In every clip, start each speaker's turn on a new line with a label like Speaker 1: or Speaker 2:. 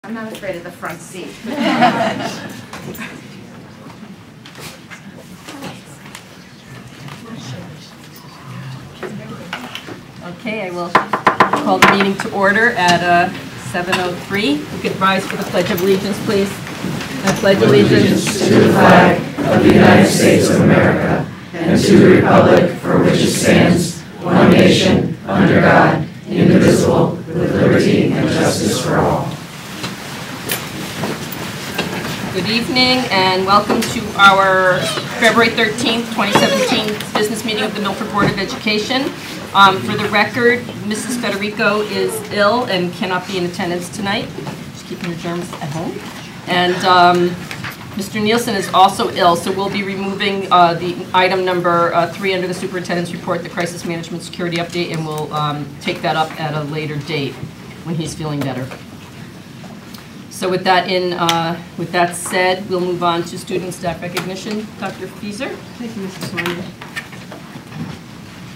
Speaker 1: I'm not afraid of the front seat.
Speaker 2: Okay, I will call the meeting to order at 7:03. We could rise for the Pledge of Allegiance, please. I pledge allegiance
Speaker 3: to the flag of the United States of America and to the republic for which it stands, one nation, under God, indivisible, with liberty and justice for all.
Speaker 2: Good evening and welcome to our February 13th, 2017 business meeting of the Milford Board of Education. For the record, Mrs. Federico is ill and cannot be in attendance tonight. She's keeping her germs at home. And Mr. Nielsen is also ill, so we'll be removing the item number 3 under the superintendent's report, the crisis management security update, and we'll take that up at a later date when he's feeling better. So with that said, we'll move on to student staff recognition. Dr. Fieser.
Speaker 4: Thank you, Mrs. Sawyer.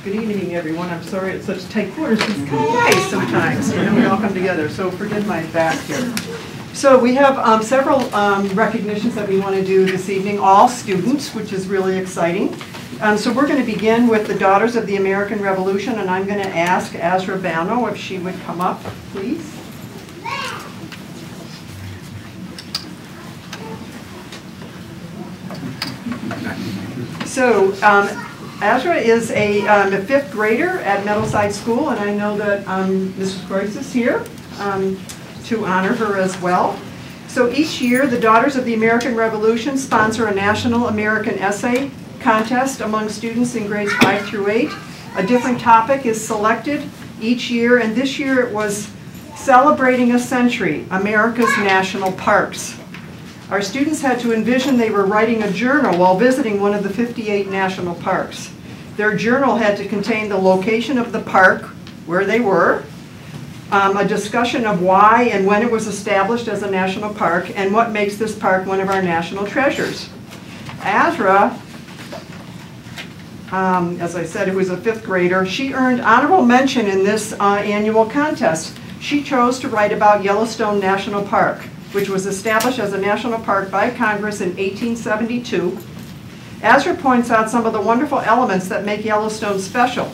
Speaker 4: Good evening, everyone. I'm sorry it's such tight quarters. It's kind of nice sometimes, you know, we all come together, so forgive my back here. So we have several recognitions that we want to do this evening, all students, which is really exciting. So we're going to begin with the Daughters of the American Revolution, and I'm going to ask Azra Bano if she would come up, please. So Azra is a 5th grader at Meadowside School, and I know that Mrs. Gross is here to honor her as well. So each year, the Daughters of the American Revolution sponsor a National American Essay Contest among students in grades 5 through 8. A different topic is selected each year, and this year it was Celebrating a Century, America's National Parks. Our students had to envision they were writing a journal while visiting one of the 58 national parks. Their journal had to contain the location of the park, where they were, a discussion of why and when it was established as a national park, and what makes this park one of our national treasures. Azra, as I said, who was a 5th grader, she earned honorable mention in this annual contest. She chose to write about Yellowstone National Park, which was established as a national park by Congress in 1872. Azra points out some of the wonderful elements that make Yellowstone special.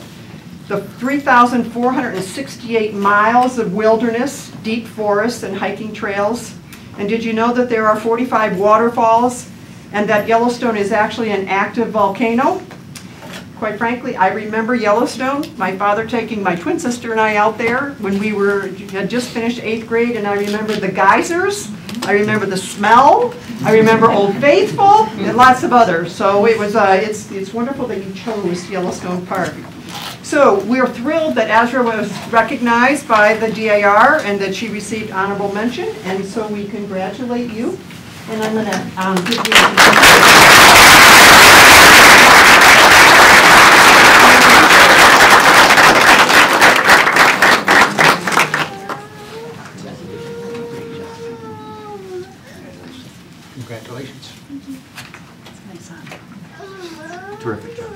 Speaker 4: The 3,468 miles of wilderness, deep forests, and hiking trails. And did you know that there are 45 waterfalls and that Yellowstone is actually an active volcano? Quite frankly, I remember Yellowstone, my father taking my twin sister and I out there when we had just finished 8th grade, and I remember the geysers, I remember the smell, I remember Old Faithful, and lots of others. So it was, it's wonderful that you chose Yellowstone Park. So we're thrilled that Azra was recognized by the DAR and that she received honorable mention, and so we congratulate you. And I'm going to give you
Speaker 5: Congratulations. Terrific job.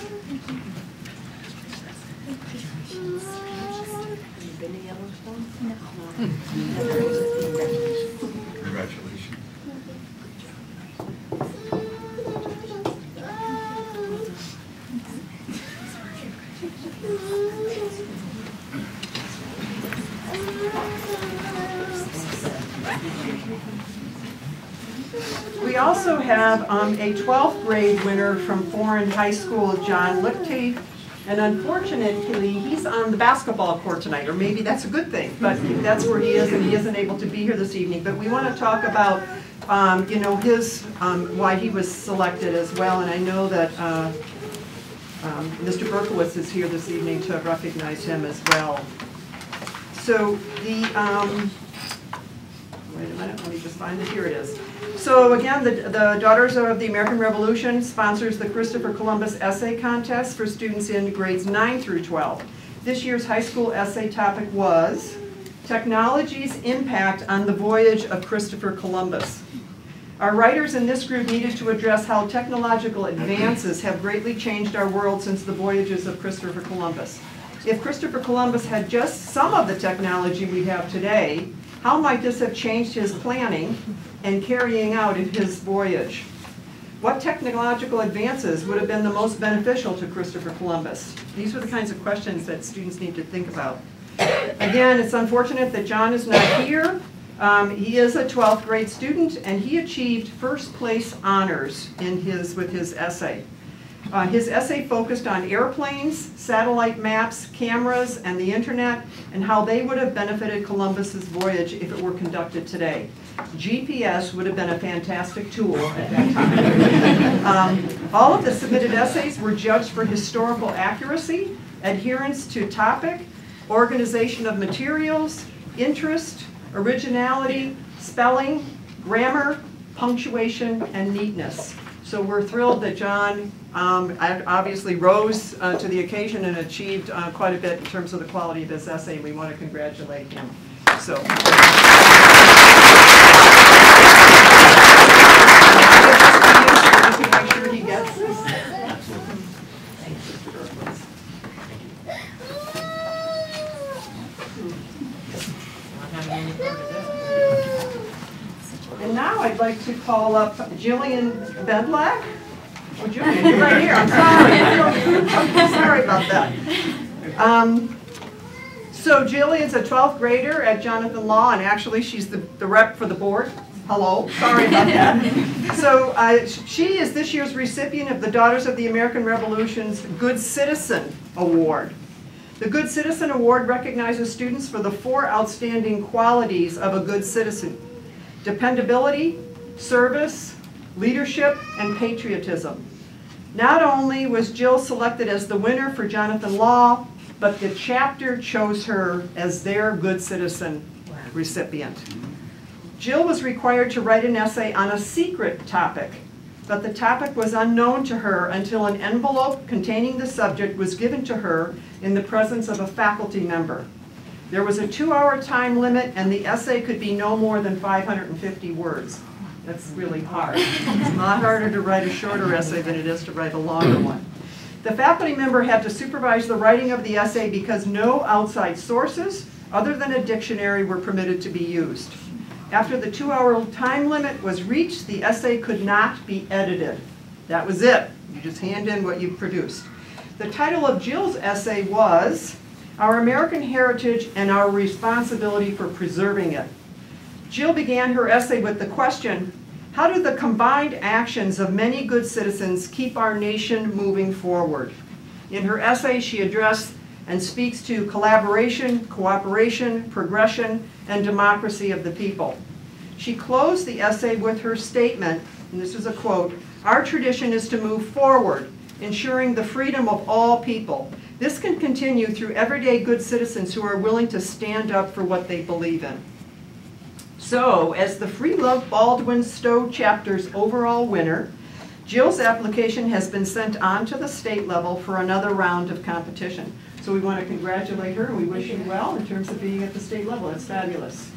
Speaker 4: Have you been to Yellowstone? No.
Speaker 5: Congratulations.
Speaker 4: We also have a 12th grade winner from Foreign High School, John Lichty, and unfortunately he's on the basketball court tonight, or maybe that's a good thing, but that's where he is and he isn't able to be here this evening. But we want to talk about you know, his why he was selected as well, and I know that Mr. Berkowitz is here this evening to recognize him as well. So the wait a minute, let me just find it. Here it is. So again, the Daughters of the American Revolution sponsors the Christopher Columbus Essay Contest for students in grades 9 through 12. This year's high school essay topic was Technology's Impact on the Voyage of Christopher Columbus. Our writers in this group needed to address how technological advances have greatly changed our world since the voyages of Christopher Columbus. If Christopher Columbus had just some of the technology we have today, How might this have changed his planning and carrying out of his voyage? What technological advances would have been the most beneficial to Christopher Columbus? These are the kinds of questions that students need to think about. Again, it's unfortunate that John is not here. He is a 12th grade student, and he achieved first place honors with his essay. His essay focused on airplanes, satellite maps, cameras, and the internet, and how they would have benefited Columbus's voyage if it were conducted today. GPS would have been a fantastic tool at that time. All of the submitted essays were judged for historical accuracy, adherence to topic, organization of materials, interest, originality, spelling, grammar, punctuation, and neatness. So we're thrilled that John obviously rose to the occasion and achieved quite a bit in terms of the quality of his essay, and we want to congratulate him. So. Just make sure he gets this. And now I'd like to call up Jillian Bedlack. Oh, Jillian, you're right here. I'm sorry. I'm sorry about that. So Jillian's a 12th grader at Jonathan Law, and actually she's the rep for the board. Hello, sorry about that. So she is this year's recipient of the Daughters of the American Revolution's Good Citizen Award. The Good Citizen Award recognizes students for the 4 outstanding qualities of a good citizen: dependability, service, leadership, and patriotism. Not only was Jill selected as the winner for Jonathan Law, but the chapter chose her as their Good Citizen recipient. Jill was required to write an essay on a secret topic, but the topic was unknown to her until an envelope containing the subject was given to her in the presence of a faculty member. There was a 2-hour time limit, and the essay could be no more than 550 words. That's really hard. It's a lot harder to write a shorter essay than it is to write a longer one. The faculty member had to supervise the writing of the essay because no outside sources, other than a dictionary, were permitted to be used. After the 2-hour time limit was reached, the essay could not be edited. That was it. You just hand in what you produced. The title of Jill's essay was Our American Heritage and Our Responsibility for Preserving It. Jill began her essay with the question, how do the combined actions of many good citizens keep our nation moving forward? In her essay, she addressed and speaks to collaboration, cooperation, progression, and democracy of the people. She closed the essay with her statement, and this is a quote, "Our tradition is to move forward, ensuring the freedom of all people. This can continue through everyday good citizens who are willing to stand up for what they believe in." So, as the Free Love Baldwin Stowe chapter's overall winner, Jill's application has been sent on to the state level for another round of competition. So we want to congratulate her, and we wish you well in terms of being at the state level. It's fabulous.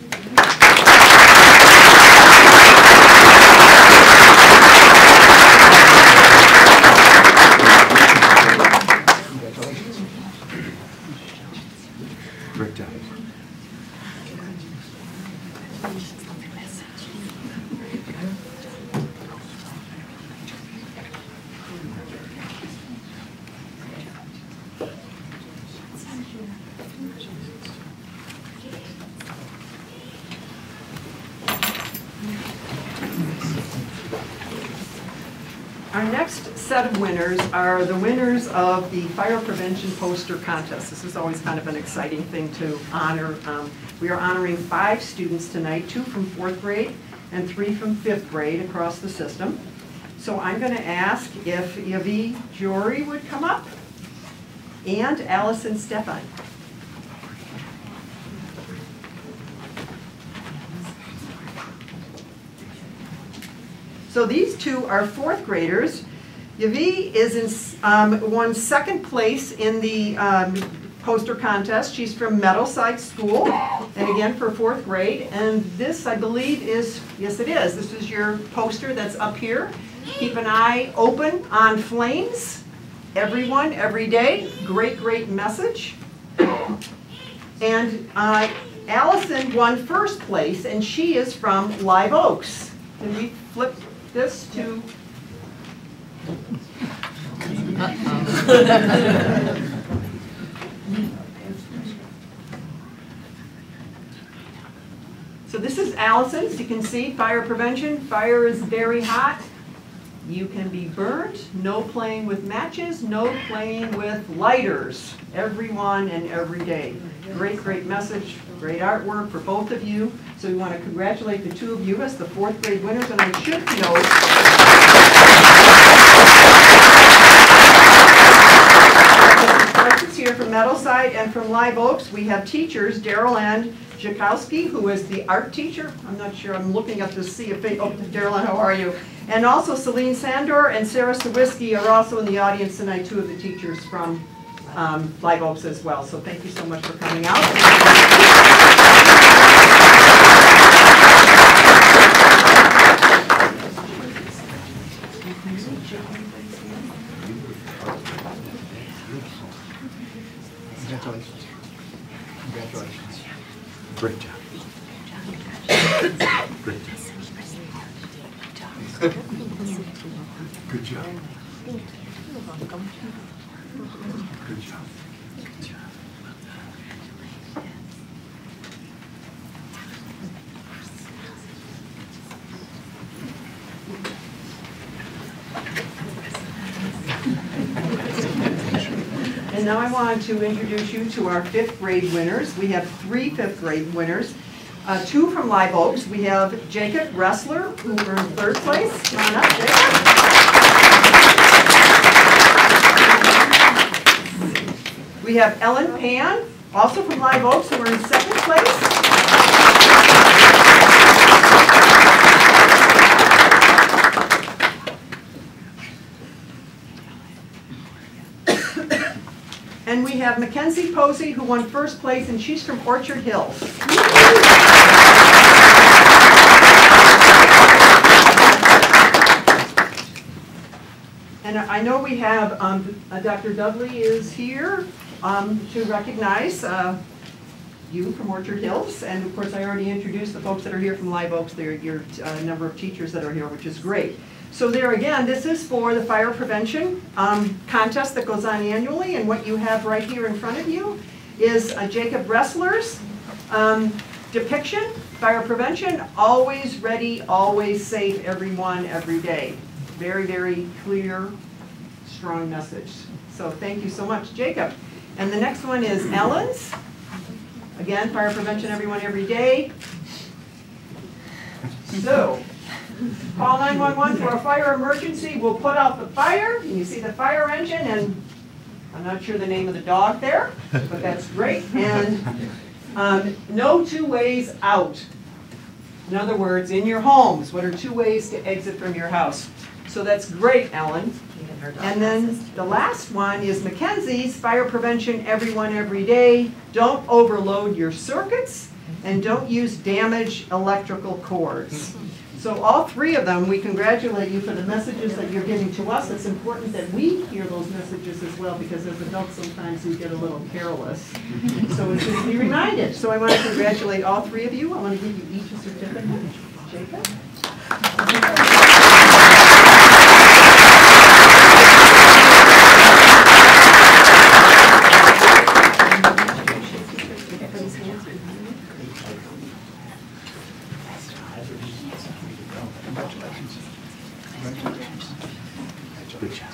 Speaker 5: Congratulations. Great job.
Speaker 4: Our next set of winners are the winners of the Fire Prevention Poster Contest. This is always kind of an exciting thing to honor. We are honoring 5 students tonight, 2 from 4th grade and 3 from 5th grade across the system. So I'm going to ask if Yavi Jory would come up and Allison Stefan. So these 2 are 4th graders. Yavi won 2nd place in the poster contest. She's from Meadowside School, and again for 4th grade. And this, I believe, is, yes it is, this is your poster that's up here. Keep an eye open on flames. Everyone, every day. Great, great message. And Allison won first place, and she is from Live Oaks. Can we flip this to? So this is Allison's. You can see fire prevention. Fire is very hot. You can be burnt. No playing with matches. No playing with lighters. Everyone and every day. Great, great message. Great artwork for both of you. So we want to congratulate the two of you as the 4th grade winners. And I should note here from Meadowside and from Live Oaks, we have teachers, Daryl and Jakowski, who is the art teacher. I'm not sure, I'm looking up to see if they, oh, Daryl, how are you? And also Celine Sandor and Sarah Sawiski are also in the audience tonight, two of the teachers from Live Oaks as well. So thank you so much for coming out.
Speaker 5: Congratulations. Congratulations. Great job. Great job. Good job. Good job.
Speaker 4: And now I want to introduce you to our 5th grade winners. We have 3 5th grade winners. 2 from Live Oaks. We have Jacob Ressler, who earned 3rd place. Come on up, Jacob. We have Ellen Pan, also from Live Oaks, who earned 2nd place. And we have Mackenzie Posey, who won 1st place, and she's from Orchard Hills. And I know we have, Dr. Dudley is here to recognize you from Orchard Hills. And of course, I already introduced the folks that are here from Live Oaks. They're your number of teachers that are here, which is great. So there again, this is for the fire prevention contest that goes on annually, and what you have right here in front of you is Jacob Ressler's depiction, fire prevention, always ready, always safe, everyone, every day. Very, very clear, strong message. So thank you so much, Jacob. And the next one is Ellen's. Again, fire prevention, everyone, every day. So, call 911 for a fire emergency. We'll put out the fire. And you see the fire engine, and I'm not sure the name of the dog there, but that's great. And no 2 ways out. In other words, in your homes, what are 2 ways to exit from your house? So that's great, Ellen. And then the last one is Mackenzie's fire prevention, everyone, every day. Don't overload your circuits, and don't use damaged electrical cords. So all 3 of them, we congratulate you for the messages that you're giving to us. It's important that we hear those messages as well, because as adults sometimes we get a little careless. So it's good to be reminded. So I want to congratulate all 3 of you. I want to give you each a certificate. Jacob.
Speaker 5: Good job.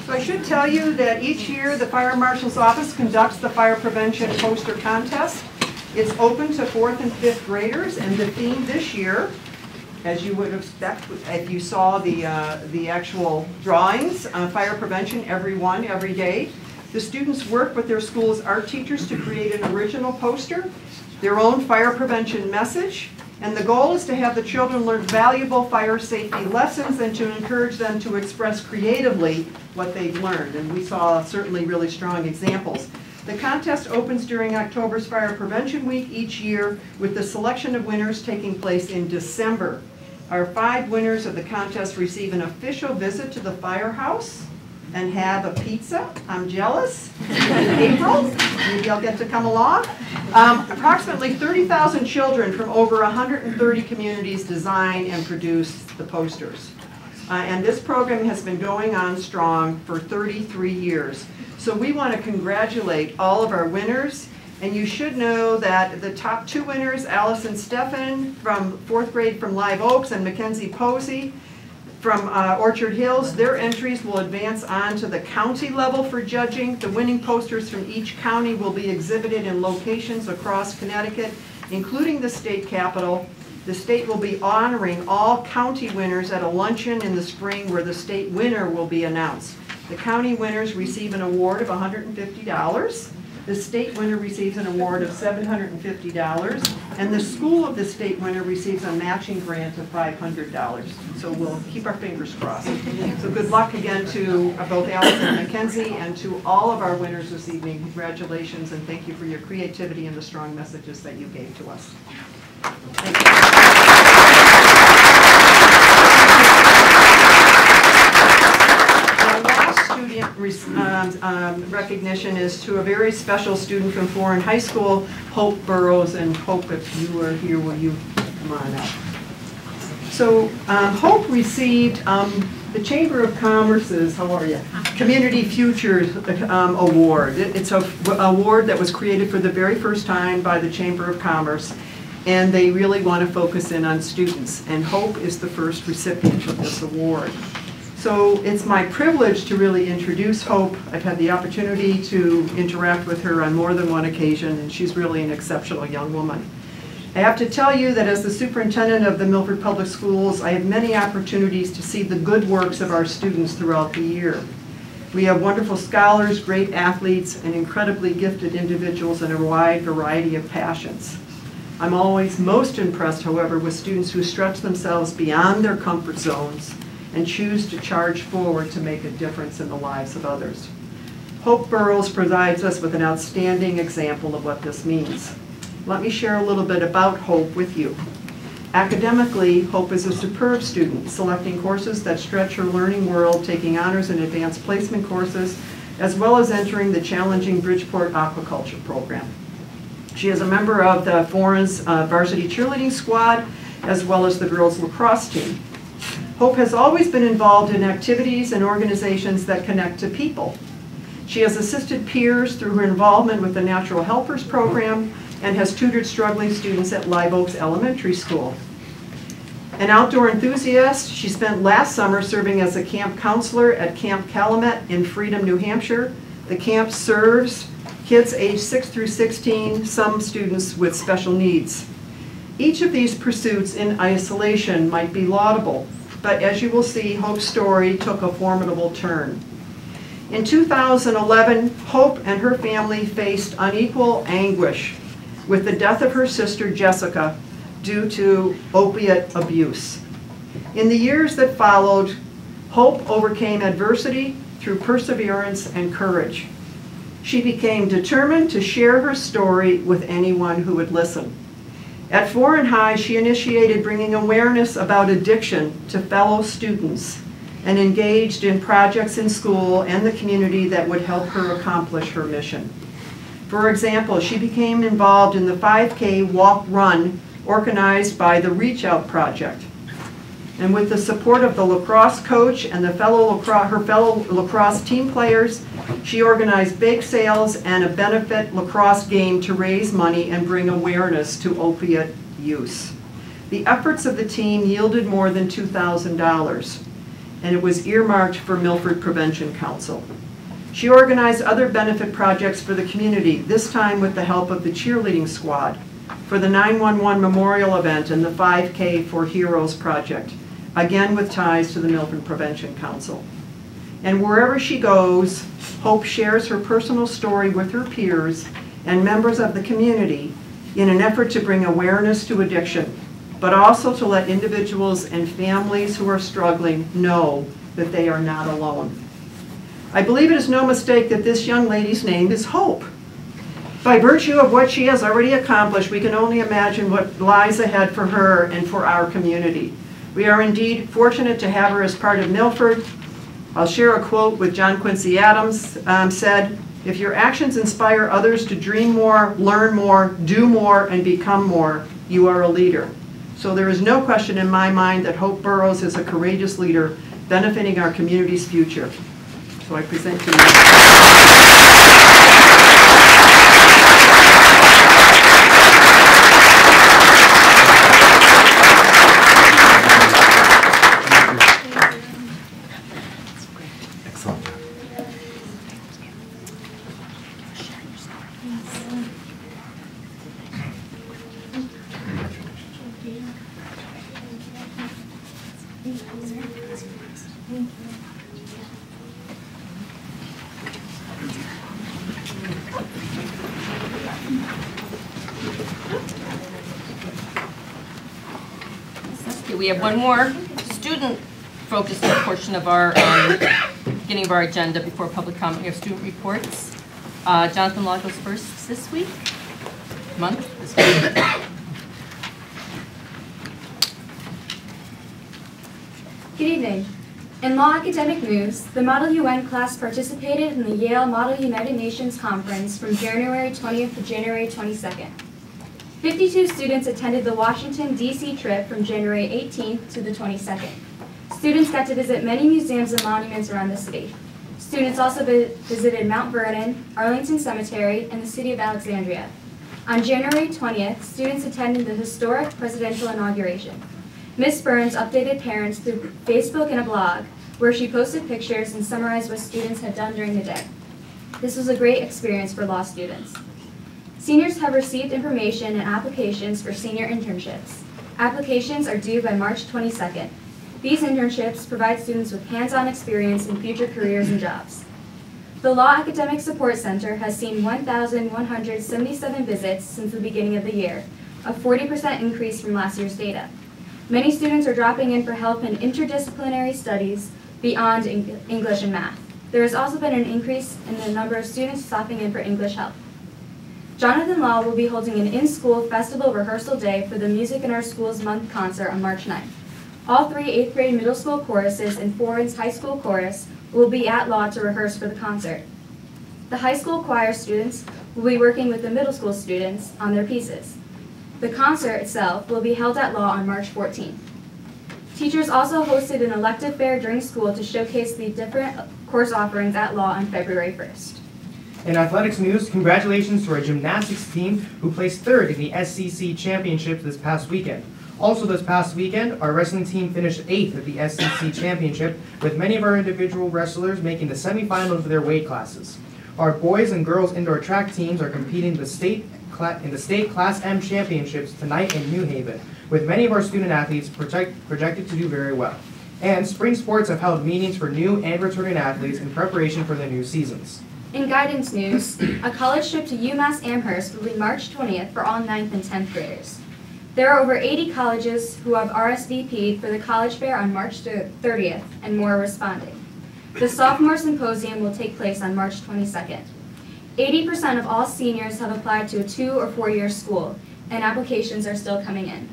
Speaker 4: So I should tell you that each year the Fire Marshal's Office conducts the fire prevention poster contest. It's open to 4th and 5th graders, and the theme this year, as you would expect if you saw the actual drawings, fire prevention, everyone, every day. The students work with their school's art teachers to create an original poster, their own fire prevention message, and the goal is to have the children learn valuable fire safety lessons and to encourage them to express creatively what they've learned. And we saw certainly really strong examples. The contest opens during October's Fire Prevention Week each year, with the selection of winners taking place in December. Our 5 winners of the contest receive an official visit to the firehouse and have a pizza. I'm jealous. In April, maybe I'll get to come along. Approximately 30,000 children from over 130 communities design and produce the posters. And this program has been going on strong for 33 years. So we want to congratulate all of our winners. And you should know that the top 2 winners, Allison Steffen from 4th grade from Live Oaks and Mackenzie Posey from Orchard Hills, their entries will advance on to the county level for judging. The winning posters from each county will be exhibited in locations across Connecticut, including the state capitol. The state will be honoring all county winners at a luncheon in the spring where the state winner will be announced. The county winners receive an award of $150. The state winner receives an award of $750, and the school of the state winner receives a matching grant of $500. So we'll keep our fingers crossed. So good luck again to both Allison and Mackenzie, and to all of our winners this evening. Congratulations, and thank you for your creativity and the strong messages that you gave to us. Thank you. Recognition is to a very special student from Foreign High School, Hope Burrows. And Hope, if you are here, will you come on up? So Hope received the Chamber of Commerce's, how are you? Community Futures Award. It's an award that was created for the very first time by the Chamber of Commerce, and they really want to focus in on students. And Hope is the first recipient of this award. So it's my privilege to really introduce Hope. I've had the opportunity to interact with her on more than one occasion, and she's really an exceptional young woman. I have to tell you that as the superintendent of the Milford Public Schools, I have many opportunities to see the good works of our students throughout the year. We have wonderful scholars, great athletes, and incredibly gifted individuals in a wide variety of passions. I'm always most impressed, however, with students who stretch themselves beyond their comfort zones and choose to charge forward to make a difference in the lives of others. Hope Burrows provides us with an outstanding example of what this means. Let me share a little bit about Hope with you. Academically, Hope is a superb student, selecting courses that stretch her learning world, taking honors and advanced placement courses, as well as entering the challenging Bridgeport Aquaculture program. She is a member of the Foreign's varsity cheerleading squad, as well as the girls lacrosse team. Hope has always been involved in activities and organizations that connect to people. She has assisted peers through her involvement with the Natural Helpers program and has tutored struggling students at Live Oaks Elementary School. An outdoor enthusiast, she spent last summer serving as a camp counselor at Camp Calumet in Freedom, New Hampshire. The camp serves kids aged 6 through 16, some students with special needs. Each of these pursuits in isolation might be laudable, but as you will see, Hope's story took a formidable turn. In 2011, Hope and her family faced unequal anguish with the death of her sister Jessica due to opiate abuse. In the years that followed, Hope overcame adversity through perseverance and courage. She became determined to share her story with anyone who would listen. At Foreign High, she initiated bringing awareness about addiction to fellow students and engaged in projects in school and the community that would help her accomplish her mission. For example, she became involved in the 5K walk-run organized by the Reach Out Project. And with the support of the lacrosse coach and her fellow lacrosse team players, she organized bake sales and a benefit lacrosse game to raise money and bring awareness to opiate use. The efforts of the team yielded more than $2,000, and it was earmarked for Milford Prevention Council. She organized other benefit projects for the community, this time with the help of the cheerleading squad, for the 911 memorial event and the 5K for Heroes project, again with ties to the Milford Prevention Council. And wherever she goes, Hope shares her personal story with her peers and members of the community in an effort to bring awareness to addiction, but also to let individuals and families who are struggling know that they are not alone. I believe it is no mistake that this young lady's name is Hope. By virtue of what she has already accomplished, we can only imagine what lies ahead for her and for our community. We are indeed fortunate to have her as part of Milford. I'll share a quote with John Quincy Adams said, "If your actions inspire others to dream more, learn more, do more, and become more, you are a leader." So there is no question in my mind that Hope Burrows is a courageous leader benefiting our community's future. So I present to you.
Speaker 2: We have one more student-focused portion of our beginning of our agenda before public comment. We have student reports. Jonathan Law goes first this week. This week.
Speaker 1: Good evening. In Law Academic News, the Model UN class participated in the Yale Model United Nations Conference from January 20th to January 22nd. 52 students attended the Washington, D.C. trip from January 18th to the 22nd. Students got to visit many museums and monuments around the city. Students also visited Mount Vernon, Arlington Cemetery, and the city of Alexandria. On January 20th, students attended the historic presidential inauguration. Ms. Burns updated parents through Facebook and a blog, where she posted pictures and summarized what students had done during the day. This was a great experience for law students. Seniors have received information and applications for senior internships. Applications are due by March 22nd. These internships provide students with hands-on experience in future careers and jobs. The Law Academic Support Center has seen 1,177 visits since the beginning of the year, a 40% increase from last year's data. Many students are dropping in for help in interdisciplinary studies beyond English and math. There has also been an increase in the number of students stopping in for English help. Jonathan Law will be holding an in-school festival rehearsal day for the Music in Our Schools Month concert on March 9th. All 3 8th grade middle school choruses and Foreign's high school chorus will be at Law to rehearse for the concert. The high school choir students will be working with the middle school students on their pieces. The concert itself will be held at Law on March 14th. Teachers also hosted an elective fair during school to showcase the different course offerings at Law on February 1st.
Speaker 6: In athletics news, congratulations to our gymnastics team who placed 3rd in the SCC Championships this past weekend. Also this past weekend, our wrestling team finished 8th at the SCC Championship, with many of our individual wrestlers making the semifinals of their weight classes. Our boys and girls indoor track teams are competing in the state Class M Championships tonight in New Haven, with many of our student athletes projected to do very well. And spring sports have held meetings for new and returning athletes in preparation for the new seasons.
Speaker 1: In guidance news, a college trip to UMass Amherst will be March 20th for all 9th and 10th graders. There are over 80 colleges who have RSVP'd for the college fair on March 30th, and more are responding. The sophomore symposium will take place on March 22nd. 80% of all seniors have applied to a 2 or 4 year school, and applications are still coming in.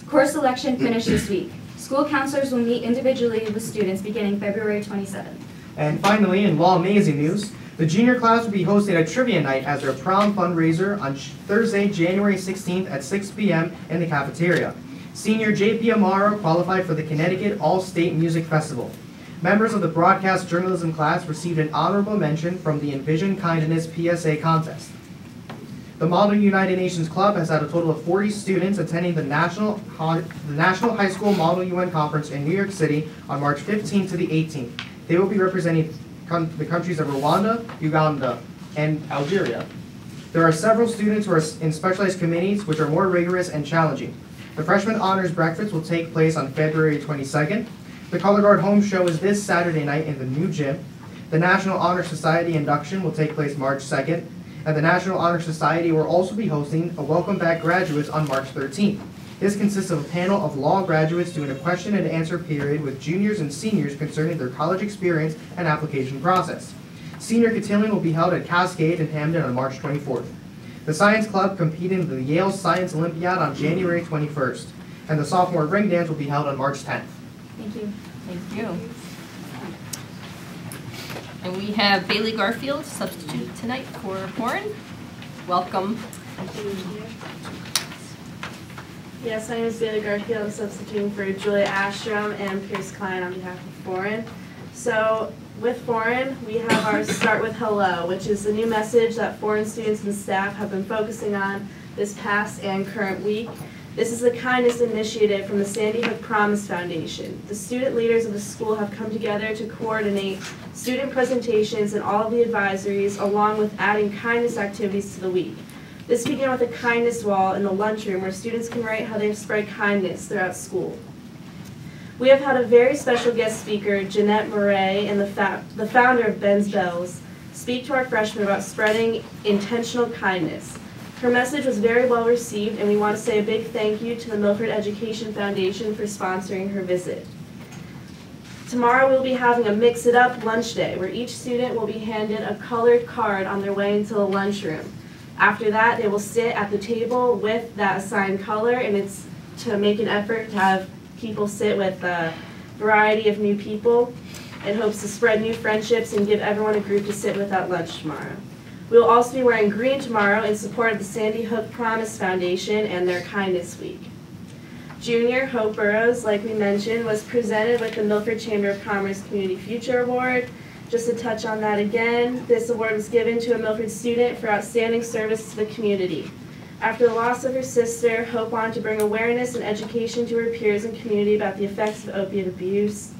Speaker 1: Course selection finished this week. School counselors will meet individually with students beginning February 27th.
Speaker 6: And finally, in Law Amazing news, the junior class will be hosting a trivia night as their prom fundraiser on Thursday, January 16th at 6 p.m. in the cafeteria. Senior J.P. Amaro qualified for the Connecticut All-State Music Festival. Members of the broadcast journalism class received an honorable mention from the Envision Kindness PSA contest. The Model United Nations Club has had a total of 40 students attending the National High School Model UN Conference in New York City on March 15th to the 18th. They will be representing the countries of Rwanda, Uganda, and Algeria. There are several students who are in specialized committees which are more rigorous and challenging. The Freshman Honors Breakfast will take place on February 22nd. The Color Guard Home Show is this Saturday night in the new gym. The National Honor Society induction will take place March 2nd. And the National Honor Society will also be hosting a Welcome Back Graduates on March 13th. This consists of a panel of law graduates doing a question and answer period with juniors and seniors concerning their college experience and application process. Senior cotillion will be held at Cascade in Hamden on March 24th. The Science Club competed in the Yale Science Olympiad on January 21st, and the sophomore ring dance will be held on March 10th.
Speaker 1: Thank you.
Speaker 2: Thank you. And we have Bailey Garfield, substitute tonight for Warren. Welcome.
Speaker 7: Yes, my name is Bailey Garfield. I'm substituting for Julia Astrom and Pierce Klein on behalf of Foreign. So with Foreign, we have our Start With Hello, which is the new message that Foreign students and staff have been focusing on this past and current week. This is a kindness initiative from the Sandy Hook Promise Foundation. The student leaders of the school have come together to coordinate student presentations and all of the advisories, along with adding kindness activities to the week. This began with a kindness wall in the lunchroom where students can write how they've spread kindness throughout school. We have had a very special guest speaker, Jeanette Murray, and the founder of Ben's Bells, speak to our freshmen about spreading intentional kindness. Her message was very well received, and we want to say a big thank you to the Milford Education Foundation for sponsoring her visit. Tomorrow we'll be having a Mix It Up lunch day, where each student will be handed a colored card on their way into the lunchroom. After that, they will sit at the table with that assigned color, and it's to make an effort to have people sit with a variety of new people in hopes to spread new friendships and give everyone a group to sit with at lunch tomorrow. We will also be wearing green tomorrow in support of the Sandy Hook Promise Foundation and their Kindness Week. Junior Hope Burrows, like we mentioned, was presented with the Milford Chamber of Commerce Community Future Award. Just to touch on that again, this award was given to a Milford student for outstanding service to the community. After the loss of her sister, Hope wanted to bring awareness and education to her peers and community about the effects of opiate abuse.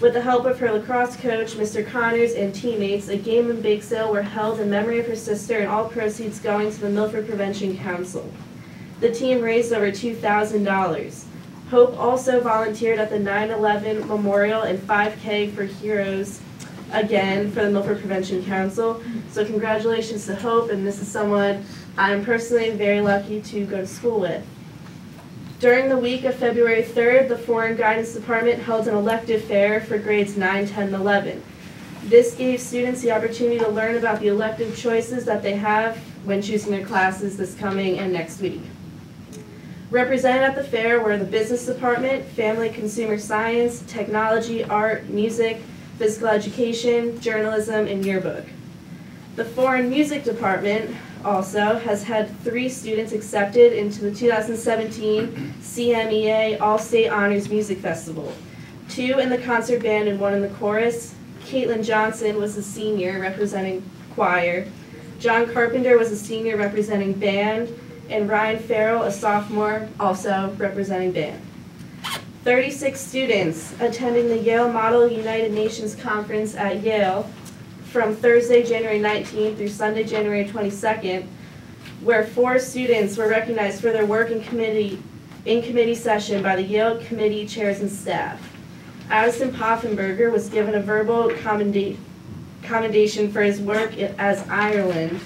Speaker 7: With the help of her lacrosse coach, Mr. Connors, and teammates, a game and bake sale were held in memory of her sister, and all proceeds going to the Milford Prevention Council. The team raised over $2,000. Hope also volunteered at the 9/11 Memorial and 5K for Heroes, again, for the Milford Prevention Council. So congratulations to Hope, and this is someone I'm personally very lucky to go to school with. During the week of February 3rd, the Foreign Guidance Department held an elective fair for grades 9, 10, and 11. This gave students the opportunity to learn about the elective choices that they have when choosing their classes this coming and next week. Represented at the fair were the Business Department, Family Consumer Science, Technology, Art, Music, Physical Education, Journalism, and Yearbook. The Foreign Music Department also has had 3 students accepted into the 2017 CMEA All-State Honors Music Festival. 2 in the concert band and 1 in the chorus. Caitlin Johnson was a senior representing choir. John Carpenter was a senior representing band. And Ryan Farrell, a sophomore, also representing band. 36 students attending the Yale Model United Nations Conference at Yale from Thursday, January 19th through Sunday, January 22nd, where 4 students were recognized for their work in committee session by the Yale committee chairs and staff. Addison Poffenberger was given a verbal commendation for his work as Ireland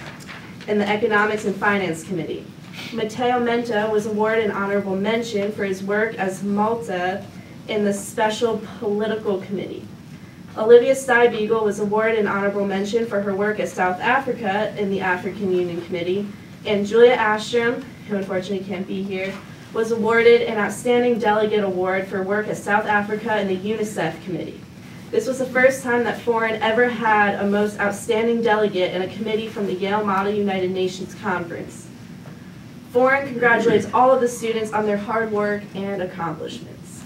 Speaker 7: in the Economics and Finance Committee. Matteo Menta was awarded an honorable mention for his work as Malta in the Special Political Committee. Olivia Steibeagle was awarded an honorable mention for her work at South Africa in the African Union Committee, and Julia Astrom, who unfortunately can't be here, was awarded an Outstanding Delegate Award for work at South Africa in the UNICEF Committee. This was the first time that Foreign ever had a Most Outstanding Delegate in a committee from the Yale Model United Nations Conference. Foreign congratulates all of the students on their hard work and accomplishments.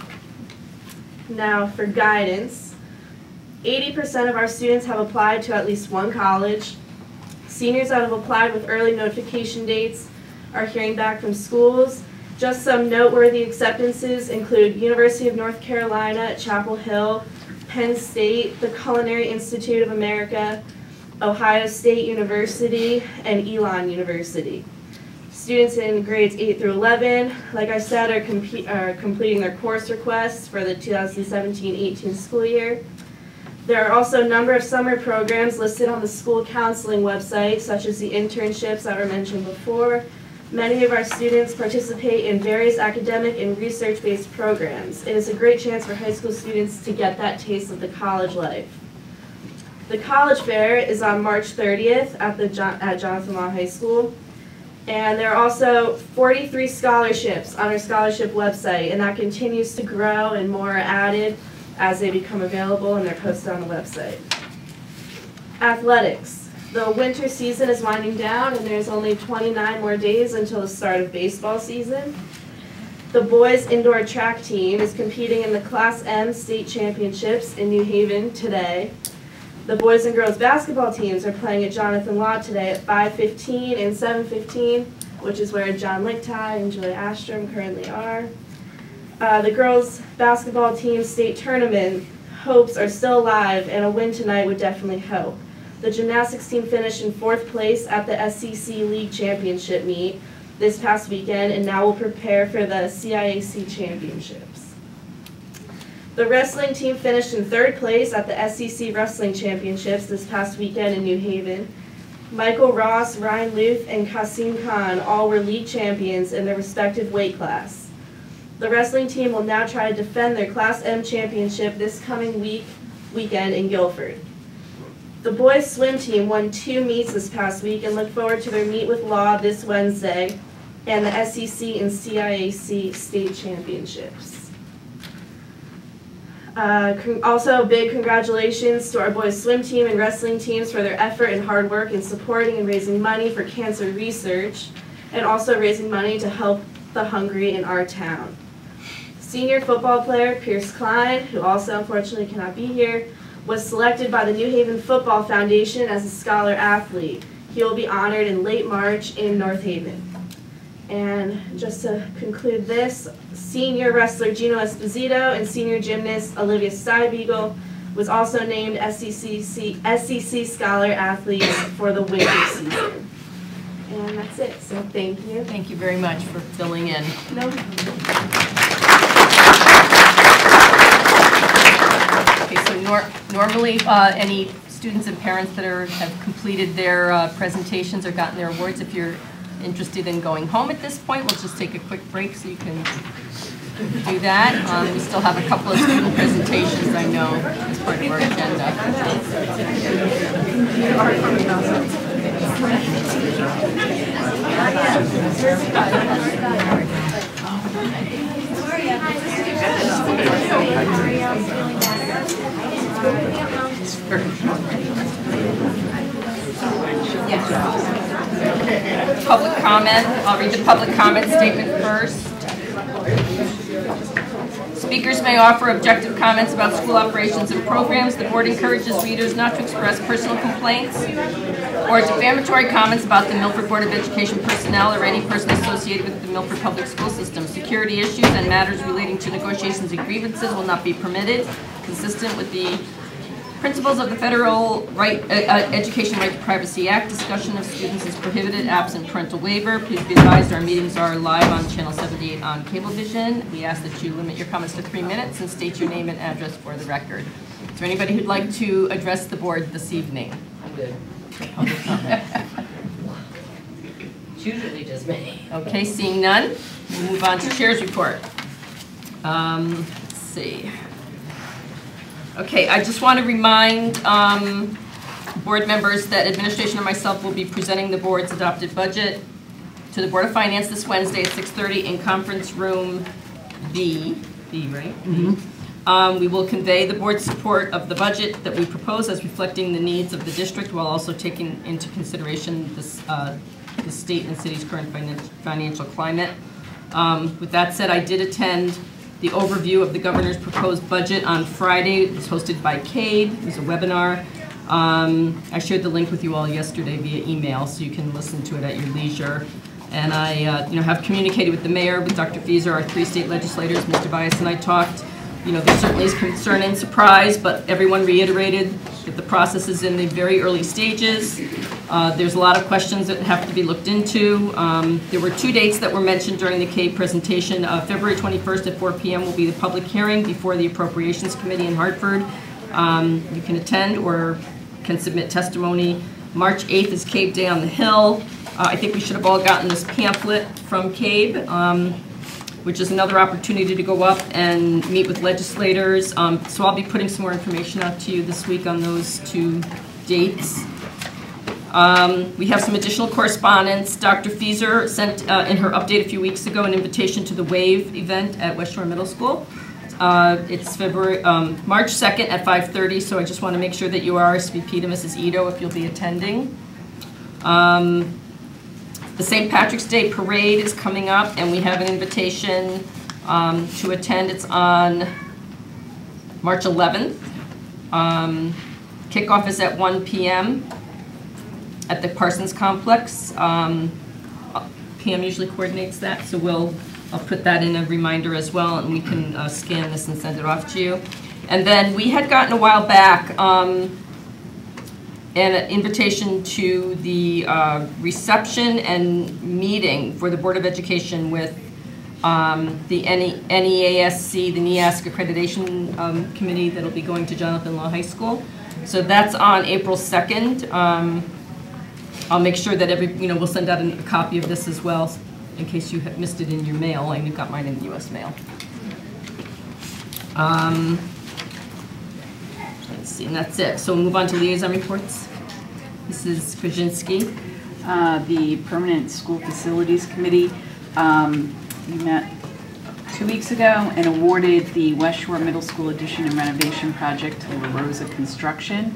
Speaker 7: Now for guidance. 80% of our students have applied to at least one college. Seniors that have applied with early notification dates are hearing back from schools. Just some noteworthy acceptances include University of North Carolina at Chapel Hill, Penn State, the Culinary Institute of America, Ohio State University, and Elon University. Students in grades 8 through 11, like I said, are completing their course requests for the 2017-18 school year. There are also a number of summer programs listed on the school counseling website, such as the internships that were mentioned before. Many of our students participate in various academic and research-based programs. It is a great chance for high school students to get that taste of the college life. The college fair is on March 30th at Jonathan Law High School. And there are also 43 scholarships on our scholarship website, and that continues to grow and more are added as they become available and they're posted on the website. Athletics. The winter season is winding down and there's only 29 more days until the start of baseball season. The boys indoor track team is competing in the Class M state championships in New Haven today. The boys and girls basketball teams are playing at Jonathan Law today at 5:15 and 7:15, which is where John Lichtai and Julia Astrom currently are. The girls basketball team state tournament hopes are still alive, and a win tonight would definitely help. The gymnastics team finished in 4th place at the SEC League Championship meet this past weekend, and now will prepare for the CIAC Championships. The wrestling team finished in 3rd place at the SEC Wrestling Championships this past weekend in New Haven. Michael Ross, Ryan Luth, and Kasim Khan all were league champions in their respective weight class. The wrestling team will now try to defend their Class M championship this coming weekend in Guilford. The boys swim team won 2 meets this past week and look forward to their meet with Law this Wednesday and the SEC and CIAC state championships. Also, big congratulations to our boys swim team and wrestling teams for their effort and hard work in supporting and raising money for cancer research, and also raising money to help the hungry in our town. Senior football player Pierce Klein, who also unfortunately cannot be here, was selected by the New Haven Football Foundation as a scholar athlete. He will be honored in late March in North Haven. And just to conclude this, senior wrestler Gino Esposito and senior gymnast Olivia Steibeagle was also named SEC Scholar Athletes for the winter season. And that's it, so thank you.
Speaker 2: Thank you very much for filling in.
Speaker 7: No.
Speaker 2: Okay, so normally any students and parents that have completed their presentations or gotten their awards, if you're interested in going home at this point, we'll just take a quick break so you can do that. We still have a couple of student presentations, I know, as part of our agenda. Public comment. I'll read the public comment statement first. Speakers may offer objective comments about school operations and programs. The board encourages readers not to express personal complaints or defamatory comments about the Milford Board of Education personnel or any person associated with the Milford Public School System. Security issues and matters relating to negotiations and grievances will not be permitted, consistent with the principles of the Federal Education Right to Privacy Act. Discussion of students is prohibited absent parental waiver. Please be advised our meetings are live on Channel 78 on Cablevision. We ask that you limit your comments to 3 minutes and state your name and address for the record. Is there anybody who'd like to address the board this evening?
Speaker 8: I'm good.
Speaker 2: Public comment.
Speaker 8: It's usually just me.
Speaker 2: Okay, seeing none, we'll move on to chair's report. Let's see. Okay, I just want to remind board members that administration and myself will be presenting the board's adopted budget to the Board of Finance this Wednesday at 6:30 in conference room B, right? Mm-hmm. We will convey the board's support of the budget that we propose as reflecting the needs of the district while also taking into consideration this, the state and city's current financial climate. With that said, I did attend the overview of the governor's proposed budget on Friday. It was hosted by CABE. It was a webinar. I shared the link with you all yesterday via email, so you can listen to it at your leisure. And I have communicated with the mayor, with Dr. Fieser, our 3 state legislators. Mr. Bias and I talked. There certainly is concern and surprise, but everyone reiterated that the process is in the very early stages. There's a lot of questions that have to be looked into. There were 2 dates that were mentioned during the CABE presentation. February 21st at 4 p.m. will be the public hearing before the Appropriations Committee in Hartford. You can attend or can submit testimony. March 8th is CABE Day on the Hill. I think we should have all gotten this pamphlet from CABE. which is another opportunity to go up and meet with legislators. So I'll be putting some more information out to you this week on those 2 dates. We have some additional correspondence. Dr. Fieser sent in her update a few weeks ago an invitation to the WAVE event at West Shore Middle School. It's March 2nd at 5:30, so I just want to make sure that you RSVP to Mrs. Ito if you'll be attending. The St. Patrick's Day Parade is coming up, and we have an invitation to attend. It's on March 11th. Kickoff is at 1 p.m. at the Parsons Complex. Pam usually coordinates that, so I'll put that in a reminder as well, and we can scan this and send it off to you. And then we had gotten a while back an invitation to the reception and meeting for the Board of Education with the NEASC, the NEASC Accreditation Committee that'll be going to Jonathan Law High School. So that's on April 2nd. I'll make sure that we'll send out a copy of this as well in case you have missed it in your mail, and you got mine in the U.S. mail. Let's see, and that's it. So we'll move on to liaison reports. Mrs. Krasinski.
Speaker 8: The Permanent School Facilities Committee, we met 2 weeks ago and awarded the West Shore Middle School addition and renovation project to La Rosa Construction.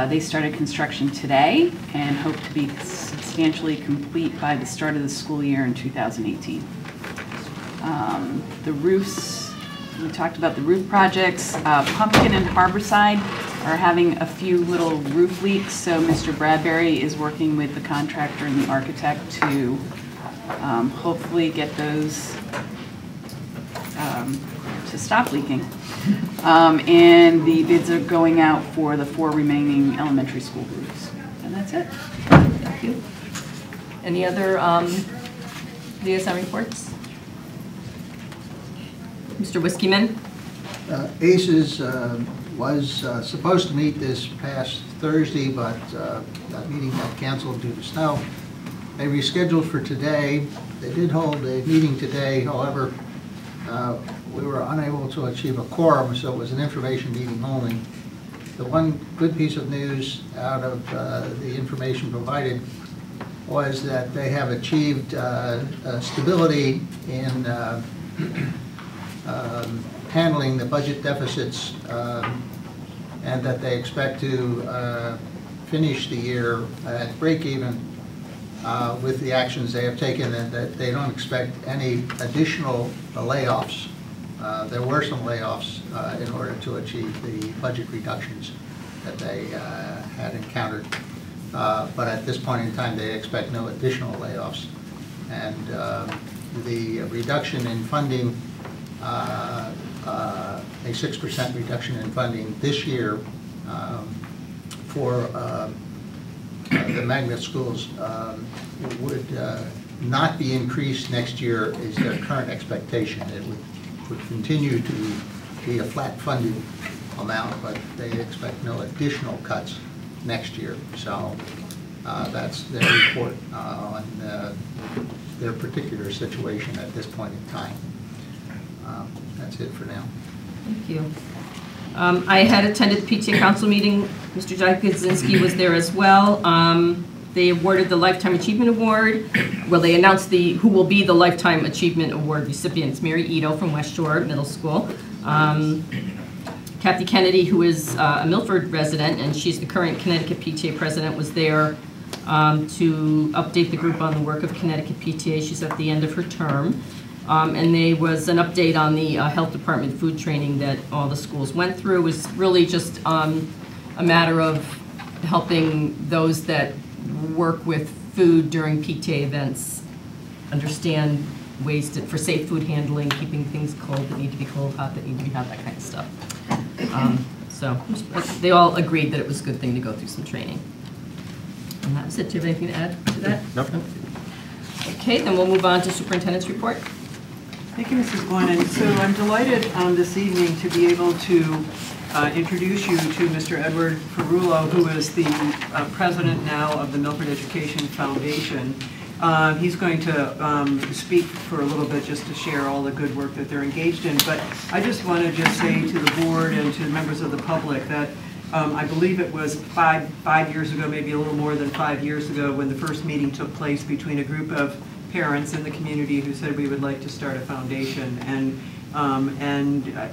Speaker 8: They started construction today and hope to be substantially complete by the start of the school year in 2018. The roofs, we talked about the roof projects. Pumpkin and Harborside are having a few little roof leaks, so Mr. Bradbury is working with the contractor and the architect to hopefully get those to stop leaking. And the bids are going out for the 4 remaining elementary school roofs. And that's it.
Speaker 2: Thank you. Any other liaison reports? Mr. Whiskeyman?
Speaker 9: ACES was supposed to meet this past Thursday, but that meeting got canceled due to snow. They rescheduled for today. They did hold a meeting today, however, we were unable to achieve a quorum, so it was an information meeting only. The one good piece of news out of the information provided was that they have achieved stability in handling the budget deficits, and that they expect to finish the year at break even with the actions they have taken, and that they don't expect any additional layoffs. There were some layoffs in order to achieve the budget reductions that they had encountered. But at this point in time, they expect no additional layoffs. And the reduction in funding, a 6% reduction in funding this year for the magnet schools would not be increased next year is their current expectation. It would continue to be a flat funding amount, but they expect no additional cuts next year. So that's their report on their particular situation at this point in time. That's it for now.
Speaker 2: Thank you. I had attended the PTA Council meeting. Mr. Jakuzinski was there as well. They awarded the Lifetime Achievement Award. Well, they announced who will be the Lifetime Achievement Award recipients. Mary Ito from West Shore Middle School. Kathy Kennedy, who is a Milford resident, and she's the current Connecticut PTA president, was there to update the group on the work of Connecticut PTA. She's at the end of her term. And there was an update on the health department food training that all the schools went through. It was really just a matter of helping those that work with food during PTA events understand ways for safe food handling, keeping things cold that need to be cold, hot that need to be hot, that kind of stuff. So they all agreed that it was a good thing to go through some training. And that was it. Do you have anything to add to that?
Speaker 5: Nope.
Speaker 2: Okay, then we'll move on to superintendent's report.
Speaker 4: Thank you, Mrs. Glennon. So I'm delighted this evening to be able to introduce you to Mr. Edward Ferrulo, who is the president now of the Milford Education Foundation. He's going to speak for a little bit just to share all the good work that they're engaged in. But I just want to just say to the board and to members of the public that I believe it was five years ago, maybe a little more than 5 years ago, when the first meeting took place between a group of parents in the community who said we would like to start a foundation.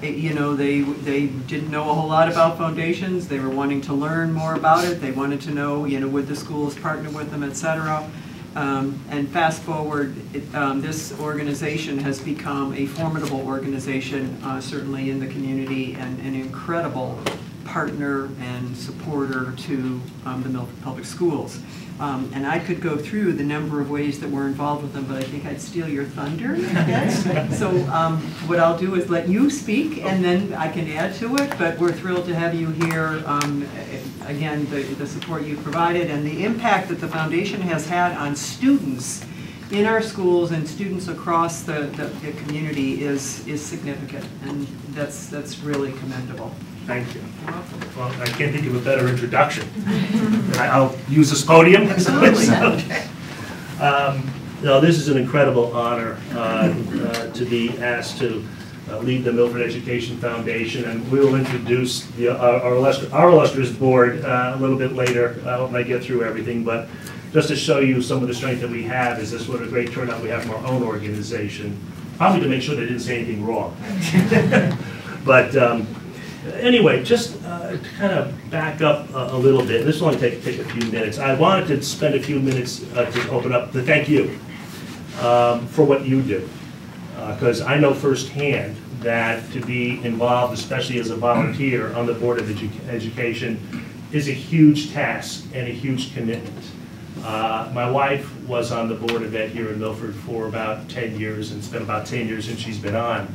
Speaker 4: You know, they didn't know a whole lot about foundations. They were wanting to learn more about it. They wanted to know, you know, would the schools partner with them, etc. And fast forward, this organization has become a formidable organization, certainly in the community, and an incredible partner and supporter to the Milford Public Schools. And I could go through the number of ways that we're involved with them, but I think I'd steal your thunder. So what I'll do is let you speak, and then I can add to it. But we're thrilled to have you here. Again, the support you've provided and the impact that the foundation has had on students in our schools and students across the community is significant, and that's really commendable.
Speaker 10: Thank you. Well, I can't think of a better introduction. I'll use this podium. Okay. No, this is an incredible honor to be asked to lead the Milford Education Foundation, and we will introduce our illustrious board a little bit later when I get through everything. But just to show you some of the strength that we have is this what a great turnout we have from our own organization, probably to make sure they didn't say anything wrong. But anyway, just to kind of back up a little bit, this will only take a few minutes. I wanted to spend a few minutes to open up to thank you for what you do, because I know firsthand that to be involved, especially as a volunteer on the Board of Education, is a huge task and a huge commitment. My wife was on the Board of Ed here in Milford for about 10 years, and it's been about 10 years since she's been on.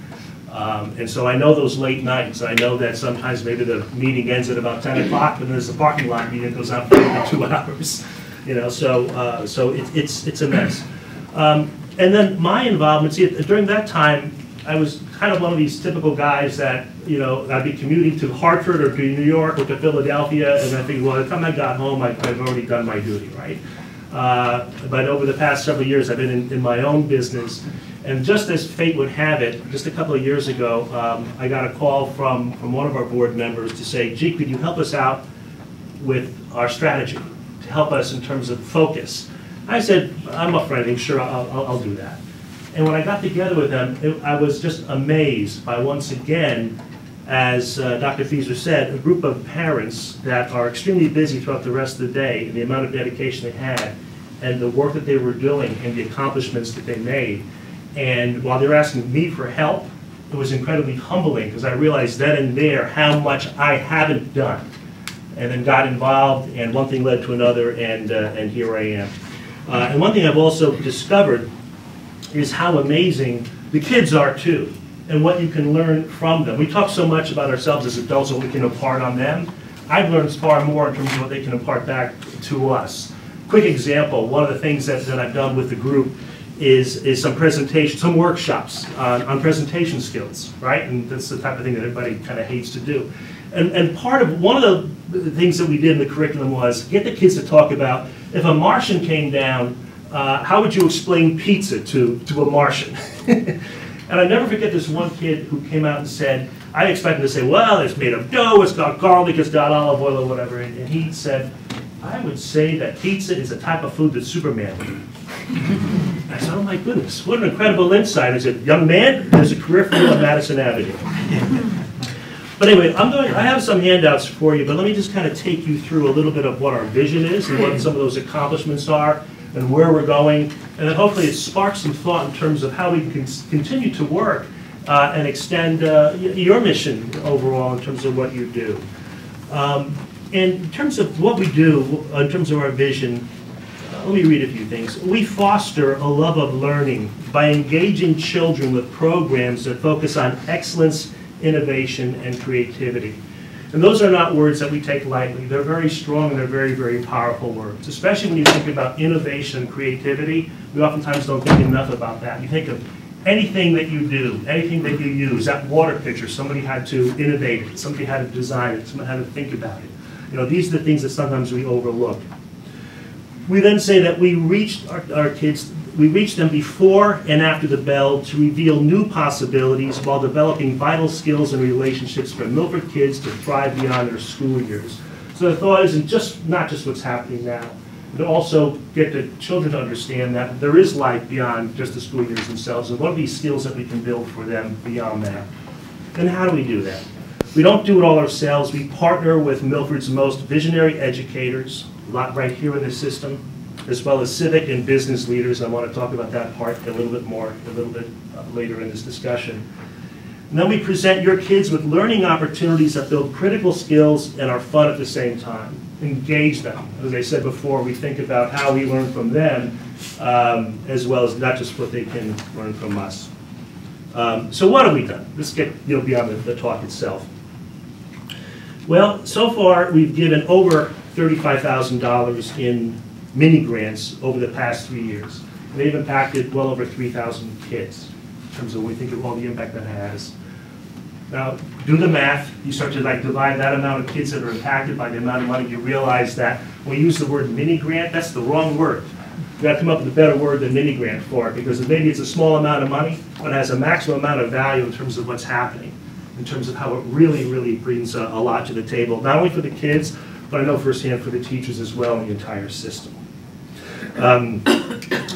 Speaker 10: And so I know those late nights. I know that sometimes maybe the meeting ends at about 10 o'clock, but there's a parking lot meeting that goes on for maybe 2 hours. You know, so it's a mess. And then my involvement, see, during that time, I was kind of one of these typical guys that, you know, I'd be commuting to Hartford or to New York or to Philadelphia, and I think, well, by the time I got home, I've already done my duty, right? But over the past several years, I've been in my own business. And just as fate would have it, just a couple of years ago, I got a call from one of our board members to say, gee, could you help us out with our strategy, to help us in terms of focus? I said, I'm up for anything, sure, I'll do that. And when I got together with them, I was just amazed by, once again, as Dr. Fieser said, a group of parents that are extremely busy throughout the rest of the day, and the amount of dedication they had, and the work that they were doing, and the accomplishments that they made. And while they were asking me for help, it was incredibly humbling, because I realized then and there how much I haven't done. And then got involved, and one thing led to another, and here I am. And one thing I've also discovered is how amazing the kids are too, and what you can learn from them. We talk so much about ourselves as adults and what we can impart on them. I've learned far more in terms of what they can impart back to us. Quick example, one of the things that I've done with the group is some presentation, some workshops on presentation skills, right? And that's the type of thing that everybody kind of hates to do. And one of the things that we did in the curriculum was get the kids to talk about, if a Martian came down, how would you explain pizza to a Martian? And I never forget this one kid who came out and said, I expected to say, well, it's made of dough, it's got garlic, it's got olive oil or whatever. And he said, I would say that pizza is a type of food that Superman would eat. I said, oh my goodness, what an incredible insight. I said, young man, there's a career for you on Madison Avenue. But anyway, I have some handouts for you, but let me just kind of take you through a little bit of what our vision is and what some of those accomplishments are and where we're going. And then hopefully it sparks some thought in terms of how we can continue to work and extend your mission overall in terms of what you do. And in terms of what we do, in terms of our vision, let me read a few things. We foster a love of learning by engaging children with programs that focus on excellence, innovation, and creativity. And those are not words that we take lightly. They're very strong and they're very, very powerful words, especially when you think about innovation and creativity. We oftentimes don't think enough about that. You think of anything that you do, anything that you use, that water pitcher, somebody had to innovate it, somebody had to design it, somebody had to think about it. You know, these are the things that sometimes we overlook. We then say that we reached our kids, we reach them before and after the bell to reveal new possibilities while developing vital skills and relationships for Milford kids to thrive beyond their school years. So the thought isn't not just what's happening now, but also get the children to understand that there is life beyond just the school years themselves, and what are these skills that we can build for them beyond that. And how do we do that? We don't do it all ourselves. We partner with Milford's most visionary educators, a lot right here in the system, as well as civic and business leaders. I want to talk about that part a little bit later in this discussion. And then we present your kids with learning opportunities that build critical skills and are fun at the same time. Engage them. As I said before, we think about how we learn from them, as well as not just what they can learn from us. So what have we done? Let's get beyond the talk itself. Well, so far we've given over $35,000 in mini grants over the past 3 years. And they've impacted well over 3,000 kids in terms of what we think of all the impact that has. Now, do the math. You start to divide that amount of kids that are impacted by the amount of money. You realize that when we use the word mini grant, that's the wrong word. We've got to come up with a better word than mini grant for it, because maybe it's a small amount of money, but it has a maximum amount of value in terms of what's happening, in terms of how it really, really brings a lot to the table, not only for the kids, but I know firsthand for the teachers as well in the entire system. And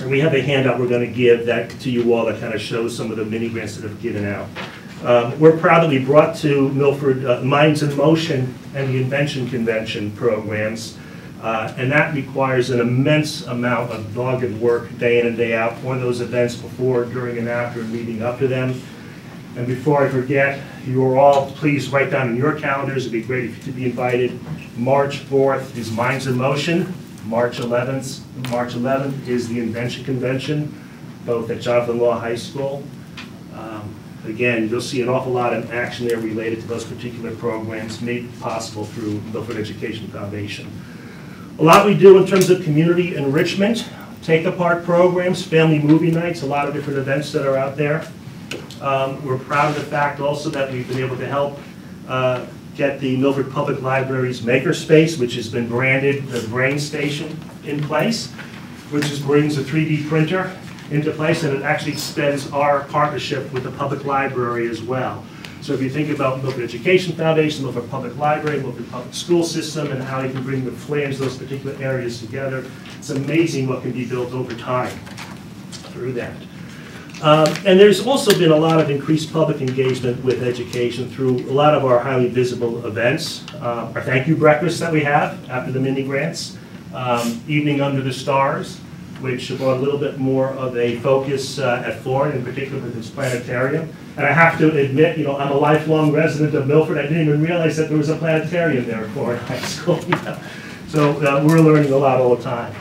Speaker 10: we have a handout we're going to give to you all that kind of shows some of the mini grants that have given out. We're proud that we brought to Milford Minds in Motion and the Invention Convention programs, and that requires an immense amount of dogged work day in and day out for those events before, during, and after, and leading up to them. And before I forget, you are all, please write down in your calendars, it'd be great if you could be invited. March 4th is Minds in Motion. March 11th is the Invention Convention, both at Jonathan Law High School. Again, you'll see an awful lot of action there related to those particular programs made possible through Milford Education Foundation. A lot we do in terms of community enrichment, take-apart programs, family movie nights, a lot of different events that are out there. We're proud of the fact also that we've been able to help get the Milford Public Library's Makerspace, which has been branded the Brain Station, in place, which brings a 3D printer into place, and it actually extends our partnership with the public library as well. So if you think about Milford Education Foundation, Milford Public Library, Milford Public School System, and how you can bring the flange those particular areas together, it's amazing what can be built over time through that. And there's also been a lot of increased public engagement with education through a lot of our highly visible events. Our thank you breakfast that we have after the mini grants, Evening Under the Stars, which brought a little bit more of a focus at Florida, in particular with its planetarium. And I have to admit, I'm a lifelong resident of Milford. I didn't even realize that there was a planetarium there at Florida High School. So we're learning a lot all the time.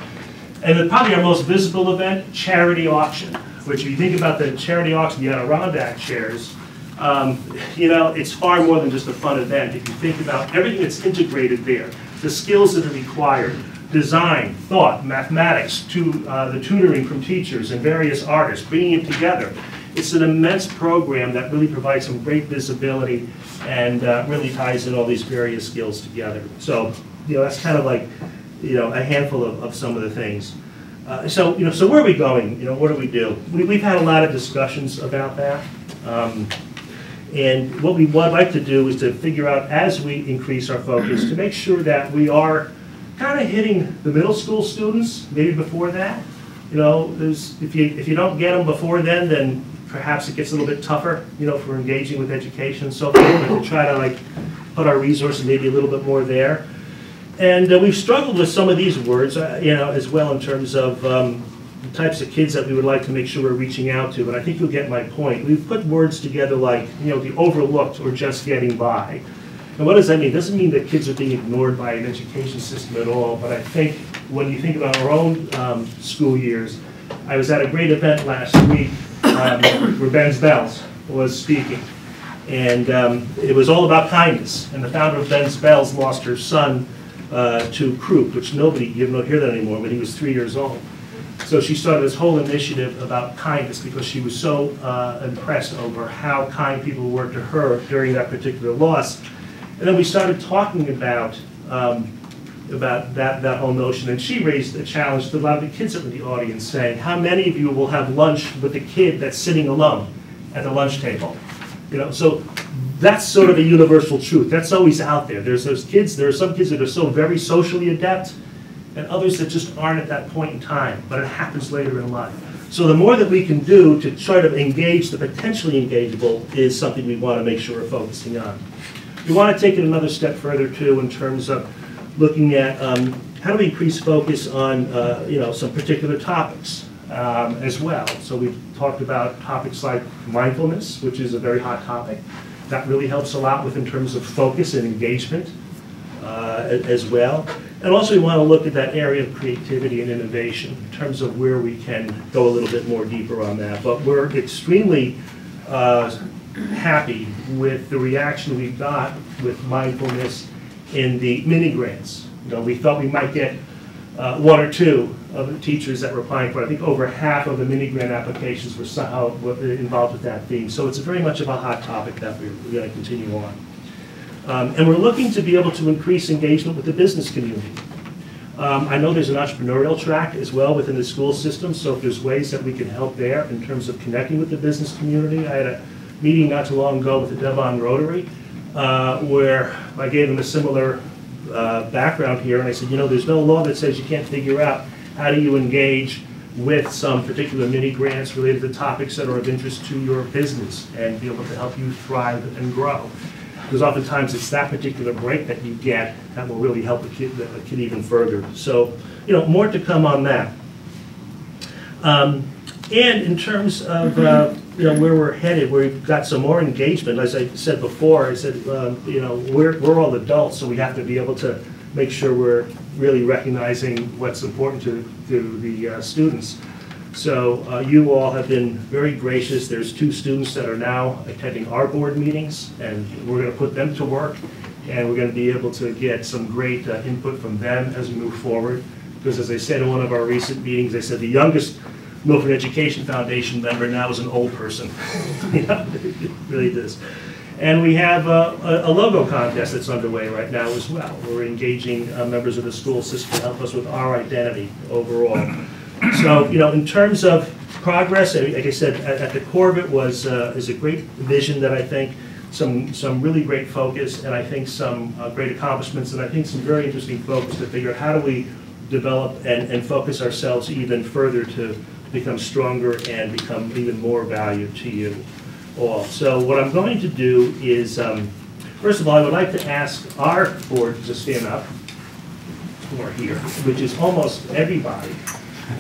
Speaker 10: And then probably our most visible event, charity auction, which if you think about the charity auction, the Adirondack chairs, it's far more than just a fun event. If you think about everything that's integrated there, the skills that are required, design, thought, mathematics, to the tutoring from teachers and various artists, bringing it together. It's an immense program that really provides some great visibility and really ties in all these various skills together. So, that's kind of like, a handful of some of the things. So where are we going? What do we do? We've had a lot of discussions about that. And what we'd like to do is to figure out, as we increase our focus, to make sure that we are kind of hitting the middle school students, maybe before that. If you don't get them before then perhaps it gets a little bit tougher, for engaging with education and so forth. But we'll try to put our resources maybe a little bit more there. And we've struggled with some of these words, as well in terms of the types of kids that we would like to make sure we're reaching out to. But I think you'll get my point. We've put words together like, the overlooked or just getting by. And what does that mean? It doesn't mean that kids are being ignored by an education system at all, but I think when you think about our own school years, I was at a great event last week where Ben's Bells was speaking. And it was all about kindness. And the founder of Ben's Bells lost her son to croup, which you don't hear that anymore, but he was 3 years old. So she started this whole initiative about kindness because she was so impressed over how kind people were to her during that particular loss. And then we started talking about that whole notion, and she raised a challenge to a lot of the kids that were in the audience, saying, how many of you will have lunch with a kid that's sitting alone at the lunch table? So that's sort of a universal truth. That's always out there. There are some kids that are so very socially adept, and others that just aren't at that point in time, but it happens later in life. So the more that we can do to try to engage the potentially engageable is something we want to make sure we're focusing on. We want to take it another step further too in terms of looking at how do we increase focus on some particular topics as well. So we've talked about topics like mindfulness, which is a very hot topic. That really helps a lot with in terms of focus and engagement as well. And also we want to look at that area of creativity and innovation in terms of where we can go a little bit more deeper on that. But we're extremely happy with the reaction we got with mindfulness in the mini grants. We thought we might get one or two of the teachers that were applying for it. I think over half of the mini grant applications were somehow involved with that theme. So it's very much of a hot topic that we're going to continue on. And we're looking to be able to increase engagement with the business community. I know there's an entrepreneurial track as well within the school system, so if there's ways that we can help there in terms of connecting with the business community. I had a meeting not too long ago with the Devon Rotary where I gave them a similar background here, and I said, there's no law that says you can't figure out how do you engage with some particular mini grants related to topics that are of interest to your business and be able to help you thrive and grow. Because oftentimes it's that particular break that you get that will really help a kid even further. So, more to come on that. And in terms of where we're headed, we've got some more engagement. As I said before, I said we're all adults, so we have to be able to make sure we're really recognizing what's important to the students. So you all have been very gracious. There's 2 students that are now attending our board meetings, and we're going to put them to work, and we're going to be able to get some great input from them as we move forward. Because as I said in one of our recent meetings, I said the youngest Milford Education Foundation member now is an old person. It really is. And we have a logo contest that's underway right now as well. We're engaging members of the school system to help us with our identity overall. So, in terms of progress, like I said, at the core of it is a great vision that I think, some really great focus, and I think some great accomplishments, and I think some very interesting focus to figure out how do we develop and focus ourselves even further to become stronger and become even more valued to you all. So what I'm going to do is, first of all, I would like to ask our board to stand up, who are here, which is almost everybody.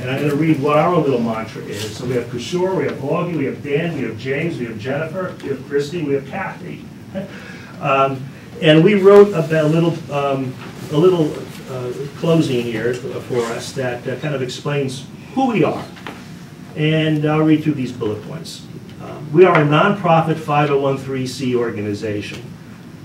Speaker 10: And I'm going to read what our little mantra is. So we have Kishore, we have Augie, we have Dan, we have James, we have Jennifer, we have Christy, we have Kathy. And we wrote a little closing here for us that kind of explains who we are. And I'll read through these bullet points. We are a nonprofit 501(c) organization.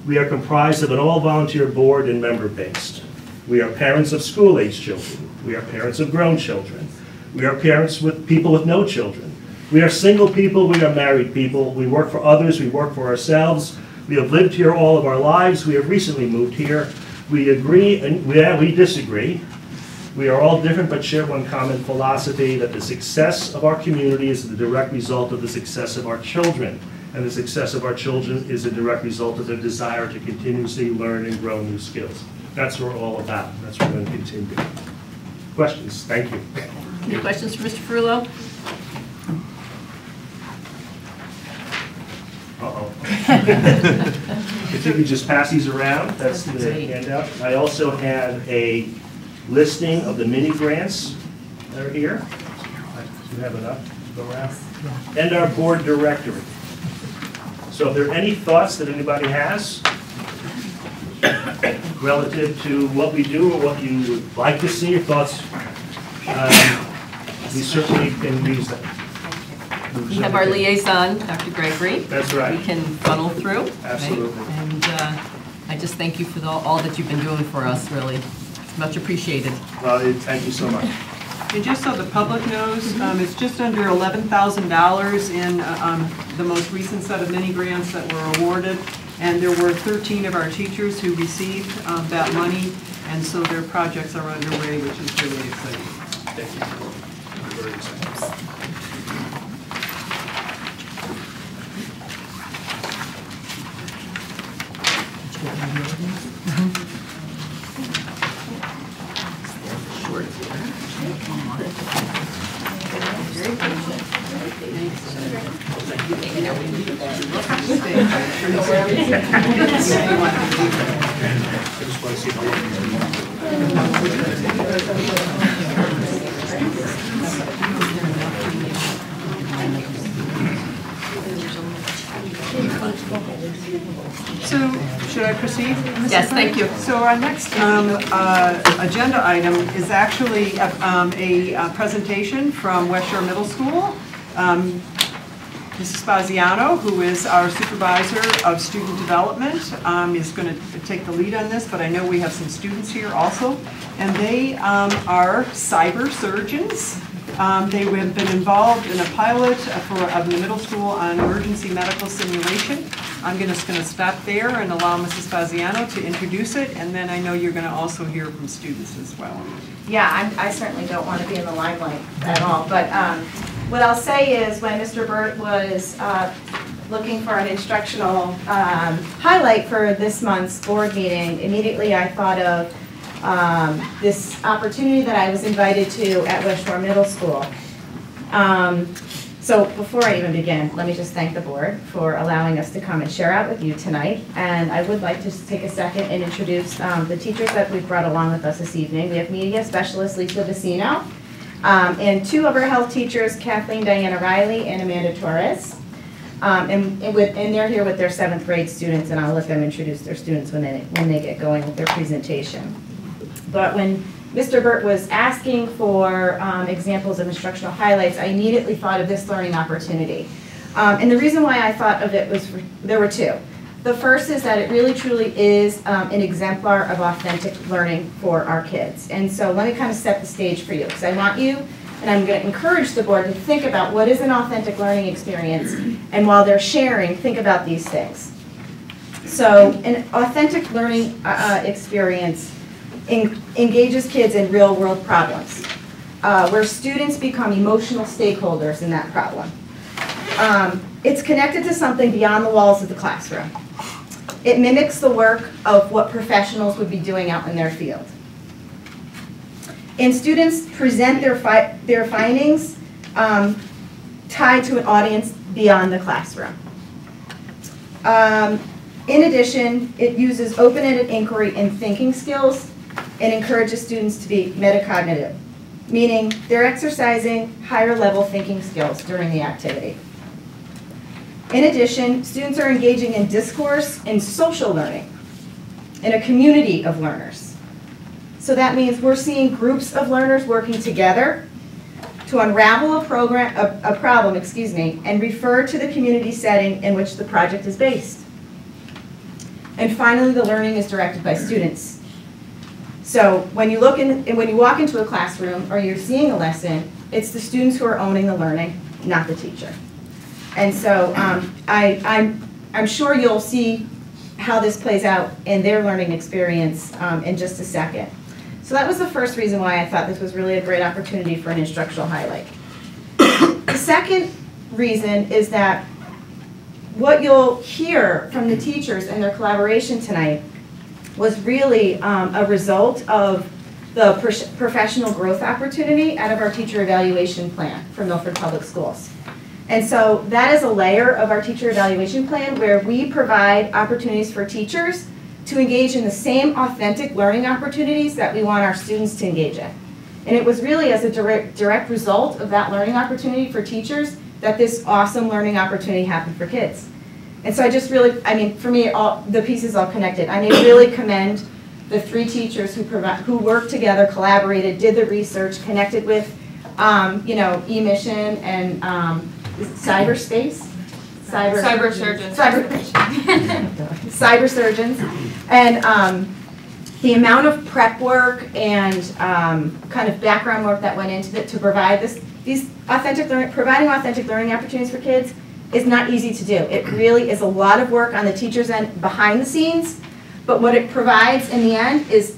Speaker 10: We are comprised of an all-volunteer board and member-based. We are parents of school-age children. We are parents of grown children. We are parents with people with no children. We are single people. We are married people. We work for others. We work for ourselves. We have lived here all of our lives. We have recently moved here. We agree and we disagree. We are all different but share one common philosophy that the success of our community is the direct result of the success of our children. And the success of our children is a direct result of their desire to continuously learn and grow new skills. That's what we're all about. That's what we're going to continue. Questions? Thank you.
Speaker 2: Any questions for Mr. Ferullo?
Speaker 10: If you could just pass these around, that's the handout. I also have a listing of the mini grants that are here. Do you have enough to go around? And our board directory. So if there are any thoughts that anybody has relative to what we do or what you would like to see, your thoughts, we certainly can use them.
Speaker 2: We have our liaison, Dr. Gregory.
Speaker 10: That's right.
Speaker 2: We can funnel through.
Speaker 10: Absolutely.
Speaker 2: Right? And I just thank you for all that you've been doing for us, really. Much appreciated.
Speaker 10: Well, thank you so much.
Speaker 4: And just so the public knows, it's just under $11,000 in the most recent set of mini grants that were awarded. And there were 13 of our teachers who received that money. And so their projects are underway, which is really exciting.
Speaker 10: Thank you. I'm very excited. I just want to see how long
Speaker 4: So, should I proceed? Mrs.
Speaker 2: Yes, thank you.
Speaker 4: So our next agenda item is actually a presentation from West Shore Middle School. Mrs. Spaziano, who is our supervisor of student development, is going to take the lead on this, but I know we have some students here also. And they are cyber surgeons. They have been involved in a pilot of the middle school on emergency medical simulation. I'm just going to stop there and allow Mrs. Spaziano to introduce it, and then I know you're going to also hear from students as well.
Speaker 11: Yeah, I certainly don't want to be in the limelight at all, but what I'll say is when Mr. Burt was looking for an instructional highlight for this month's board meeting, immediately I thought of this opportunity that I was invited to at West Shore Middle School. So before I even begin, let me just thank the board for allowing us to come and share out with you tonight. And I would like to just take a second and introduce the teachers that we've brought along with us this evening. We have media specialist Lisa Vecino, and two of our health teachers, Kathleen Diana Riley and Amanda Torres. And they're here with their 7th grade students, and I'll let them introduce their students when they get going with their presentation. But when Mr. Burt was asking for examples of instructional highlights, I immediately thought of this learning opportunity. And the reason why I thought of it was there were two. The first is that it really truly is an exemplar of authentic learning for our kids. And so let me kind of set the stage for you, because I want you, and I'm going to encourage the board to think about what is an authentic learning experience, and while they're sharing, think about these things. So an authentic learning experience engages kids in real-world problems, where students become emotional stakeholders in that problem. It's connected to something beyond the walls of the classroom. It mimics the work of what professionals would be doing out in their field. And students present their findings tied to an audience beyond the classroom. In addition, it uses open-ended inquiry and thinking skills and encourages students to be metacognitive, meaning they're exercising higher level thinking skills during the activity. In addition, students are engaging in discourse and social learning in a community of learners. So that means we're seeing groups of learners working together to unravel a problem, and refer to the community setting in which the project is based. And finally, the learning is directed by students. So when you walk into a classroom or you're seeing a lesson, it's the students who are owning the learning, not the teacher. And so I'm sure you'll see how this plays out in their learning experience in just a second. So that was the first reason why I thought this was really a great opportunity for an instructional highlight. The second reason is that what you'll hear from the teachers and their collaboration tonight was really a result of the professional growth opportunity out of our teacher evaluation plan for Milford Public Schools. And so that is a layer of our teacher evaluation plan where we provide opportunities for teachers to engage in the same authentic learning opportunities that we want our students to engage in. And it was really as a direct result of that learning opportunity for teachers that this awesome learning opportunity happened for kids. And so I just really, for me, the pieces all connected. I really commend the 3 teachers who worked together, collaborated, did the research, connected with, eMission and cyberspace?
Speaker 1: Cyber surgeons.
Speaker 11: Cyber surgeons. And the amount of prep work and kind of background work that went into it to provide providing authentic learning opportunities for kids is not easy to do. It really is a lot of work on the teacher's end behind the scenes, but what it provides in the end is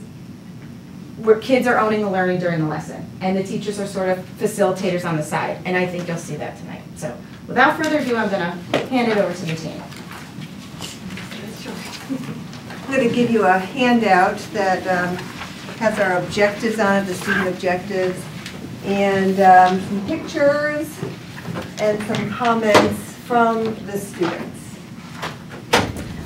Speaker 11: where kids are owning the learning during the lesson, and the teachers are sort of facilitators on the side, and I think you'll see that tonight. So without further ado, I'm going to hand it over to the team.
Speaker 12: I'm going to give you a handout that has our objectives on it, the student objectives, and some pictures and some comments from the students.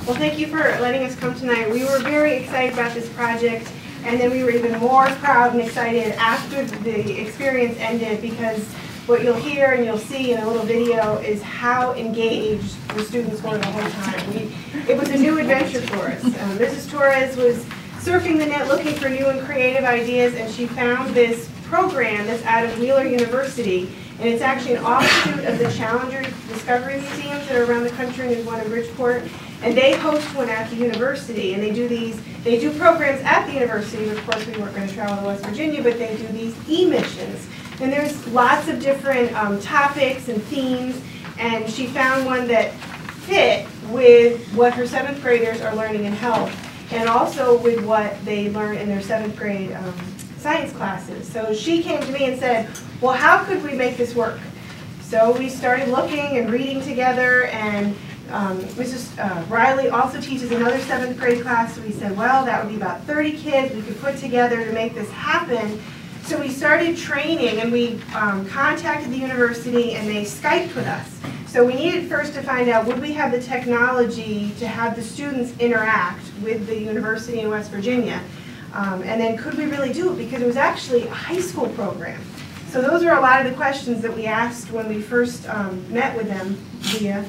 Speaker 13: Well, thank you for letting us come tonight. We were very excited about this project, and then we were even more proud and excited after the experience ended, because what you'll hear and you'll see in a little video is how engaged the students were the whole time. It was a new adventure for us. Mrs. Torres was surfing the net looking for new and creative ideas, and she found this program that's out of Wheeler University, and it's actually an offshoot of the Challenger Discovery Museums that are around the country, and there's one in Bridgeport. And they host one at the university, and they do programs at the university. Of course, we weren't going to travel to West Virginia, but they do these e-missions. And there's lots of different topics and themes, and she found one that fit with what her 7th graders are learning in health, and also with what they learn in their 7th grade science classes. So she came to me and said, well, how could we make this work? So we started looking and reading together, and Mrs. Riley also teaches another 7th grade class, so we said, well, that would be about 30 kids we could put together to make this happen. So we started training, and we contacted the university, and they Skyped with us. So we needed first to find out, would we have the technology to have the students interact with the university in West Virginia? And then could we really do it? Because it was actually a high school program. So those are a lot of the questions that we asked when we first met with them via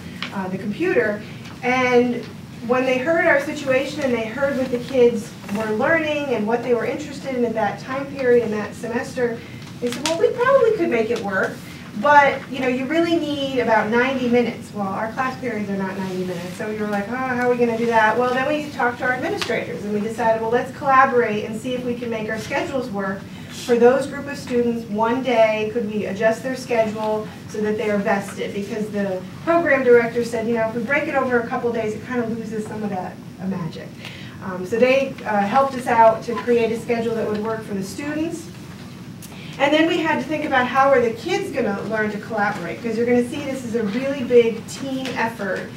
Speaker 13: the computer. And when they heard our situation and they heard what the kids were learning and what they were interested in at that time period and that semester, they said, well, we probably could make it work, but you really need about 90 minutes. Well, our class periods are not 90 minutes, so we were like, oh, how are we going to do that? Well, then we talked to our administrators, and we decided, well, let's collaborate and see if we can make our schedules work. For those group of students, one day, could we adjust their schedule so that they are vested? Because the program director said, if we break it over a couple days, it kind of loses some of that magic. So they helped us out to create a schedule that would work for the students. And then we had to think about how are the kids going to learn to collaborate, because you're going to see this is a really big team effort.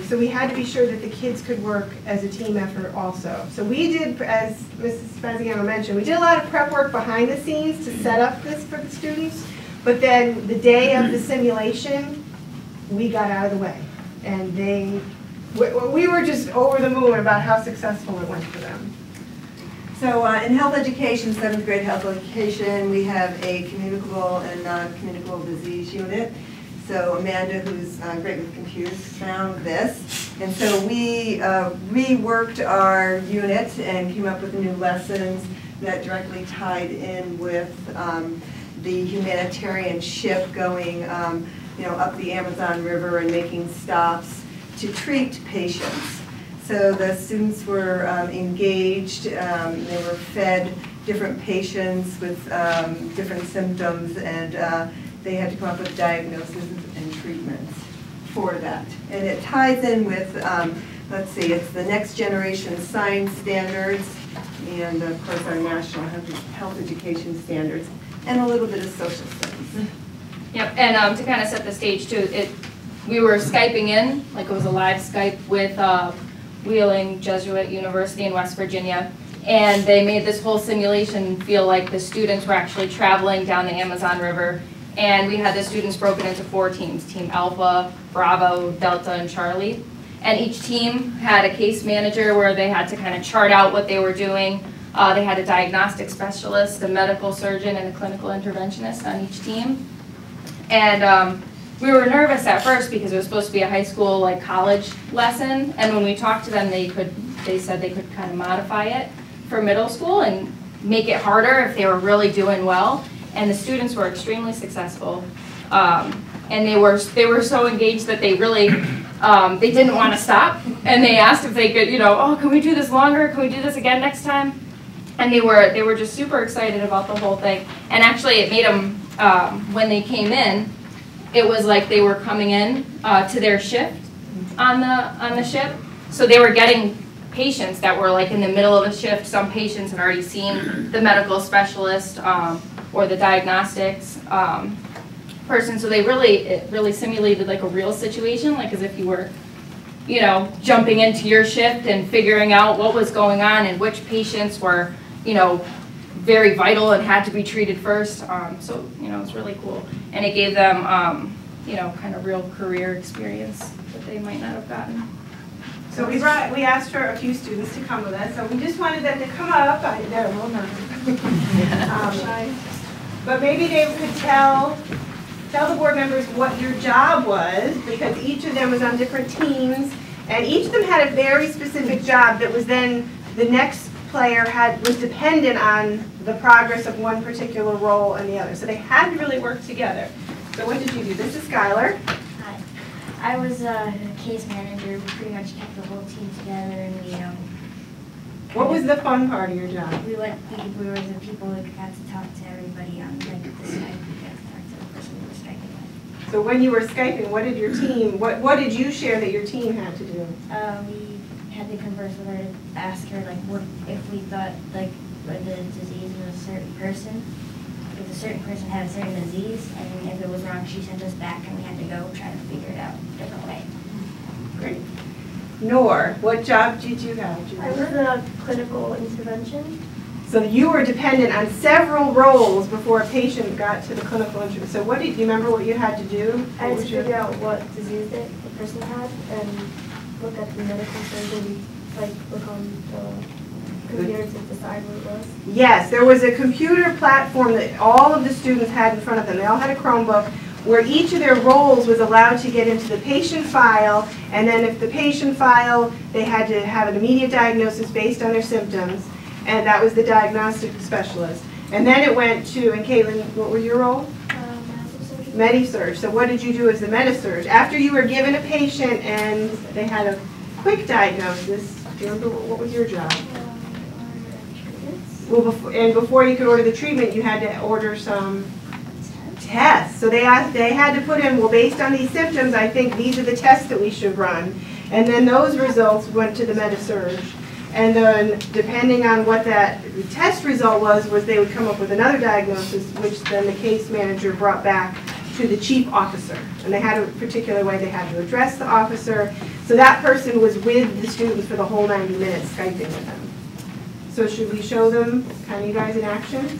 Speaker 13: So we had to be sure that the kids could work as a team effort also. So we did, as Mrs. Spaziano mentioned, we did a lot of prep work behind the scenes to set up this for the students, but then the day of the simulation, we got out of the way. And we were just over the moon about how successful it went for them.
Speaker 12: So in health education, 7th grade health education, we have a communicable and non-communicable disease unit. So Amanda, who's great with computers, found this. And so we reworked our unit and came up with new lessons that directly tied in with the humanitarian ship going up the Amazon River and making stops to treat patients. So the students were engaged, they were fed different patients with different symptoms, and they had to come up with diagnoses and treatments for that. And it ties in with, let's see, it's the next generation science standards, and of course our national health education standards, and a little bit of social studies.
Speaker 1: Yep, and to kind of set the stage too, we were Skyping in, like it was a live Skype with Wheeling Jesuit University in West Virginia, and they made this whole simulation feel like the students were actually traveling down the Amazon River. And we had the students broken into 4 teams, Team Alpha, Bravo, Delta, and Charlie. And each team had a case manager where they had to kind of chart out what they were doing. They had a diagnostic specialist, a medical surgeon, and a clinical interventionist on each team. And we were nervous at first because it was supposed to be a high school, like college lesson. And when we talked to them, they said they could kind of modify it for middle school and make it harder if they were really doing well. And the students were extremely successful, and they were so engaged that they really they didn't want to stop. And they asked if they could, oh, can we do this longer? Can we do this again next time? And they were just super excited about the whole thing. And actually, it made them when they came in, it was like they were coming in to their shift on the ship. So they were getting patients that were like in the middle of a shift. Some patients had already seen the medical specialist or the diagnostics person, so it really simulated like a real situation, like as if you were, you know, jumping into your shift and figuring out what was going on and which patients were, you know, very vital and had to be treated first. So, you know, it's really cool. And it gave them, you know, kind of real career experience that they might not have gotten.
Speaker 13: So we asked for a few students to come with us. So we just wanted them to come up. They're a little nervous. But maybe they could tell the board members what your job was, because each of them was on different teams, and each of them had a very specific job that was then the next player was dependent on the progress of one particular role and the other. So they had to really work together. So what did you do? This is Skylar.
Speaker 14: Hi. I was a case manager. We pretty much kept the whole team together, and we
Speaker 13: what was the fun part of your job?
Speaker 14: We were the people who got to talk to everybody on like the Skype. We got to talk to the person we were Skyping with.
Speaker 13: So when you were Skyping, what did your team, what did you share that your team had to do?
Speaker 14: We had to converse with her, ask her like what if we thought like what the disease was a certain person. If a certain person had a certain disease, and if it was wrong, she sent us back, and we had to go try to figure it out a different way.
Speaker 13: Great. Nor, what job did you have?
Speaker 15: I was a clinical intervention.
Speaker 13: So you were dependent on several roles before a patient got to the clinical intervention. So what do you remember what you had to do?
Speaker 15: I had to figure out what disease the person had and look at the medical surgery, like look on the computer to decide what it was.
Speaker 13: Yes, there was a computer platform that all of the students had in front of them. They all had a Chromebook, where each of their roles was allowed to get into the patient file, and then if the patient file, they had to have an immediate diagnosis based on their symptoms, and that was the diagnostic specialist. And then it went to, and Caitlin, what was your role? Medi-surg. So what did you do as the Medi-surg? After you were given a patient and they had a quick diagnosis, do you remember what was your job? Well, before you could order the treatment, you had to order some tests. So they had to put in, well, based on these symptoms, I think these are the tests that we should run. And then those results went to the Medi-surg. And then depending on what that test result was they would come up with another diagnosis, which then the case manager brought back to the chief officer. And they had a particular way they had to address the officer. So that person was with the students for the whole 90 minutes, Skyping with them. So should we show them kind of you guys in action?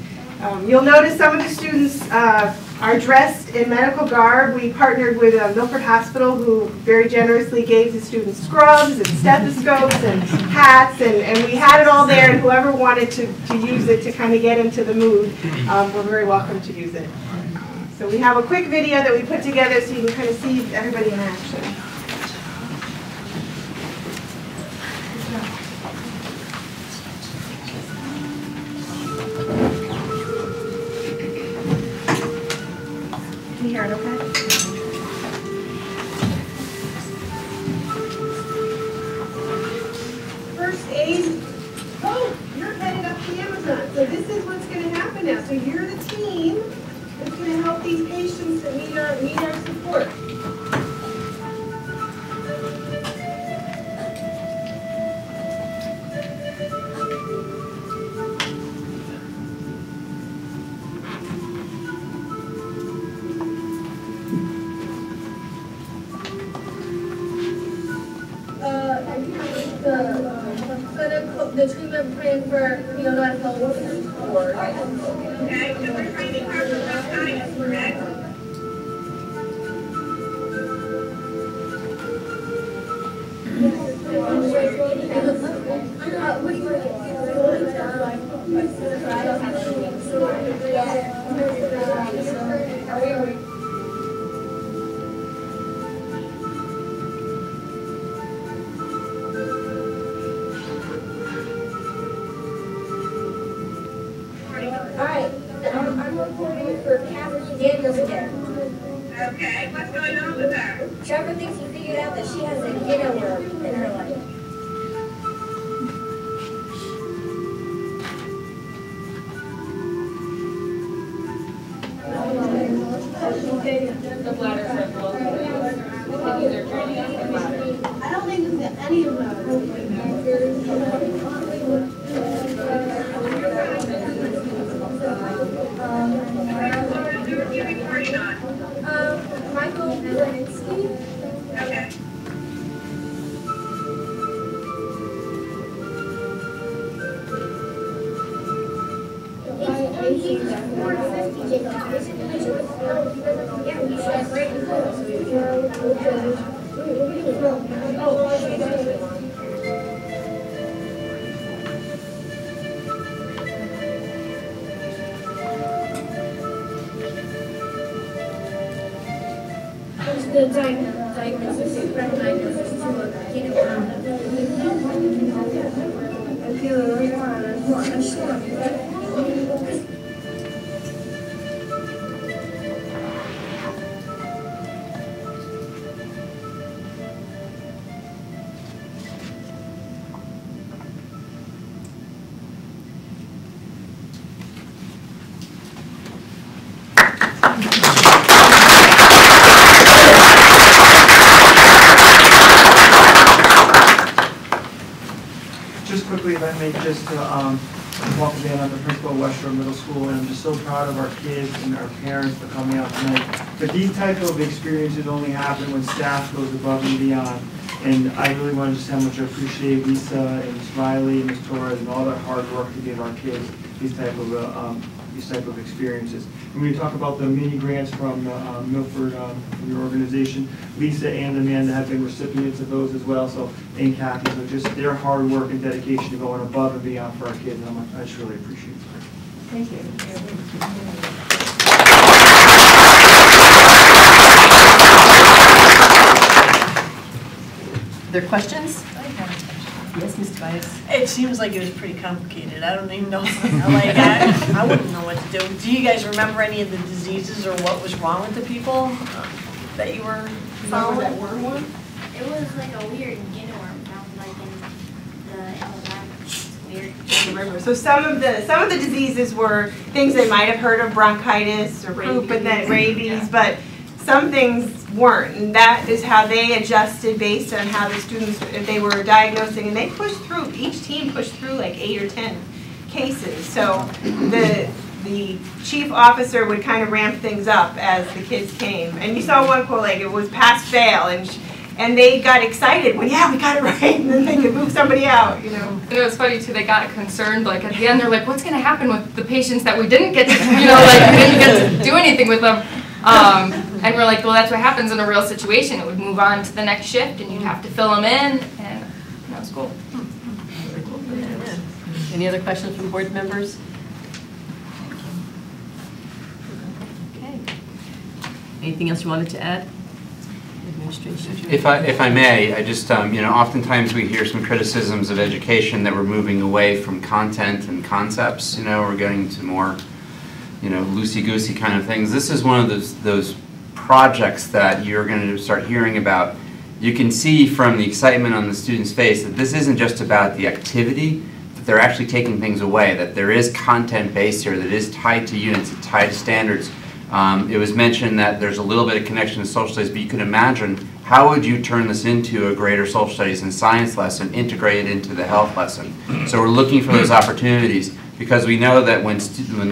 Speaker 13: You'll notice some of the students are dressed in medical garb. We partnered with Milford Hospital, who very generously gave the students scrubs and stethoscopes and hats, and we had it all there, and whoever wanted to use it to kind of get into the mood, we're very welcome to use it. So we have a quick video that we put together so you can kind of see everybody in action. Can you hear it okay? First aid. Oh, you're headed up to Amazon. So this is what's going to happen now. So you're the team that's going to help these patients that need our support.
Speaker 15: The treatment plan for neonatal ward.
Speaker 13: Okay, so we're training for science, correct?
Speaker 15: Alright, I'm reporting for Kathleen Daniels again.
Speaker 13: Okay, what's going on with her?
Speaker 15: Trevor thinks he figured out that she has a guinea worm in her life.
Speaker 2: The bladders are bloated. I don't think it's any of them.
Speaker 15: The diagnosis, correct diagnosis to a kid around. I feel really unsure.
Speaker 6: Just quickly, if I may, just to welcome in on the principal of West Shore Middle School, and I'm just so proud of our kids and our parents for coming out tonight. But these type of experiences only happen when staff goes above and beyond. And I really want to just say how much I appreciate Lisa and Ms. Riley and Ms. Torres and all their hard work to give our kids these type of experiences. And when you talk about the mini grants from Milford, from your organization, Lisa and Amanda have been recipients of those as well, so, and Kathy, so just their hard work and dedication to going above and beyond for our kids, and I just really appreciate it.
Speaker 11: Thank you.
Speaker 2: Are there questions? Yes, Ms. Tobias.
Speaker 16: It seems like it was pretty complicated. I don't even know. I wouldn't know what to do. Do you guys remember any of the diseases or what was wrong with the people that you were following? That worm one?
Speaker 14: It was like a weird worm found like in the weird.
Speaker 13: So some of the diseases were things they might have heard of, bronchitis or croup, but then rabies, but some things weren't, and that is how they adjusted based on how the students, if they were diagnosing, and they pushed through, each team pushed through like 8 or 10 cases. So the chief officer would kind of ramp things up as the kids came. And you saw one quote, like it was pass fail, and they got excited when, yeah, we got it right, and then they could move somebody out, you know.
Speaker 17: And it was funny too, they got concerned, like at the end they're like, what's going to happen with the patients that we didn't get to, you know, like we didn't get to do anything with them. And we're like, well, that's what happens in a real situation. It would move on to the next shift, and you'd have to fill them in, and that was cool.
Speaker 2: Any other questions from board members? Okay. Anything else you wanted to add? Administration.
Speaker 18: If I may, I just, you know, oftentimes we hear some criticisms of education that we're moving away from content and concepts. You know, we're getting to more, you know, loosey-goosey kind of things. This is one of those projects that you're going to start hearing about. You can see from the excitement on the students' face that this isn't just about the activity, that they're actually taking things away, that there is content based here that is tied to units, tied to standards. It was mentioned that there's a little bit of connection to social studies, but you can imagine how would you turn this into a greater social studies and science lesson, integrate it into the health lesson. So we're looking for those opportunities, because we know that when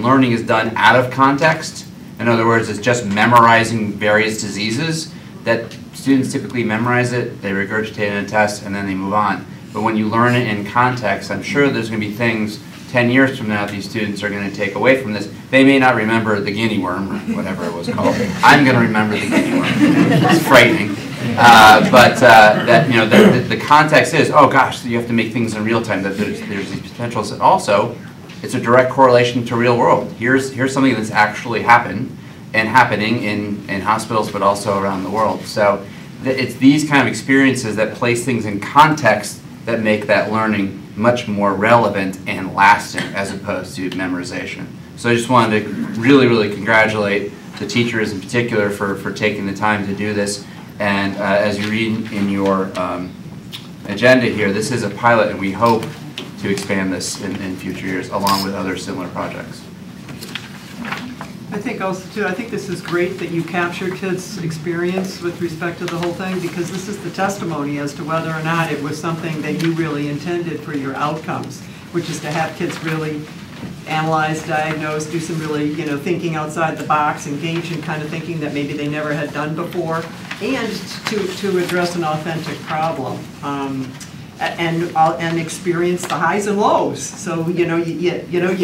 Speaker 18: learning is done out of context, in other words, it's just memorizing various diseases, that students typically memorize it, they regurgitate it in a test, and then they move on. But when you learn it in context, I'm sure there's going to be things 10 years from now these students are going to take away from this. They may not remember the guinea worm, or whatever it was called. I'm going to remember the guinea worm. It's frightening. That, you know, the context is, oh gosh, you have to make things in real time, that there's these potentials. Also, it's a direct correlation to real world. Here's something that's actually happened and happening in hospitals, but also around the world. So it's these kind of experiences that place things in context that make that learning much more relevant and lasting as opposed to memorization. So I just wanted to really, really congratulate the teachers in particular for taking the time to do this. And as you read in your agenda here, this is a pilot, and we hope to expand this in future years along with other similar projects.
Speaker 4: I think also too, I think this is great that you capture kids' experience with respect to the whole thing, because this is the testimony as to whether or not it was something that you really intended for your outcomes, which is to have kids really analyze, diagnose, do some really, you know, thinking outside the box, engage in kind of thinking that maybe they never had done before, and to address an authentic problem. and experience the highs and lows. So you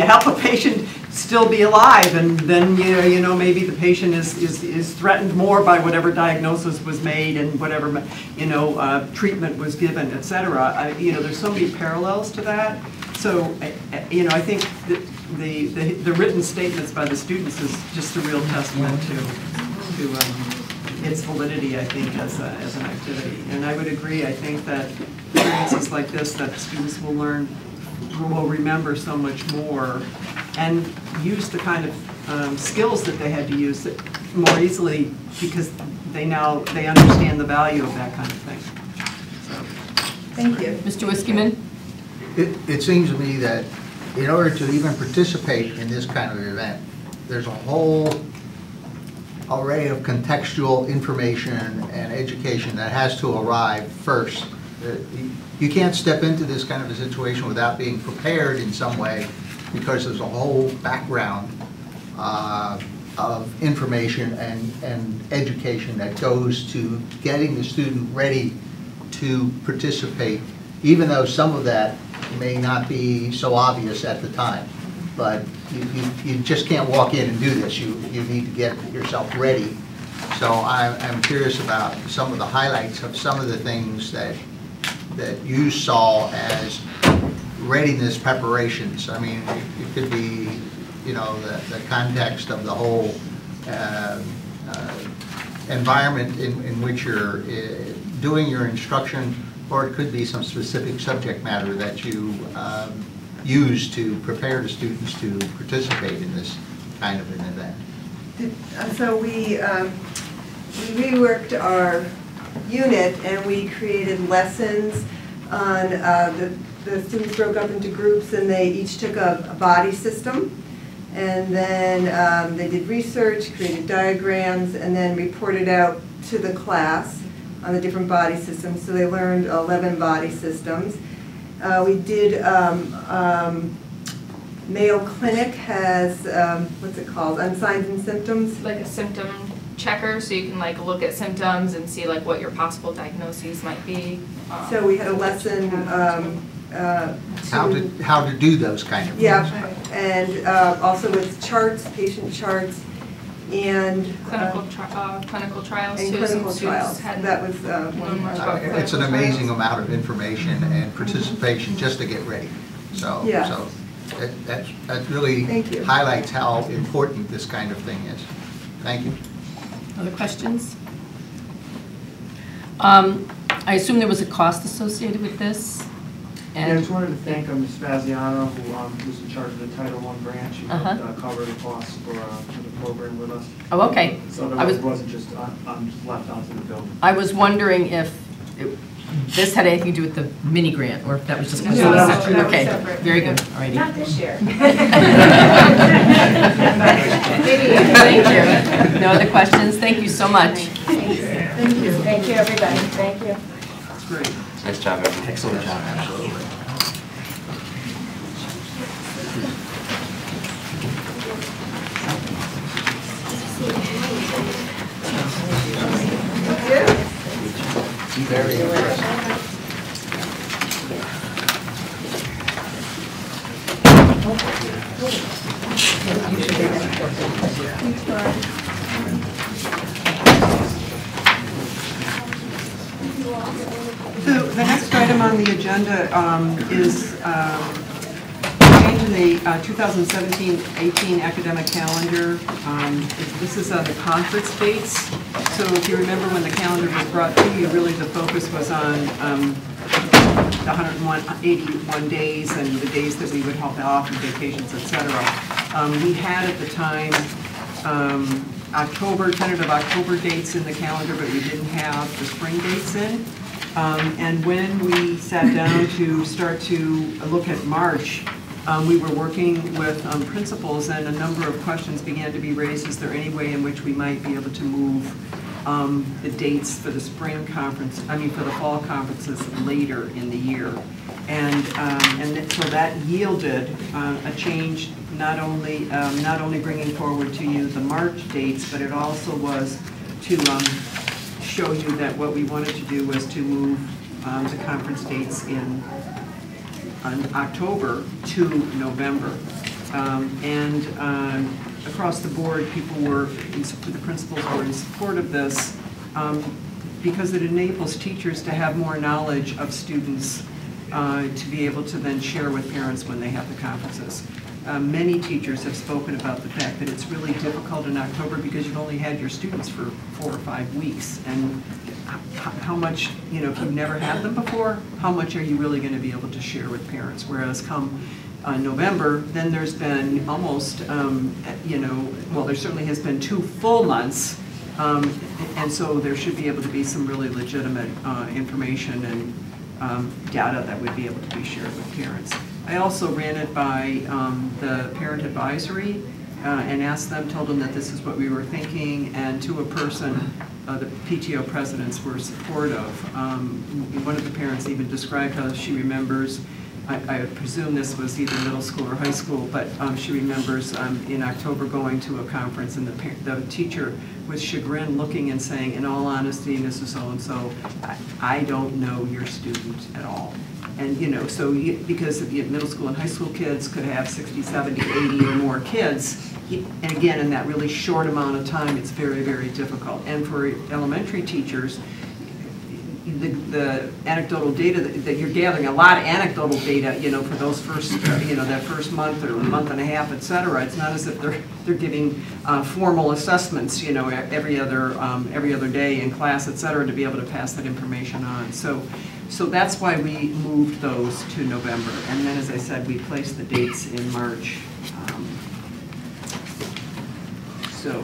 Speaker 4: help a patient still be alive, and then maybe the patient is threatened more by whatever diagnosis was made and whatever treatment was given, etc. There's so many parallels to that. So I think the written statements by the students is just a real testament to its validity, I think, as an activity. And I would agree, I think that experiences like this that students will remember so much more and use the kind of skills that they had to use it more easily because they understand the value of that kind of thing. So,
Speaker 11: thank you.
Speaker 2: Mr. Whiskeyman?
Speaker 9: It seems to me that in order to even participate in this kind of event, there's a whole array of contextual information and education that has to arrive first. You can't step into this kind of a situation without being prepared in some way because there's a whole background of information and education that goes to getting the student ready to participate, even though some of that may not be so obvious at the time. But you just can't walk in and do this. You need to get yourself ready. So I'm curious about some of the highlights of some of the things that you saw as readiness preparations. I mean, it could be, the context of the whole environment in which you're doing your instruction, or it could be some specific subject matter that you use to prepare the students to participate in this kind of an event.
Speaker 12: So we reworked our unit and we created lessons on, the students broke up into groups and they each took a body system, and then they did research, created diagrams, and then reported out to the class on the different body systems. So they learned 11 body systems. We did, Mayo Clinic has, what's it called, on signs and symptoms?
Speaker 17: Like a symptom checker, so you can look at symptoms and see what your possible diagnoses might be.
Speaker 12: So we had a lesson
Speaker 9: how to do those kind of things.
Speaker 12: Yeah, and also with charts, patient charts, and
Speaker 17: clinical trials
Speaker 12: and
Speaker 17: too.
Speaker 12: clinical trials. That was one.
Speaker 9: It's an amazing amount of information and participation just to get ready. So,
Speaker 12: yeah.
Speaker 9: So that really highlights how important this kind of thing is. Thank you.
Speaker 2: Other questions? I assume there was a cost associated with this?
Speaker 6: And I just wanted to thank Ms. Spaziano, who was in charge of the Title I grant. She helped cover the costs for the program with us.
Speaker 2: Oh, okay.
Speaker 6: So that it wasn't just left onto the building.
Speaker 2: I was wondering if this had anything to do with the mini grant, or if that was just
Speaker 6: No, that was
Speaker 2: okay.
Speaker 6: separate.
Speaker 2: Very good. All righty.
Speaker 11: Not this year.
Speaker 2: Thank you. No other questions? Thank you so much.
Speaker 11: Thank you. Thank you, everybody. Thank you.
Speaker 4: That's great.
Speaker 18: Nice job, everyone.
Speaker 5: Excellent job.
Speaker 9: Absolutely. Very impressive.
Speaker 4: So the next item on the agenda is change in the 2017-18 academic calendar. This is on the conference dates. So if you remember when the calendar was brought to you, really the focus was on the 181 days and the days that we would have off and vacations, etc. We had at the time tentative October dates in the calendar, but we didn't have the spring dates in. And when we sat down to start to look at March, we were working with principals, and a number of questions began to be raised. Is there any way in which we might be able to move the dates for the spring conference, for the fall conferences later in the year? And so that yielded a change, not only bringing forward to you the March dates, but it also was to show you that what we wanted to do was to move the conference dates in October to November. Across the board, people were, the principals were in support of this because it enables teachers to have more knowledge of students to be able to then share with parents when they have the conferences. Many teachers have spoken about the fact that it's really difficult in October because you've only had your students for 4 or 5 weeks. And how much, you know, if you've never had them before, how much are you really going to be able to share with parents? Whereas come November, then there's been almost, you know, well, there certainly has been 2 full months. And so there should be able to be some really legitimate information and data that would be able to be shared with parents. I also ran it by the parent advisory and asked them, told them that this is what we were thinking, and to a person, the PTO presidents were supportive. One of the parents even described how she remembers, I presume this was either middle school or high school, but she remembers in October going to a conference and the teacher with chagrin looking and saying, in all honesty, Mrs. So-and-so, I don't know your student at all. And, you know, so because middle school and high school kids could have 60, 70, 80 or more kids, and again, in that really short amount of time, it's very, very difficult. And for elementary teachers, the anecdotal data that you're gathering, a lot of anecdotal data, you know, for those first, you know, that first month or month and a half, et cetera. It's not as if they're giving formal assessments, you know, every other day in class, et cetera, to be able to pass that information on. So that's why we moved those to November. And then, as I said, we placed the dates in March.
Speaker 2: Are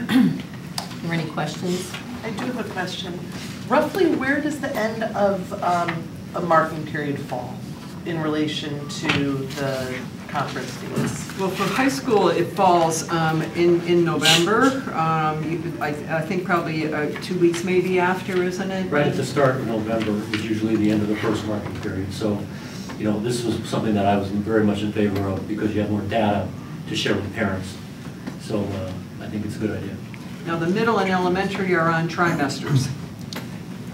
Speaker 2: there any questions?
Speaker 16: I do have a question. Roughly, where does the end of a marking period fall in relation to the conference dates?
Speaker 4: Well, for high school, it falls in November. I think probably 2 weeks maybe after, isn't it?
Speaker 19: Right at the start of November is usually the end of the first marking period. So, you know, this was something that I was very much in favor of because you have more data to share with parents. So I think it's a good idea.
Speaker 4: Now, the middle and elementary are on trimesters.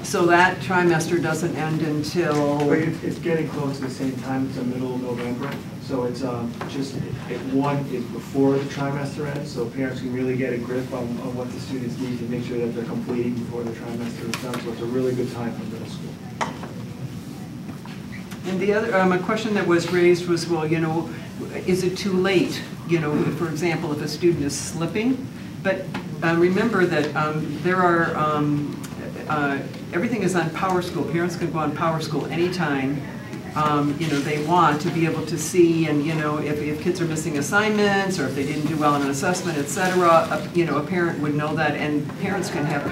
Speaker 4: So that trimester doesn't end until...
Speaker 6: But it's getting close to the same time. It's the middle of November. So it's just, one is before the trimester ends, so parents can really get a grip on what the students need to make sure that they're completing before the trimester is done. So it's a really good time for middle school.
Speaker 4: And the other, a question that was raised was, well, you know, is it too late? You know, for example, if a student is slipping. But remember that there are, everything is on Power School. Parents can go on Power School anytime, you know, they want to be able to see, and, you know, if kids are missing assignments or if they didn't do well in an assessment, et cetera, you know, a parent would know that, and parents can have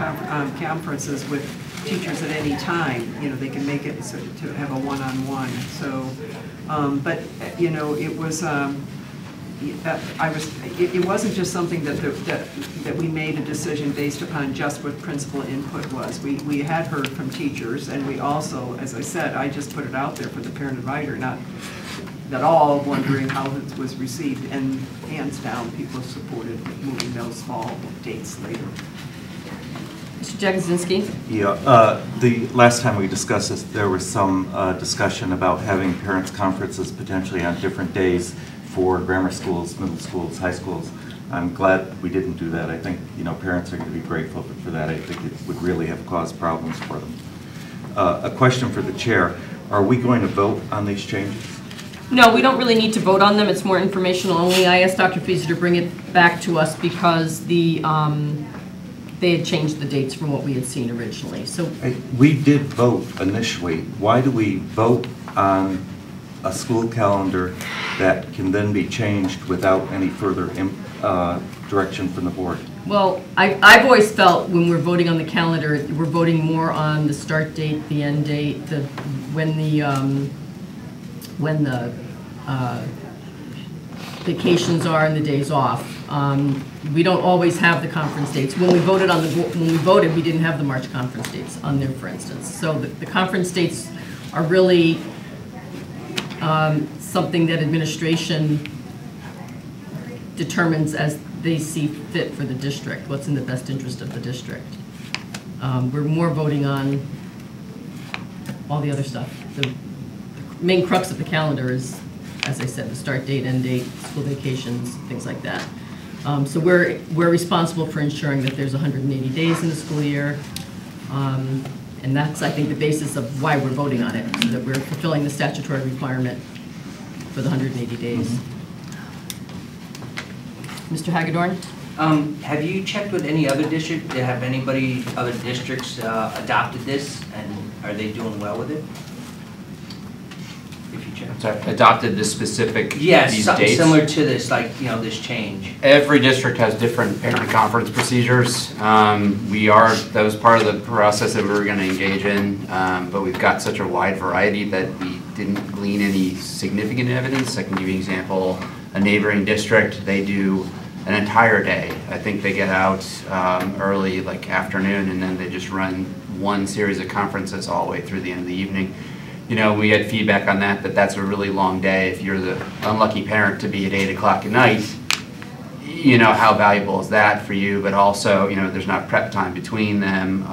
Speaker 4: conferences with teachers at any time. You know, they can make it so to have a one-on-one. So, but, you know, it was, it wasn't just something that we made a decision based upon just what principal input was. We had heard from teachers, and we also, as I said, I just put it out there for the parent advisor, not at all wondering how it was received, and hands down, people supported moving those fall dates later.
Speaker 2: Mr. Jagodzinski?
Speaker 20: Yeah, the last time we discussed this, there was some discussion about having parents' conferences potentially on different days for grammar schools, middle schools, high schools. I'm glad we didn't do that. I think, you know, parents are going to be grateful for that. I think it would really have caused problems for them. A question for the chair. Are we going to vote on these changes?
Speaker 2: No, we don't really need to vote on them. It's more informational only. I asked Dr. Fieser to bring it back to us because they had changed the dates from what we had seen originally. So
Speaker 20: we did vote initially. Why do we vote on a school calendar that can then be changed without any further direction from the board?
Speaker 2: Well, I've always felt when we're voting on the calendar, we're voting more on the start date, the end date, when the vacations are and the days off. We don't always have the conference dates. When we voted, we didn't have the March conference dates on there, for instance. So the conference dates are really something that administration determines as they see fit for the district, what's in the best interest of the district. We're more voting on
Speaker 21: all the other stuff. The main crux of the calendar is, as I said, the start date, end date, school vacations, things like that. So we're responsible for ensuring that there's 180 days in the school year. And that's, I think, the basis of why we're voting on it, so that we're fulfilling the statutory requirement for the 180 days. Mr. Hagedorn?
Speaker 22: Have you checked with any other district? Have other districts adopted this, and are they doing well with it? If you check.
Speaker 18: Sorry, adopted this specific
Speaker 22: Yes,
Speaker 18: these
Speaker 22: something
Speaker 18: dates?
Speaker 22: similar to this, like, you know, this change.
Speaker 18: Every district has different parent conference procedures. That was part of the process that we were going to engage in, but we've got such a wide variety that we didn't glean any significant evidence. I can give you an example. A neighboring district, they do an entire day. I think they get out early, like afternoon, and then they just run one series of conferences all the way through the end of the evening. You know, we had feedback on that, that's a really long day. If you're the unlucky parent to be at 8 o'clock at night, you know, how valuable is that for you? But also, you know, there's not prep time between them,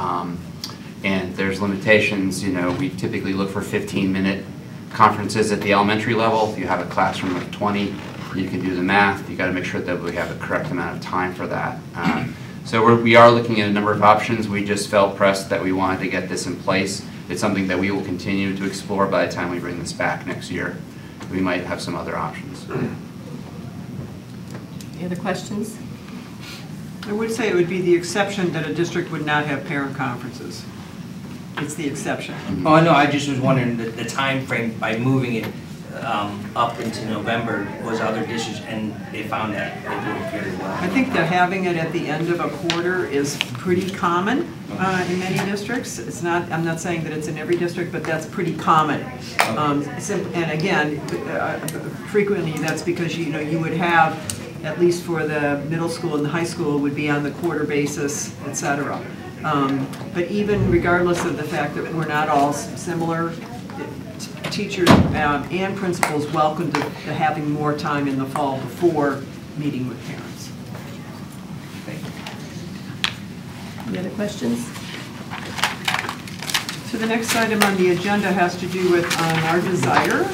Speaker 18: and there's limitations. You know, we typically look for 15-minute conferences at the elementary level. If you have a classroom of 20, you can do the math. You got to make sure that we have the correct amount of time for that. So we are looking at a number of options. We just felt pressed that we wanted to get this in place. It's something that we will continue to explore by the time we bring this back next year. We might have some other options.
Speaker 21: Any other questions?
Speaker 4: I would say it would be the exception that a district would not have parent conferences. It's the exception.
Speaker 22: Oh, no, I just was wondering the time frame by moving it up into November was other districts, and they found that they did it very well.
Speaker 4: I think that having it at the end of a quarter is pretty common in many districts. It's not, I'm not saying that it's in every district, but that's pretty common. And again, frequently that's because, you know, you would have, at least for the middle school and the high school, would be on the quarter basis, et cetera. But even regardless of the fact that we're not all similar, teachers and principals welcome to having more time in the fall before meeting with parents.
Speaker 21: Thank you. Any other questions?
Speaker 4: So the next item on the agenda has to do with our desire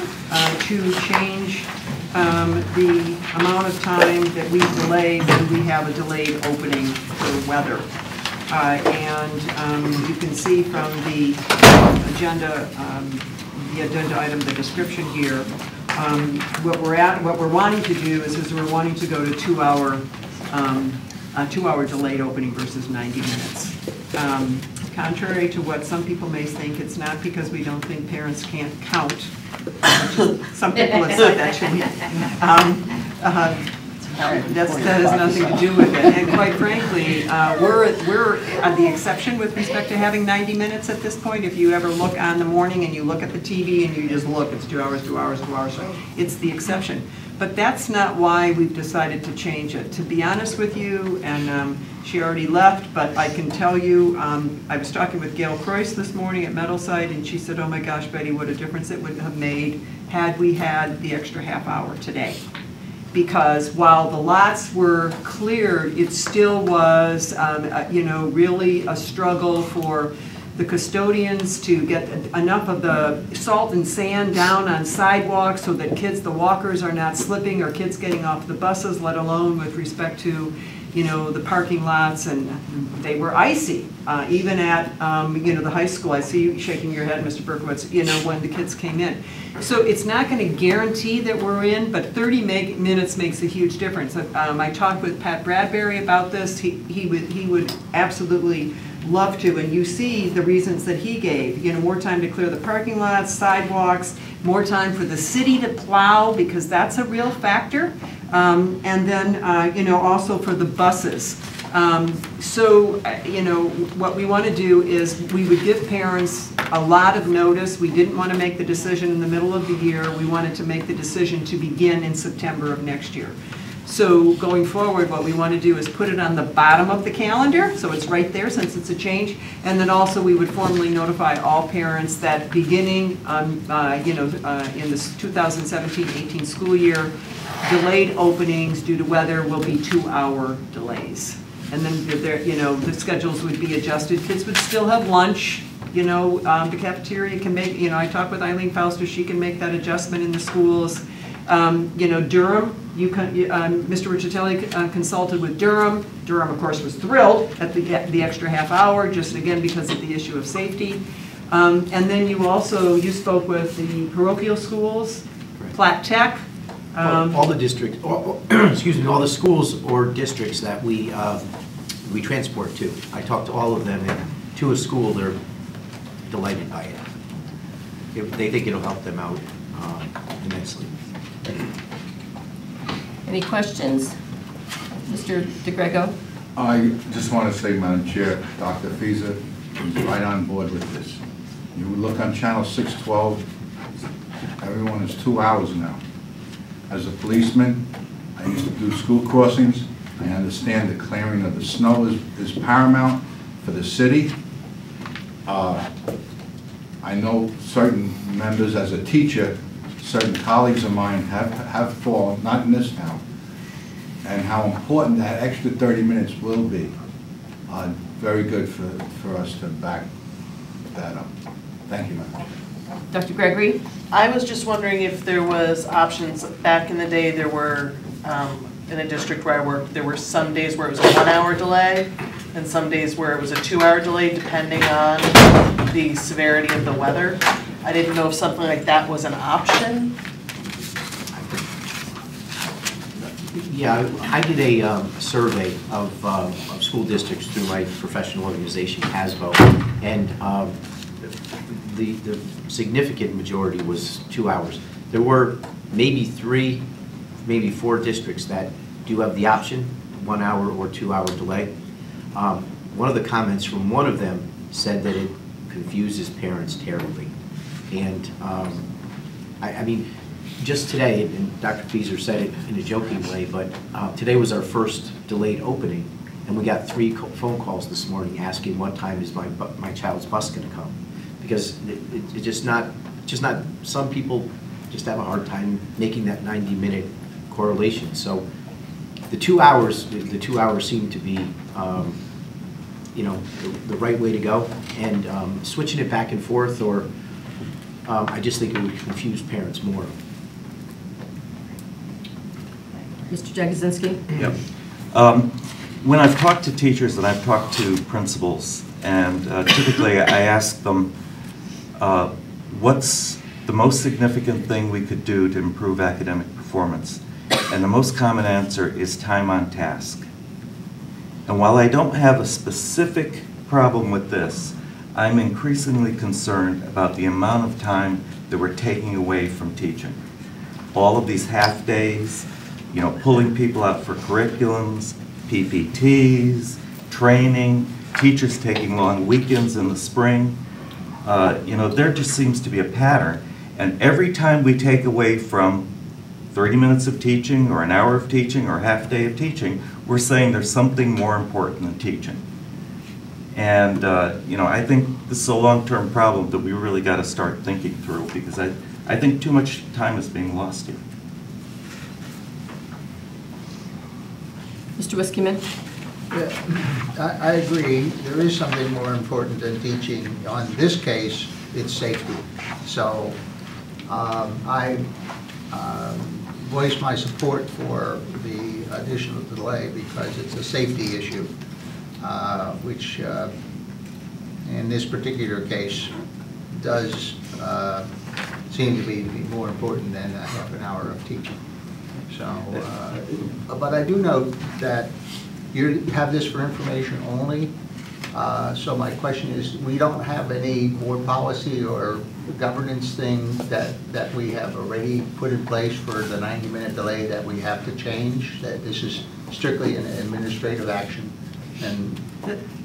Speaker 4: to change the amount of time that we delay when we have a delayed opening for weather. And you can see from the agenda item, the description here, what we're wanting to do is we're wanting to go to 2-hour delayed opening versus 90 minutes. Contrary to what some people may think, it's not because we don't think parents can't count. Some people have said that to me. That has nothing to do with it. And quite frankly, we're the exception with respect to having 90 minutes at this point. If you ever look on the morning and you look at the TV and you just look, it's 2 hours, 2 hours, 2 hours. It's the exception. But that's not why we've decided to change it. To be honest with you, and she already left, but I can tell you, I was talking with Gail Croyce this morning at Meadowside, and she said, oh my gosh, Betty, what a difference it would have made had we had the extra half hour today. Because while the lots were cleared, it still was, you know, really a struggle for the custodians to get enough of the salt and sand down on sidewalks so that kids, the walkers, are not slipping, or kids getting off the buses, let alone with respect to, you know, the parking lots, and they were icy, even at, you know, the high school. I see you shaking your head, Mr. Berkowitz, you know, when the kids came in. So it's not going to guarantee that we're in, but 30 minutes makes a huge difference. I talked with Pat Bradbury about this. He would absolutely love to, and you see the reasons that he gave. You know, more time to clear the parking lots, sidewalks, more time for the city to plow, because that's a real factor. And then, you know, also for the buses. You know, what we want to do is we would give parents a lot of notice. We didn't want to make the decision in the middle of the year. We wanted to make the decision to begin in September of next year. So going forward, what we want to do is put it on the bottom of the calendar, so it's right there since it's a change. And then also we would formally notify all parents that beginning, you know, in this 2017-18 school year, delayed openings due to weather will be 2-hour delays. And then, you know, the schedules would be adjusted. Kids would still have lunch, You know, the cafeteria can make, you know, I talked with Eileen Fauster, she can make that adjustment in the schools. You know, Durham, Mr. Riccitelli consulted with Durham. Durham, of course, was thrilled at the extra half hour, just again because of the issue of safety. And then you spoke with the parochial schools, Platt Tech.
Speaker 3: All the districts, excuse me, all the schools or districts that we transport to. I talked to all of them, and to a school, they're delighted by it. They think it'll help them out immensely.
Speaker 2: Any questions? Mr. DeGrego?
Speaker 5: I just want to say, Madam Chair, Dr. Fiza is right on board with this. You look on channel 612, everyone is 2 hours now. As a policeman, I used to do school crossings. I understand the clearing of the snow is paramount for the city. I know certain members as a teacher, certain colleagues of mine have fallen, not in this town, and how important that extra 30 minutes will be. Very good for us to back that up. Thank you, Madam Chair.
Speaker 2: Dr. Gregory?
Speaker 16: I was just wondering if there was options. Back in the day, there were, in a district where I worked, there were some days where it was a 1 hour delay and some days where it was a 2 hour delay depending on the severity of the weather. I didn't know if something like that was an option.
Speaker 3: Yeah, I did a survey of school districts through my professional organization, CASBO, and the significant majority was 2 hours. There were maybe 3, maybe 4 districts that do have the option, 1 hour or 2 hour delay. One of the comments from one of them said that it confuses parents terribly. And I mean, just today, and Dr. Fieser said it in a joking way, but today was our first delayed opening, and we got 3 phone calls this morning asking what time is my child's bus going to come. Because it's just not, some people just have a hard time making that 90-minute correlation. So the 2 hours seem to be, you know, the right way to go. And switching it back and forth, or I just think it would confuse parents more.
Speaker 2: Mr. Jagosinski?
Speaker 20: Yep. When I've talked to teachers and I've talked to principals, and typically I ask them, what's the most significant thing we could do to improve academic performance? And the most common answer is time on task. And while I don't have a specific problem with this, I'm increasingly concerned about the amount of time that we're taking away from teaching. All of these half days, you know, pulling people out for curriculums, PPTs, training, teachers taking long weekends in the spring. You know, there just seems to be a pattern. And every time we take away from 30 minutes of teaching or an hour of teaching or a half day of teaching, we're saying there's something more important than teaching. And, you know, I think this is a long-term problem that we really got to start thinking through, because I think too much time is being lost here.
Speaker 2: Mr. Wiskiman?
Speaker 9: Yeah, I agree. There is something more important than teaching. On this case, it's safety. So I voice my support for the additional delay because it's a safety issue, which in this particular case does seem to be more important than a half an hour of teaching. So, but I do note that you have this for information only. So my question is, we don't have any board policy or governance thing that we have already put in place for the 90-minute delay that we have to change, that this is strictly an administrative action? And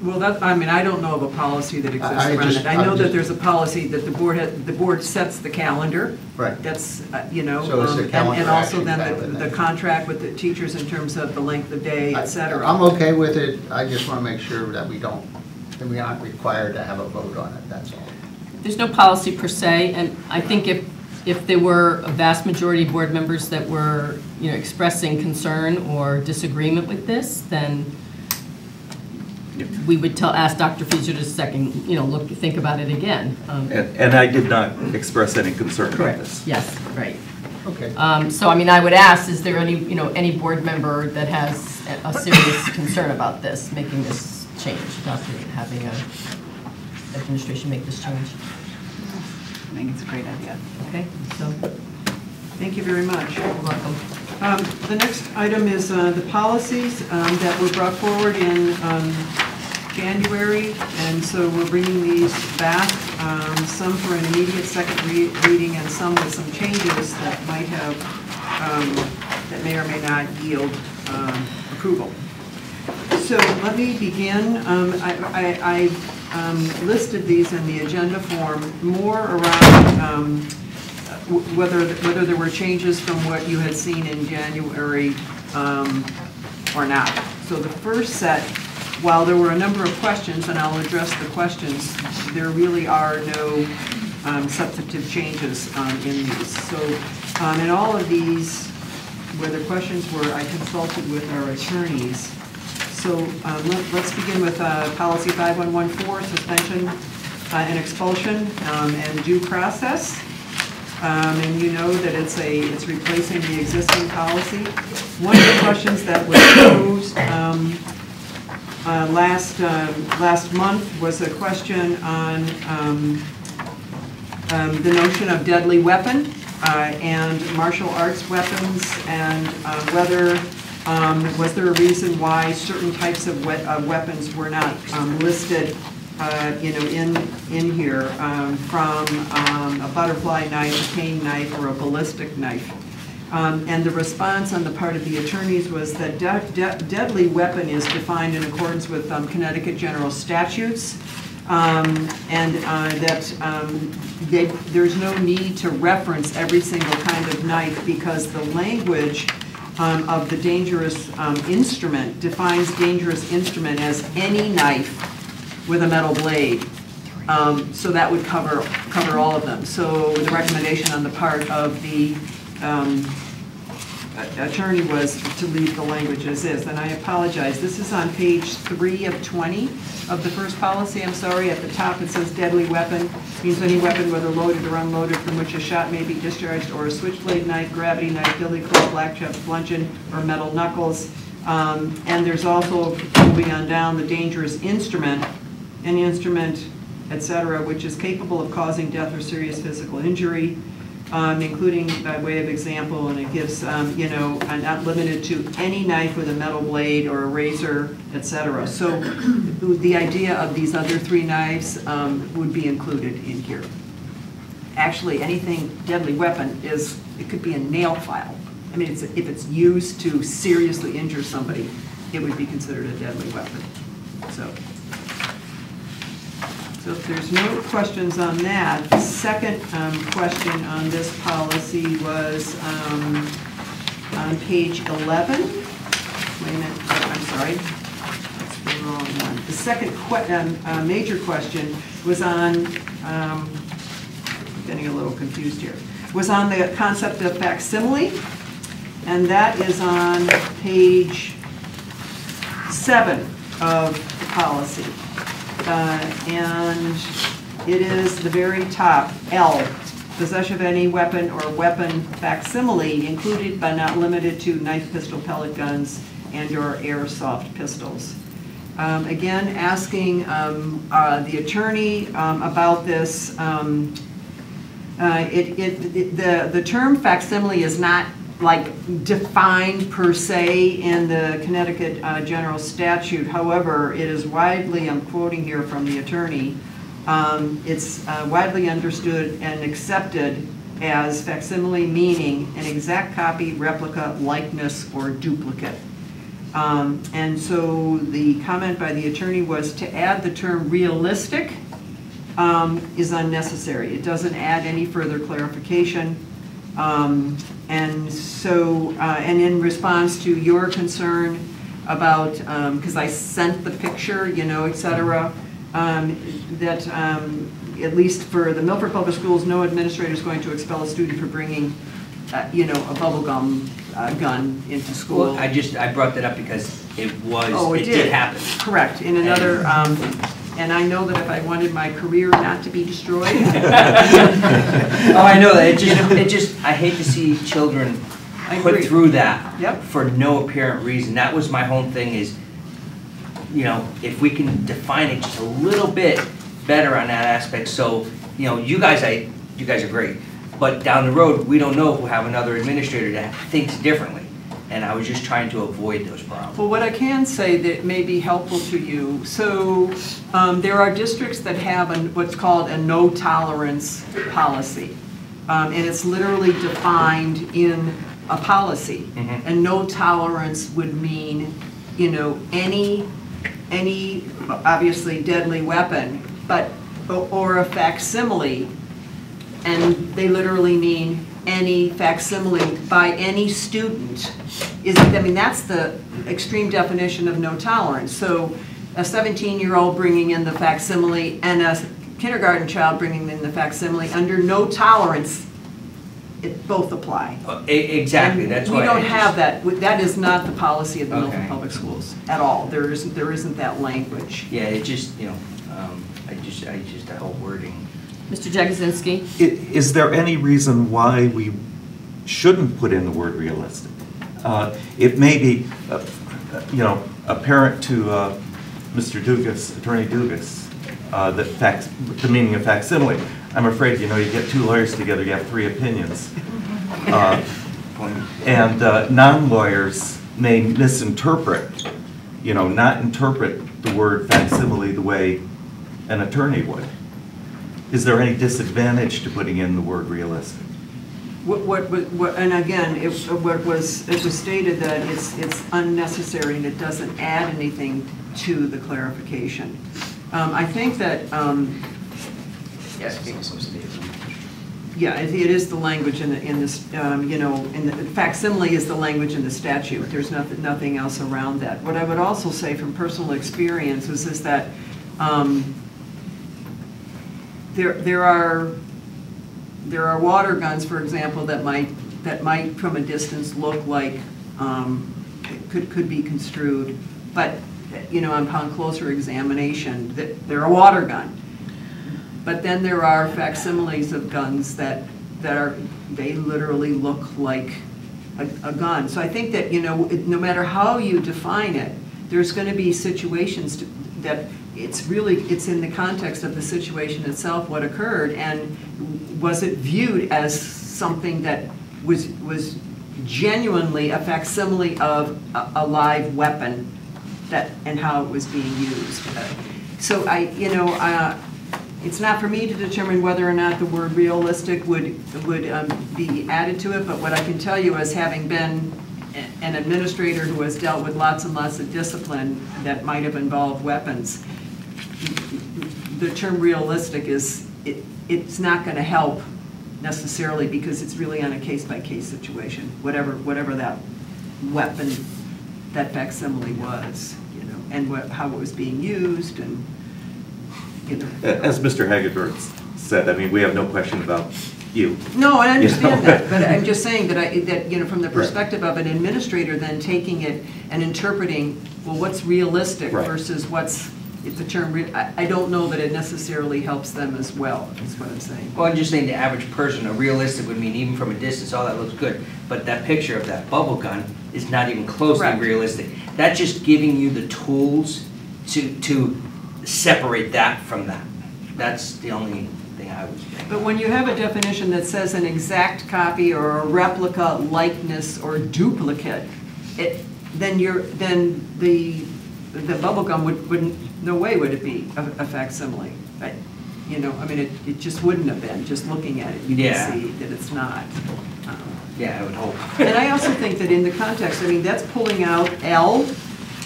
Speaker 4: well, I mean, I don't know of a policy that exists around it. I know that there's a policy that the board sets the calendar.
Speaker 9: Right.
Speaker 4: That's, you know,
Speaker 9: so it's a calendar
Speaker 4: and also
Speaker 9: action
Speaker 4: then the contract with the teachers in terms of the length of day, et cetera.
Speaker 9: I'm okay with it. I just want to make sure that we aren't required to have a vote on it, that's all.
Speaker 2: There's no policy per se, and I think if there were a vast majority of board members that were, you know, expressing concern or disagreement with this, then
Speaker 21: we would ask Dr. Fieser to think about it again.
Speaker 20: And I did not express any concern about this.
Speaker 21: Yes, right.
Speaker 9: Okay.
Speaker 21: So, I mean, I would ask, is there any board member that has a serious concern about this, making this change, having a administration make this change?
Speaker 4: I think it's a great idea.
Speaker 21: Okay, so.
Speaker 4: Thank you very much.
Speaker 21: You're welcome.
Speaker 4: The next item is the policies that were brought forward in January, and so we're bringing these back, some for an immediate second reading and some with some changes that might have, that may or may not yield approval. So let me begin. I listed these in the agenda form more around whether there were changes from what you had seen in January or not. So the first set, while there were a number of questions, and I'll address the questions, there really are no substantive changes in these. So in all of these, where the questions were, I consulted with our attorneys. So let's begin with policy 5114, suspension and expulsion and due process. And you know that it's replacing the existing policy. One of the questions that was posed last month was a question on the notion of deadly weapon and martial arts weapons, and whether was there a reason why certain types of weapons were not listed in here, from a butterfly knife, a cane knife, or a ballistic knife. And the response on the part of the attorneys was that deadly weapon is defined in accordance with Connecticut general statutes, and that there's no need to reference every single kind of knife, because the language of the dangerous instrument defines dangerous instrument as any knife with a metal blade. So that would cover all of them. So the recommendation on the part of the attorney was to leave the language as is. And I apologize, this is on page 3 of 20 of the first policy. I'm sorry, at the top it says deadly weapon. Means any weapon, whether loaded or unloaded, from which a shot may be discharged, or a switchblade knife, gravity knife, billy club, black chops, bludgeon, or metal knuckles. And there's also, moving on down, the dangerous instrument, any instrument, etc., which is capable of causing death or serious physical injury, including by way of example, and it gives, not limited to any knife with a metal blade or a razor, etc. So the idea of these other 3 knives would be included in here. Actually, anything deadly weapon it could be a nail file. I mean, if it's used to seriously injure somebody, it would be considered a deadly weapon. So if there's no questions on that, the second question on this policy was on page 11. Wait a minute, I'm sorry, that's the wrong one. The second major question was on, I'm getting a little confused here, was on the concept of facsimile, and that is on page 7 of the policy. And it is the very top, L, possession of any weapon or weapon facsimile, included but not limited to knife, pistol, pellet guns, and or airsoft pistols. Again, asking the attorney about this. The term facsimile is not defined per se in the Connecticut general statute. However, it is widely, I'm quoting here from the attorney, it's widely understood and accepted as facsimile, meaning an exact copy, replica, likeness, or duplicate. And so the comment by the attorney was to add the term realistic is unnecessary. It doesn't add any further clarification. And so, and in response to your concern about, because I sent the picture, et cetera, that at least for the Milford Public Schools, no administrator is going to expel a student for bringing a bubble gum gun into school.
Speaker 22: Well, I brought that up because it did happen.
Speaker 4: Correct, in another, and I know that if I wanted my career not to be destroyed.
Speaker 22: Oh, I know that, I hate to see children put through that for no apparent reason. That was my whole thing is, if we can define it just a little bit better on that aspect, so, you guys are great, but down the road, we don't know if we'll have another administrator that thinks differently, and I was just trying to avoid those problems.
Speaker 4: Well, what I can say that may be helpful to you, so there are districts that have what's called a no tolerance policy, and it's literally defined in a policy, and no tolerance would mean, any obviously deadly weapon, or a facsimile, and they literally mean any facsimile by any student. That's the extreme definition of no tolerance. So a 17-year-old bringing in the facsimile and a kindergarten child bringing in the facsimile, under no tolerance, it both apply.
Speaker 22: Exactly, that's why
Speaker 4: we don't have that. That is not the policy of the Milford Public Schools at all. There isn't that language.
Speaker 22: Yeah, it just, the whole wording.
Speaker 2: Mr. Jagosinski?
Speaker 20: Is there any reason why we shouldn't put in the word realistic? It may be, apparent to Mr. Dugas, Attorney Dugas, the meaning of facsimile. I'm afraid, you get two lawyers together, you have three opinions. And non-lawyers may misinterpret, not interpret the word facsimile the way an attorney would. Is there any disadvantage to putting in the word realistic?
Speaker 4: And again, it was stated that it's unnecessary and it doesn't add anything to the clarification. I think that it is the language in this, facsimile is the language in the statute. There's nothing else around that. What I would also say from personal experience is that there are water guns, for example, that might from a distance look like could be construed, but upon closer examination, they're a water gun. But then there are facsimiles of guns that they literally look like a gun. So I think that no matter how you define it, there's going to be situations that it's in the context of the situation itself, what occurred, and was it viewed as something that was genuinely a facsimile of a live weapon and how it was being used. So it's not for me to determine whether or not the word realistic would be added to it, but what I can tell you is, having been an administrator who has dealt with lots and lots of discipline that might have involved weapons, the term realistic it's not going to help necessarily, because it's really on a case-by-case situation, whatever that weapon, that facsimile was, and how it was being used, and
Speaker 20: As Mr. Hagedorn said, we have no question about you.
Speaker 4: No, I understand that, but I'm just saying that from the perspective of an administrator then taking it and interpreting, well, what's realistic versus what's the term, I don't know that it necessarily helps them as well, is what I'm saying.
Speaker 22: Well, I'm just saying the average person, a realistic would mean even from a distance, all that looks good, but that picture of that bubble gun is not even closely realistic. That's just giving you the tools to separate that from that. That's the only thing I was thinking.
Speaker 4: But when you have a definition that says an exact copy or a replica, likeness, or duplicate, then the bubble gum wouldn't, no way would it be a facsimile. It just wouldn't have been. Just looking at it, you can see that it's not.
Speaker 22: I would hope.
Speaker 4: And I also think that in the context, that's pulling out L,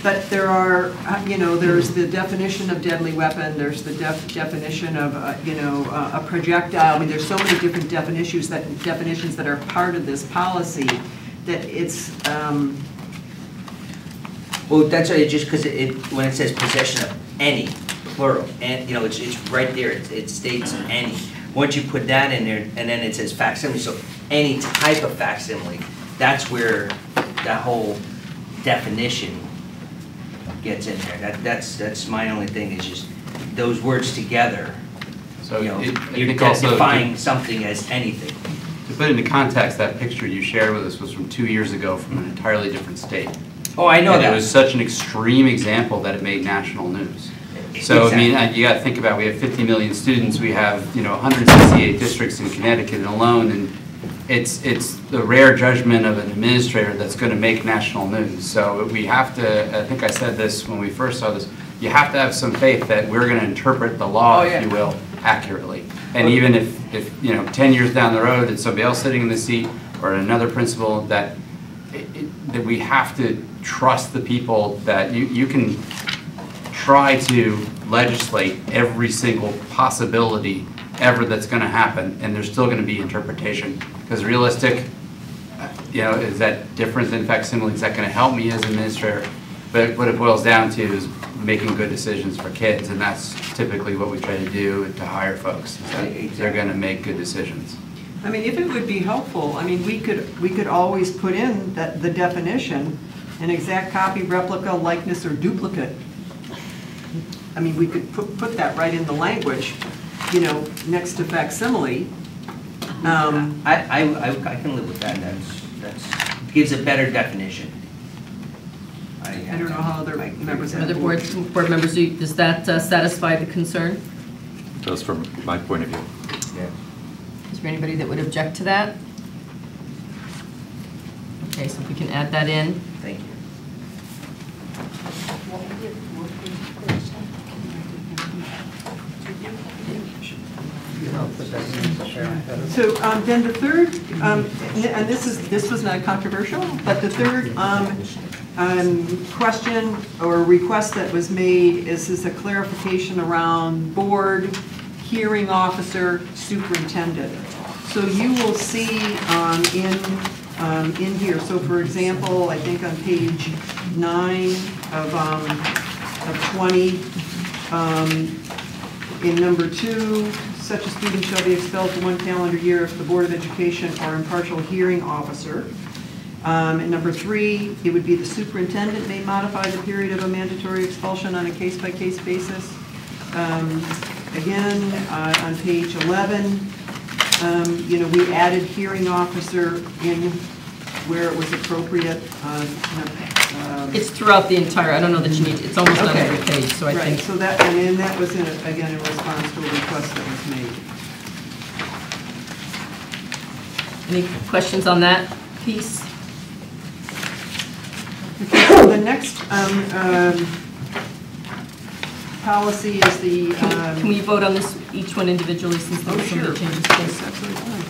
Speaker 4: but there are, there's the definition of deadly weapon, there's the definition of, a projectile. There's so many different definitions that are part of this policy that it's,
Speaker 22: well, that's just because when it says possession of any, plural, and it's right there. It states any. once you put that in there, and then it says facsimile, so any type of facsimile, that's where that whole definition gets in there. That's my only thing, is just those words together.
Speaker 18: So
Speaker 22: You know,
Speaker 18: I
Speaker 22: you're
Speaker 18: think also
Speaker 22: defining something as anything.
Speaker 18: to put into context, that picture you shared with us was from 2 years ago from an entirely different state.
Speaker 22: Oh, I know
Speaker 18: And
Speaker 22: that.
Speaker 18: it was such an extreme example that it made national news. So, I mean, you gotta think about, we have 50 million students, we have, 168 districts in Connecticut alone, and it's the rare judgment of an administrator that's gonna make national news. So we have to, I think I said this when we first saw this, you have to have some faith that we're gonna interpret the law, if you will, accurately. And even if 10 years down the road, it's somebody else sitting in the seat, or another principal, that we have to trust the people that you can try to legislate every single possibility ever that's going to happen, and there's still going to be interpretation. Because realistic, is that different than facsimile? Is that going to help me as an administrator? But what it boils down to is making good decisions for kids, and that's typically what we try to do to hire folks. Is that they're going to make good decisions.
Speaker 4: I mean, if it would be helpful, I mean, we could always put in the definition, an exact copy, replica, likeness, or duplicate. I mean, we could put that right in the language, next to facsimile.
Speaker 22: I can live with that. That's gives a better definition.
Speaker 4: I don't know how other members have.
Speaker 21: Other board members, does that satisfy the concern?
Speaker 20: Just from my point of view.
Speaker 22: Yeah.
Speaker 21: Is there anybody that would object to that? Okay, so if we can add that in.
Speaker 22: Thank you.
Speaker 4: So then the third, and this was not controversial, but the third question or request that was made is a clarification around board, hearing officer, superintendent. So you will see in here, so for example, I think on page 9 of 20, in number 2, such a student shall be expelled for 1 calendar year if the Board of Education or impartial hearing officer. And number 3, it would be the superintendent may modify the period of a mandatory expulsion on a case-by-case basis. Again, on page 11, we added hearing officer in where it was appropriate.
Speaker 21: It's throughout the entire, I don't know that you need, it's almost on every page, so I think.
Speaker 4: Right, so that, and that was again in response to a request that was made.
Speaker 21: Any questions on that piece?
Speaker 4: Okay, so the next policy is the...
Speaker 21: Can we vote on this, each one individually, since there were so many changes?
Speaker 4: Yes, absolutely fine.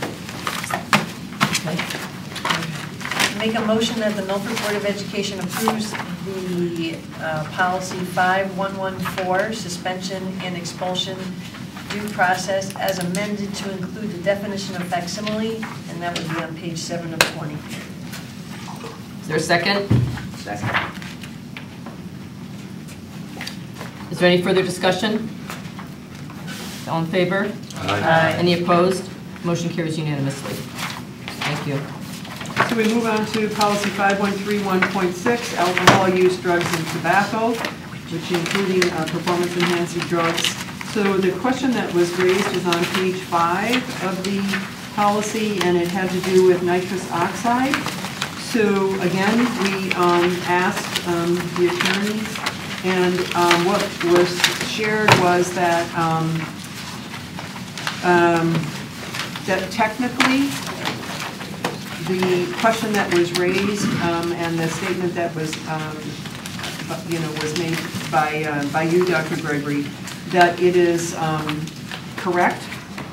Speaker 21: Okay.
Speaker 7: Make a motion that the Milford Board of Education approves the policy 5114, suspension and expulsion due process, as amended to include the definition of facsimile, and that would be on page 7 of 20.
Speaker 21: Is there a second?
Speaker 22: Second.
Speaker 21: Is there any further discussion? All in favor?
Speaker 4: Aye.
Speaker 21: Any opposed? Motion carries unanimously. Thank you.
Speaker 4: So we move on to policy 5131.6, alcohol use, drugs, and tobacco, which including performance enhancing drugs. So the question that was raised is on page 5 of the policy, and it had to do with nitrous oxide. So again, we asked the attorneys, and what was shared was that that technically, the question that was raised and the statement that was, was made by you, Dr. Gregory, that it is correct.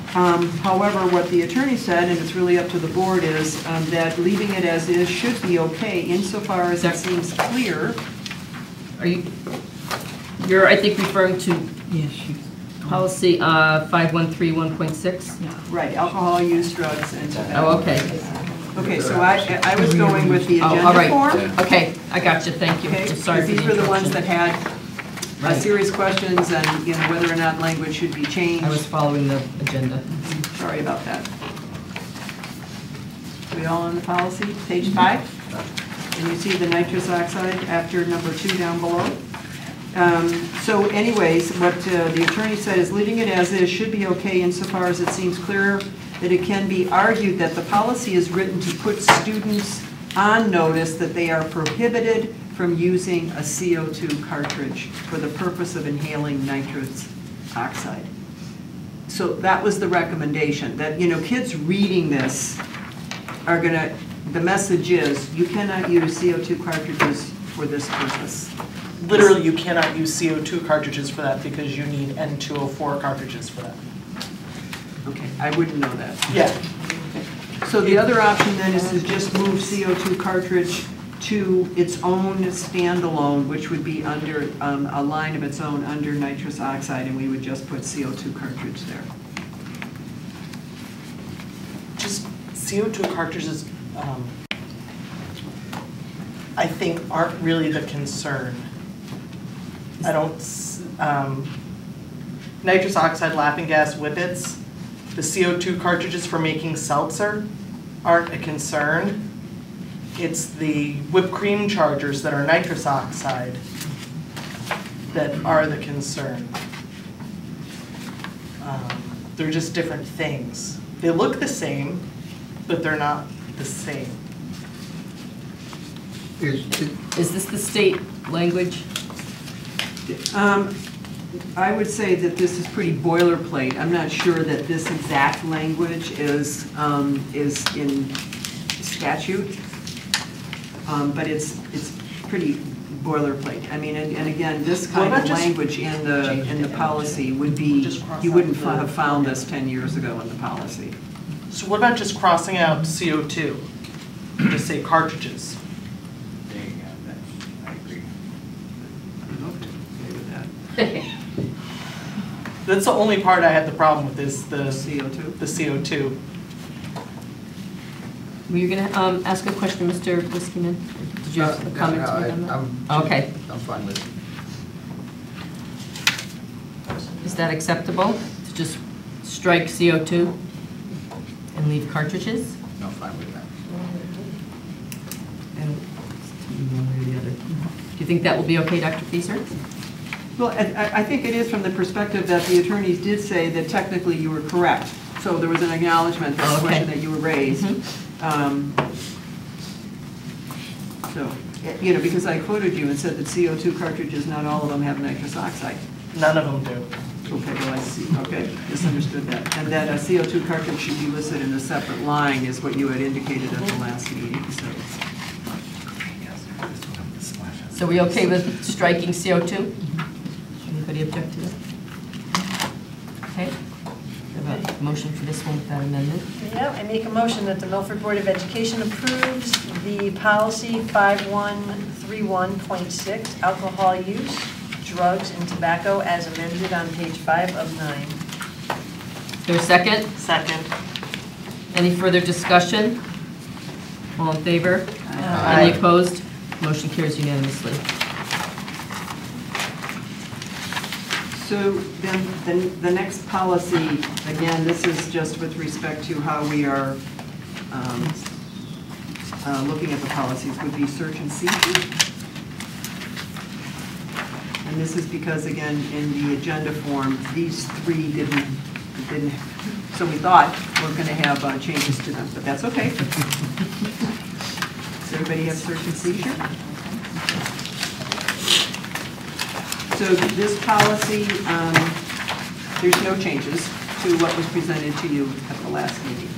Speaker 4: However, what the attorney said, and it's really up to the board, is that leaving it as is should be okay insofar as it seems clear.
Speaker 21: Are you're, I think, referring to policy 5131.6?
Speaker 4: Right, alcohol use, drugs, and tobacco.
Speaker 21: Oh, okay.
Speaker 4: Okay, so I was going with the agenda
Speaker 21: all right.
Speaker 4: form.
Speaker 21: Okay, I got you, thank you.
Speaker 4: Okay,
Speaker 21: Sorry for
Speaker 4: these
Speaker 21: the
Speaker 4: were the ones
Speaker 21: interruption.
Speaker 4: that had serious questions and, whether or not language should be changed.
Speaker 21: I was following the agenda.
Speaker 4: Sorry about that. We all on the policy, page 5? And you see the nitrous oxide after number 2 down below. So anyways, what the attorney said is leaving it as is should be okay insofar as it seems clearer that it can be argued that the policy is written to put students on notice that they are prohibited from using a CO2 cartridge for the purpose of inhaling nitrous oxide. So that was the recommendation, that, kids reading this are gonna, the message is, you cannot use CO2 cartridges for this purpose.
Speaker 16: Literally, you cannot use CO2 cartridges for that because you need N2O4 cartridges for that.
Speaker 4: Okay, I wouldn't know that.
Speaker 16: Yeah.
Speaker 4: So the other option then is to just move CO2 cartridge to its own standalone, which would be under a line of its own under nitrous oxide, and we would just put CO2 cartridge there.
Speaker 16: Just CO2 cartridges, I think, aren't really the concern. I don't, nitrous oxide, laughing gas, whippets, the CO2 cartridges for making seltzer aren't a concern. It's the whipped cream chargers that are nitrous oxide that are the concern. They're just different things. They look the same, but they're not the same.
Speaker 21: Is this the state language?
Speaker 4: I would say that this is pretty boilerplate. I'm not sure that this exact language is in statute, but it's pretty boilerplate. I mean, and again, this kind of language in the policy would be, you wouldn't have found this 10 years ago in the policy.
Speaker 16: So what about just crossing out CO2? Just say cartridges.
Speaker 9: There you go, I agree.
Speaker 16: That's the only part I had the problem with is the
Speaker 4: CO2.
Speaker 16: The CO2.
Speaker 21: Were you going to ask a question, Mr. Whiskeyman? Did you have a comment to make on that? Okay.
Speaker 9: I'm fine with it.
Speaker 21: Is that acceptable, to just strike CO2 and leave cartridges?
Speaker 9: No, fine with that.
Speaker 21: And one way or the other. Do you think that will be okay, Dr. Fieser?
Speaker 4: Well, I think it is from the perspective that the attorneys did say that technically you were correct. So there was an acknowledgement of the question that you were raised. So, because I quoted you and said that CO2 cartridges, not all of them have nitrous oxide.
Speaker 16: None of them do.
Speaker 4: Okay, well, I see. Okay, misunderstood that. And that a CO2 cartridge should be listed in a separate line is what you had indicated at the last meeting.
Speaker 21: So we okay with striking CO2? Anybody object to that? Okay. We have a motion for this one with that amendment.
Speaker 7: Yeah, I make a motion that the Milford Board of Education approves the policy 5131.6, alcohol use, drugs, and tobacco as amended on page 5 of 9.
Speaker 21: Is there a second?
Speaker 16: Second.
Speaker 21: Any further discussion? All in favor?
Speaker 16: Aye.
Speaker 21: Any opposed? Motion carries unanimously.
Speaker 4: So then the next policy, again, this is just with respect to how we are looking at the policies, would be search and seizure. And this is because, again, in the agenda form, these three didn't, so we thought we're going to have changes to them, but that's okay. Does everybody have search and seizure? So this policy, there's no changes to what was presented to you at the last meeting.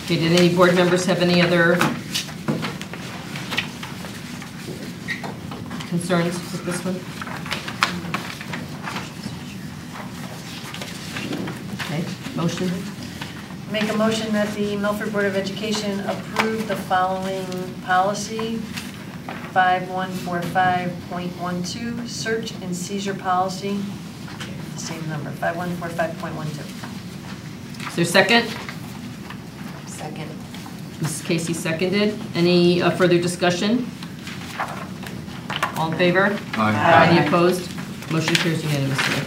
Speaker 21: Okay, did any board members have any other concerns with this one? Okay, motion?
Speaker 7: Make a motion that the Milford Board of Education approve the following policy, 5145.12, search and seizure policy, the same number, 5145.12.
Speaker 21: Is there a second?
Speaker 7: Second.
Speaker 2: Mrs. Casey seconded. Any further discussion? All in favor?
Speaker 5: Aye.
Speaker 2: Any opposed? Motion carries unanimously.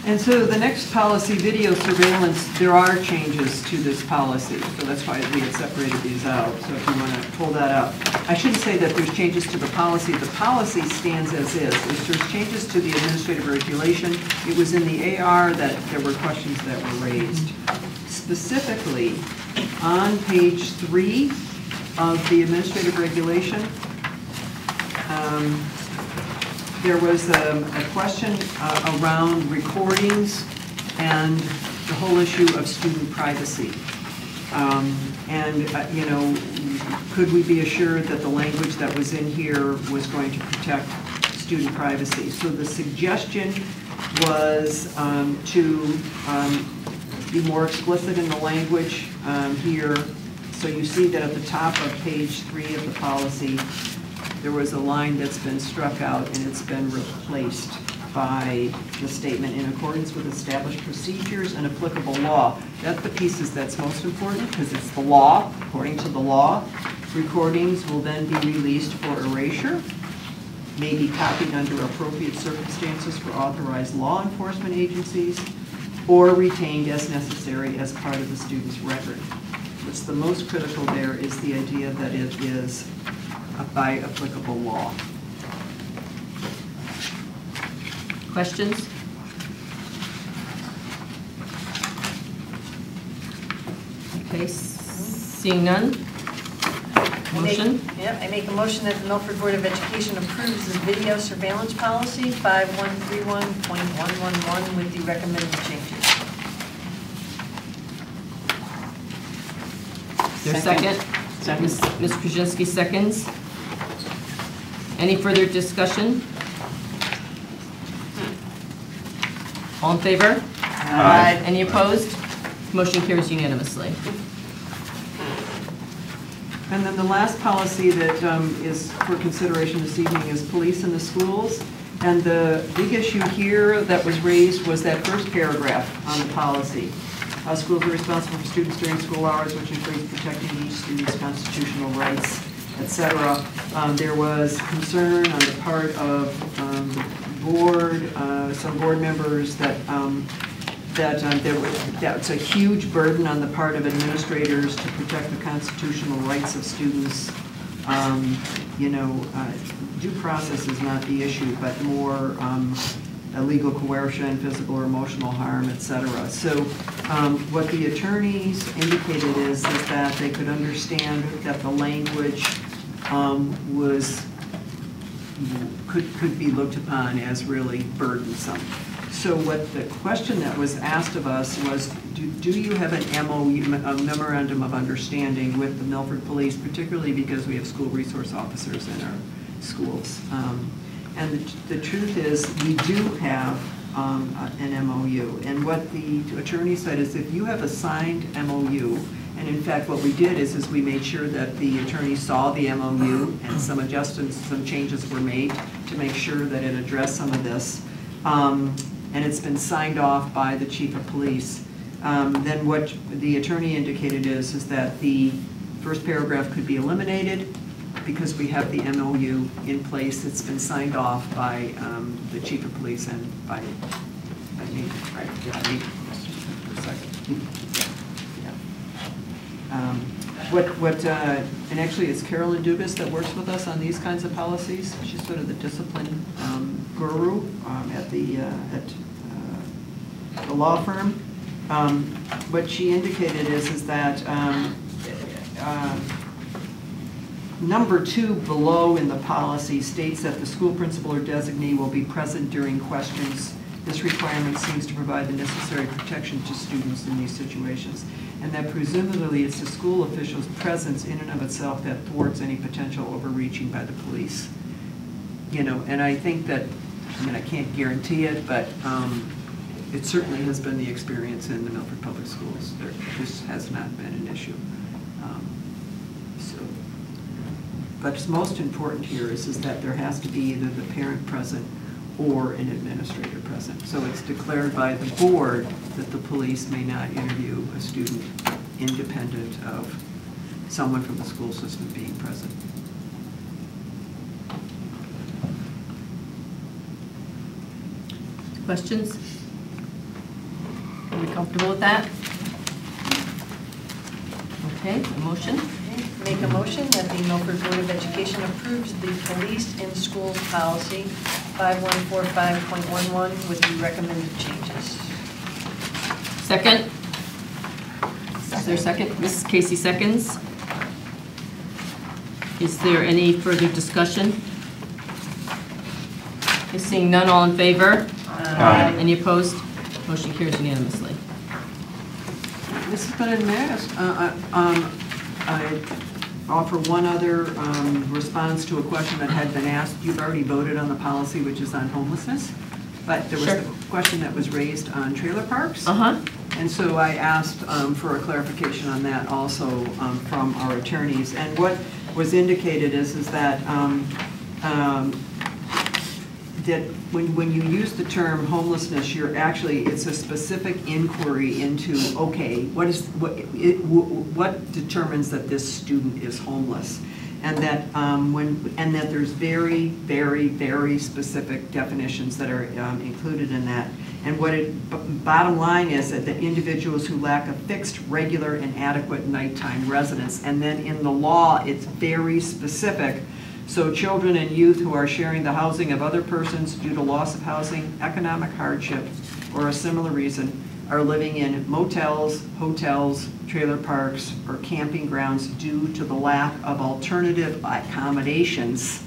Speaker 4: And so the next policy, video surveillance, there are changes to this policy. So that's why we had separated these out. So if you want to pull that up. I shouldn't say that there's changes to the policy. The policy stands as is. If there's changes to the administrative regulation, it was in the AR that there were questions that were raised. Specifically, on page 3 of the administrative regulation, there was a question around recordings and the whole issue of student privacy. You know, could we be assured that the language that was in here was going to protect student privacy? So the suggestion was to be more explicit in the language here. So you see that at the top of page 3 of the policy, there was a line that's been struck out and it's been replaced by the statement, in accordance with established procedures and applicable law. That's the pieces that's most important because it's the law. According to the law, recordings will then be released for erasure, may be copied under appropriate circumstances for authorized law enforcement agencies, or retained as necessary as part of the student's record. What's the most critical there is the idea that it is by applicable law.
Speaker 2: Questions? Okay, seeing none. Motion?
Speaker 7: I make a motion that the Milford Board of Education approves the video surveillance policy 5131.111 with the recommended changes.
Speaker 2: There's a second? Ms. Krasinski seconds. Any further discussion? All in favor?
Speaker 4: Aye.
Speaker 2: Any opposed? Motion carries unanimously.
Speaker 4: And then the last policy that is for consideration this evening is police in the schools. And the big issue here that was raised was that first paragraph on the policy. Schools are responsible for students during school hours, which includes protecting each student's constitutional rights, etc. There was concern on the part of the board, some board members, that that's a huge burden on the part of administrators to protect the constitutional rights of students. You know, due process is not the issue, but more illegal coercion, physical or emotional harm, etc. So what the attorneys indicated is that they could understand that the language could be looked upon as really burdensome. So what the question that was asked of us was, do you have an MOU, a memorandum of understanding with the Milford Police, particularly because we have school resource officers in our schools? And the truth is, we do have an MOU. And what the attorney said is, if you have a signed MOU, and in fact what we did is we made sure that the attorney saw the MOU and some adjustments, some changes were made to make sure that it addressed some of this. And it's been signed off by the chief of police. Then what the attorney indicated is that the first paragraph could be eliminated because we have the MOU in place. It's been signed off by the chief of police and by me, right? Yeah, me. And actually it's Carolyn Dubas that works with us on these kinds of policies. She's sort of the discipline guru at the law firm. What she indicated is that number 2 below in the policy states that the school principal or designee will be present during questions. This requirement seems to provide the necessary protection to students in these situations, and that presumably it's the school official's presence in and of itself that thwarts any potential overreaching by the police. You know, and I think that, I mean, I can't guarantee it, but it certainly has been the experience in the Milford Public Schools. This has not been an issue. But most important here is that there has to be either the parent present or an administrator present. So it's declared by the board that the police may not interview a student independent of someone from the school system being present.
Speaker 2: Questions? Are we comfortable with that? Okay, a motion?
Speaker 7: Make a motion that the Milford Board of Education approves the police in schools policy 5145.11 with the recommended changes.
Speaker 2: Second? Is there a second? Mrs. Casey seconds. Is there any further discussion? Okay, seeing none, all in favor?
Speaker 4: Aye.
Speaker 2: Any opposed? Motion carries unanimously.
Speaker 4: Mrs. Bennett, I offer one other response to a question that had been asked. You've already voted on the policy, which is on homelessness, but there was
Speaker 2: Sure.
Speaker 4: the question that was raised on trailer parks.
Speaker 2: Uh-huh.
Speaker 4: And so I asked for a clarification on that also from our attorneys. And what was indicated is that that when you use the term homelessness, you're actually, it's a specific inquiry into, okay, what determines that this student is homeless? And that that there's very, very, very specific definitions that are included in that. And bottom line is that the individuals who lack a fixed, regular, and adequate nighttime residence. And then in the law, it's very specific. So children and youth who are sharing the housing of other persons due to loss of housing, economic hardship, or a similar reason are living in motels, hotels, trailer parks, or camping grounds due to the lack of alternative accommodations,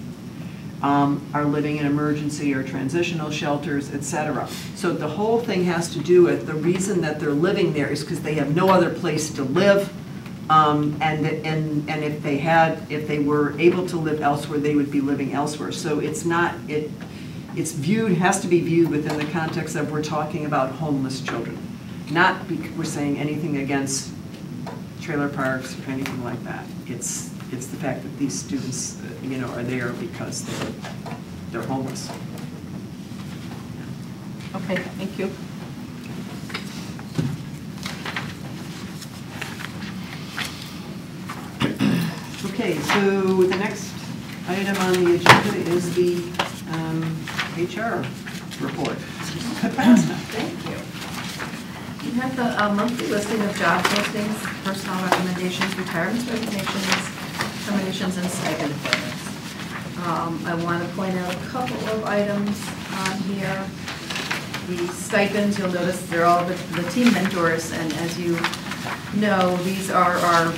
Speaker 4: are living in emergency or transitional shelters, etc. So the whole thing has to do with the reason that they're living there is because they have no other place to live. And if they were able to live elsewhere, they would be living elsewhere. So it's not, has to be viewed within the context of we're talking about homeless children. Not because we're saying anything against trailer parks or anything like that. It's the fact that these students, are there because they're homeless.
Speaker 2: Okay, thank you.
Speaker 4: Okay, so the next item on the agenda is the HR report.
Speaker 8: Thank you. You have the monthly listing of job postings, personnel recommendations, retirements, resignations, terminations, and stipend appointments. I want to point out a couple of items on here. The stipends, you'll notice they're all the team mentors, and as you know, these are our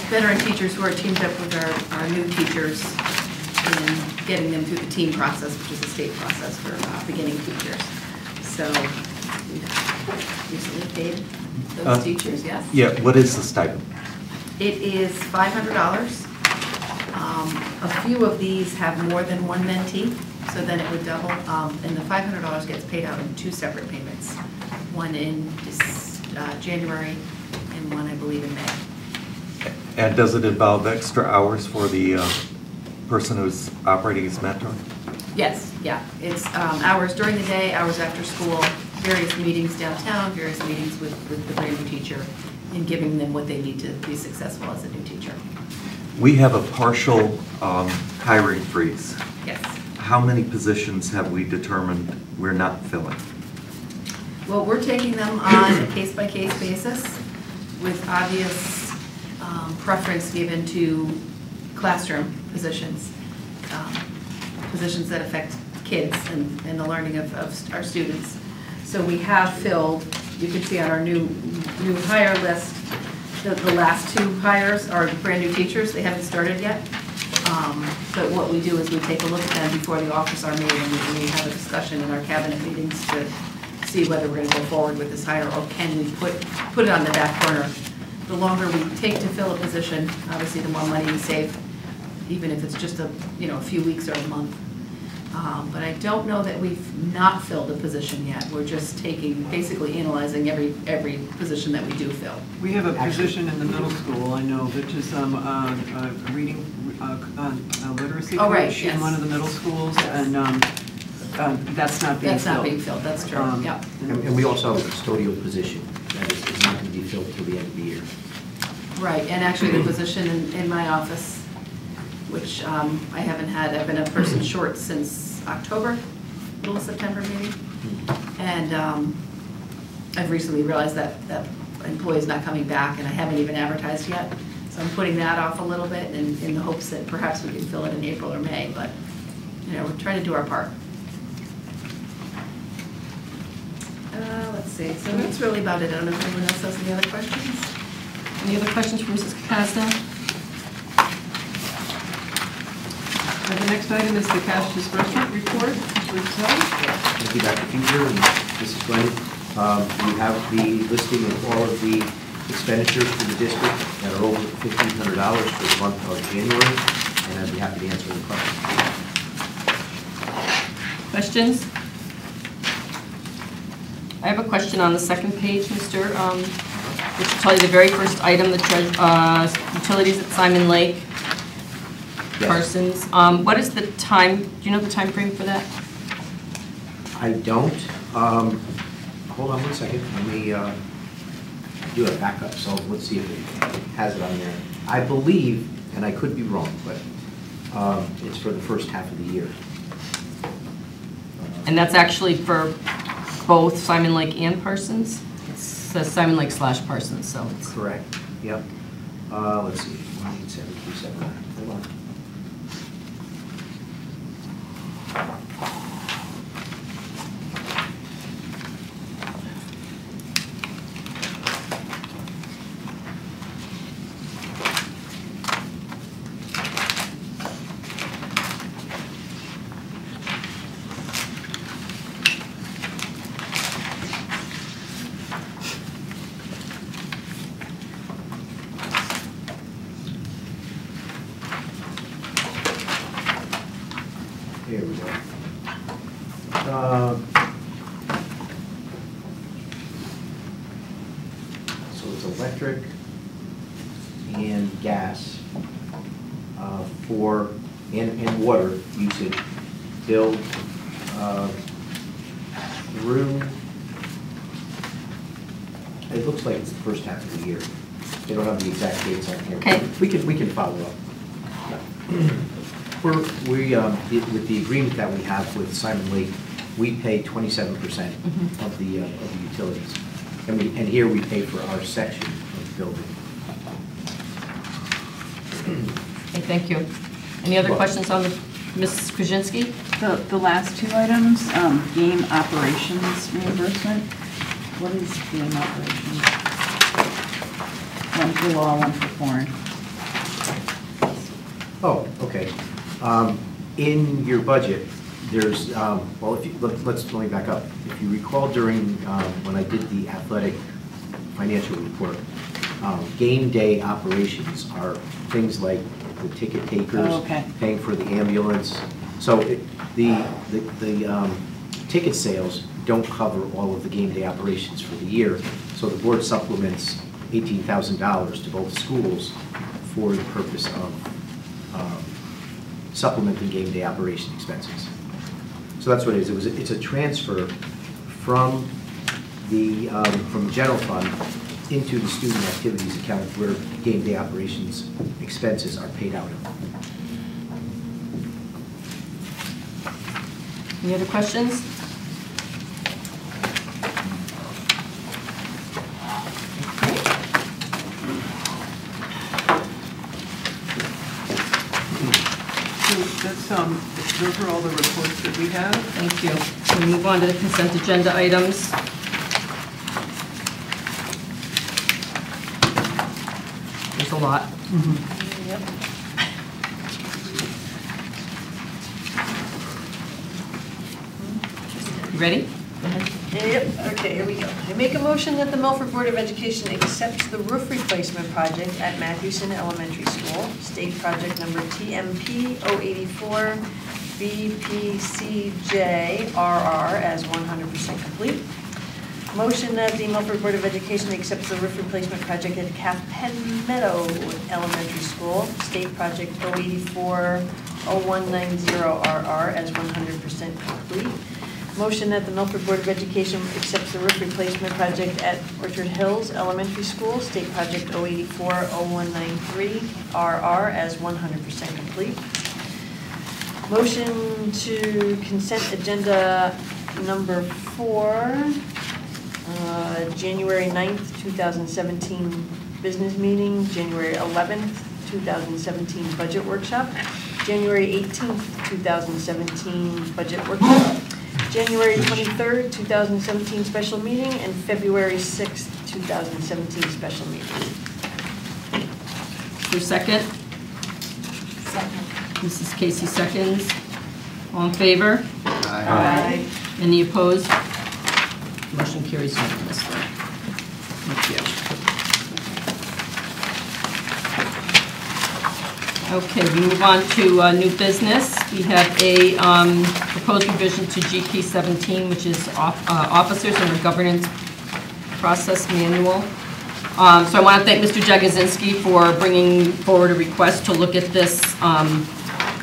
Speaker 8: veteran teachers who are teamed up with our new teachers in getting them through the team process, which is a state process for beginning teachers. So we've recently paid those teachers, yes?
Speaker 20: Yeah, what is the stipend?
Speaker 8: It is $500. A few of these have more than one mentee, so then it would double. And the $500 gets paid out in two separate payments. One in January and one, I believe, in May.
Speaker 20: And does it involve extra hours for the person who's operating as mentor?
Speaker 8: Yes, yeah. It's hours during the day, hours after school, various meetings downtown, various meetings with the brand new teacher, and giving them what they need to be successful as a new teacher.
Speaker 20: We have a partial hiring freeze.
Speaker 8: Yes.
Speaker 20: How many positions have we determined we're not filling?
Speaker 8: Well, we're taking them on a case-by-case basis with obvious preference given to classroom positions, positions that affect kids and the learning of our students. So we have filled, you can see on our new hire list, the last two hires are brand new teachers. They haven't started yet. But what we do is we take a look at them before the offers are made, and we have a discussion in our cabinet meetings to see whether we're going to go forward with this hire or can we put it on the back burner. The longer we take to fill a position, obviously the more money we save, even if it's just a few weeks or a month. But I don't know that we've not filled a position yet. We're just basically analyzing every position that we do fill.
Speaker 4: We have a position in the middle school, I know, which is a reading literacy coach in one of the middle schools, and that's not being filled.
Speaker 21: That's not being filled, that's true, yeah.
Speaker 3: And we also have a custodial position that is not going to be filled till the end of the year.
Speaker 21: Right, and actually the position in my office, which I haven't had, I've been a person short since October, middle of September maybe. And I've recently realized that that employee's not coming back, and I haven't even advertised yet. So I'm putting that off a little bit in the hopes that perhaps we can fill it in April or May, but we're trying to do our part. Let's see, so that's really about it. I don't know if anyone else has any other questions?
Speaker 2: Any other questions for Mrs. Casno?
Speaker 4: The next item is the cash disbursement report.
Speaker 3: Thank you, Dr. Feaser and Mrs. Glenn. You have the listing of all of the expenditures for the district that are over $1,500 for the month of January, and I'd be happy to answer the questions.
Speaker 2: Questions? I have a question on the second page, Mr. Which will tell you the very first item, the utilities at Simon Lake,
Speaker 3: Yes.
Speaker 2: Parsons. What is the time, do you know the time frame for that?
Speaker 3: I don't. Hold on one second. Let me do a backup. So let's see if it has it on there. I believe, and I could be wrong, but it's for the first half of the year.
Speaker 2: And that's actually for both Simon Lake and Parsons? It says Simon Lake / Parsons, so it's...
Speaker 3: Correct. Yep. Let's see. 18737. Hold on. Here we go. So it's electric and gas for, and water usage billed through, it looks like it's the first half of the year. They don't have the exact dates on here.
Speaker 2: Okay.
Speaker 3: We can follow up. With the agreement that we have with Simon Lake, we pay 27% of the utilities, and here we pay for our section of the building.
Speaker 2: Okay, thank you. Any other questions on the, Mrs. Krasinski?
Speaker 1: The last two items, game operations reimbursement. What is game operations? One for law, one for foreign.
Speaker 3: Oh, okay. In your budget, there's, well, if you, let me back up. If you recall during, when I did the athletic financial report, game day operations are things like the ticket takers, paying for the ambulance. So the ticket sales don't cover all of the game day operations for the year. So the board supplements $18,000 to both schools for the purpose of supplementing game day operation expenses. So that's what it is. It's a transfer from the general fund into the student activities account where game day operations expenses are paid out of.
Speaker 2: Any other questions?
Speaker 4: Those are all the reports that we have.
Speaker 2: Thank you. We move on to the consent agenda items. There's a lot.
Speaker 7: Yep.
Speaker 2: You ready? Go ahead.
Speaker 7: Yep, okay, here we go. I make a motion that the Milford Board of Education accepts the roof replacement project at Matthewson Elementary School, state project number TMP 084 BPCJRR as 100% complete. Motion that the Milford Board of Education accepts the roof replacement project at Pen Meadow Elementary School, state project 084 0190RR as 100% complete. Motion that the Milford Board of Education accepts the roof replacement project at Orchard Hills Elementary School, State Project 084-0193 RR as 100% complete. Motion to consent agenda number 4, January 9th, 2017 business meeting, January 11th, 2017 budget workshop, January 18th, 2017 budget workshop, January 23rd, 2017 special meeting, and February 6th, 2017 special meeting.
Speaker 21: For second? Second. Mrs. Casey seconds. All in favor?
Speaker 7: Aye.
Speaker 21: Any opposed? Motion carries unanimously. Thank you. Okay, we move on to new business. We have a proposed revision to GP 17, which is Officers and the Governance Process Manual. So I want to thank Mr. Jagosinski for bringing forward a request to look at this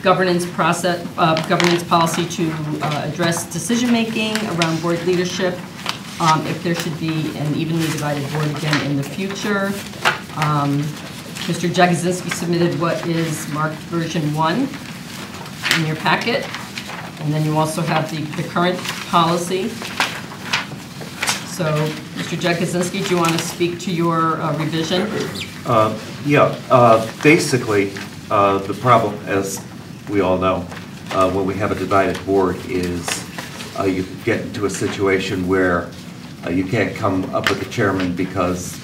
Speaker 21: governance policy to address decision-making around board leadership, if there should be an evenly divided board again in the future. Mr. Jagosinski submitted what is marked version 1 in your packet, and then you also have the current policy. So, Mr. Jagosinski, do you want to speak to your revision?
Speaker 20: Basically, the problem, as we all know, when we have a divided board is you get into a situation where you can't come up with a chairman because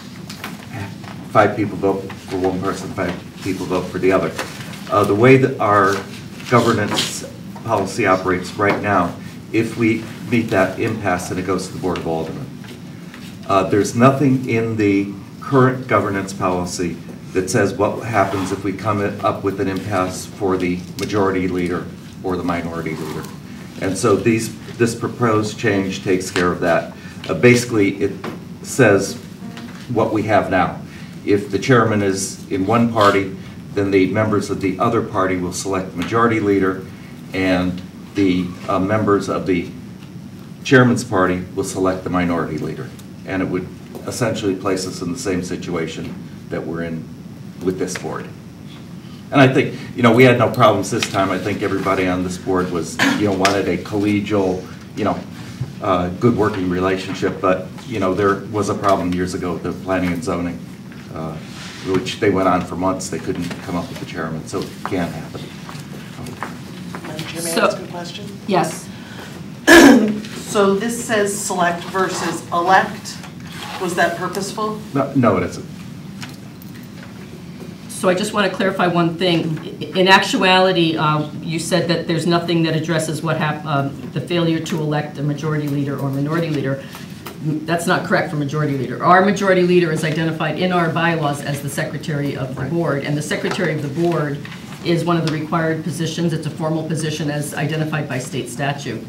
Speaker 20: 5 people vote for one person, 5 people vote for the other. The way that our governance policy operates right now, if we meet that impasse, then it goes to the Board of Aldermen. There's nothing in the current governance policy that says what happens if we come up with an impasse for the majority leader or the minority leader. And so this proposed change takes care of that. Basically, it says what we have now. If the chairman is in one party, then the members of the other party will select the majority leader, and the members of the chairman's party will select the minority leader. And it would essentially place us in the same situation that we're in with this board. And I think, we had no problems this time. I think everybody on this board was, wanted a collegial, good working relationship, but, there was a problem years ago with the planning and zoning, which they went on for months. They couldn't come up with the chairman, so it can't happen.
Speaker 16: Madam Chair, may I ask a question?
Speaker 21: Yes.
Speaker 16: So this says select versus elect. Was that purposeful?
Speaker 20: No, it isn't.
Speaker 21: So I just want to clarify one thing. In actuality, you said that there's nothing that addresses what the failure to elect a majority leader or minority leader. That's not correct for majority leader. Our majority leader is identified in our bylaws as the secretary of the board, and the secretary of the board is one of the required positions. It's a formal position as identified by state statute,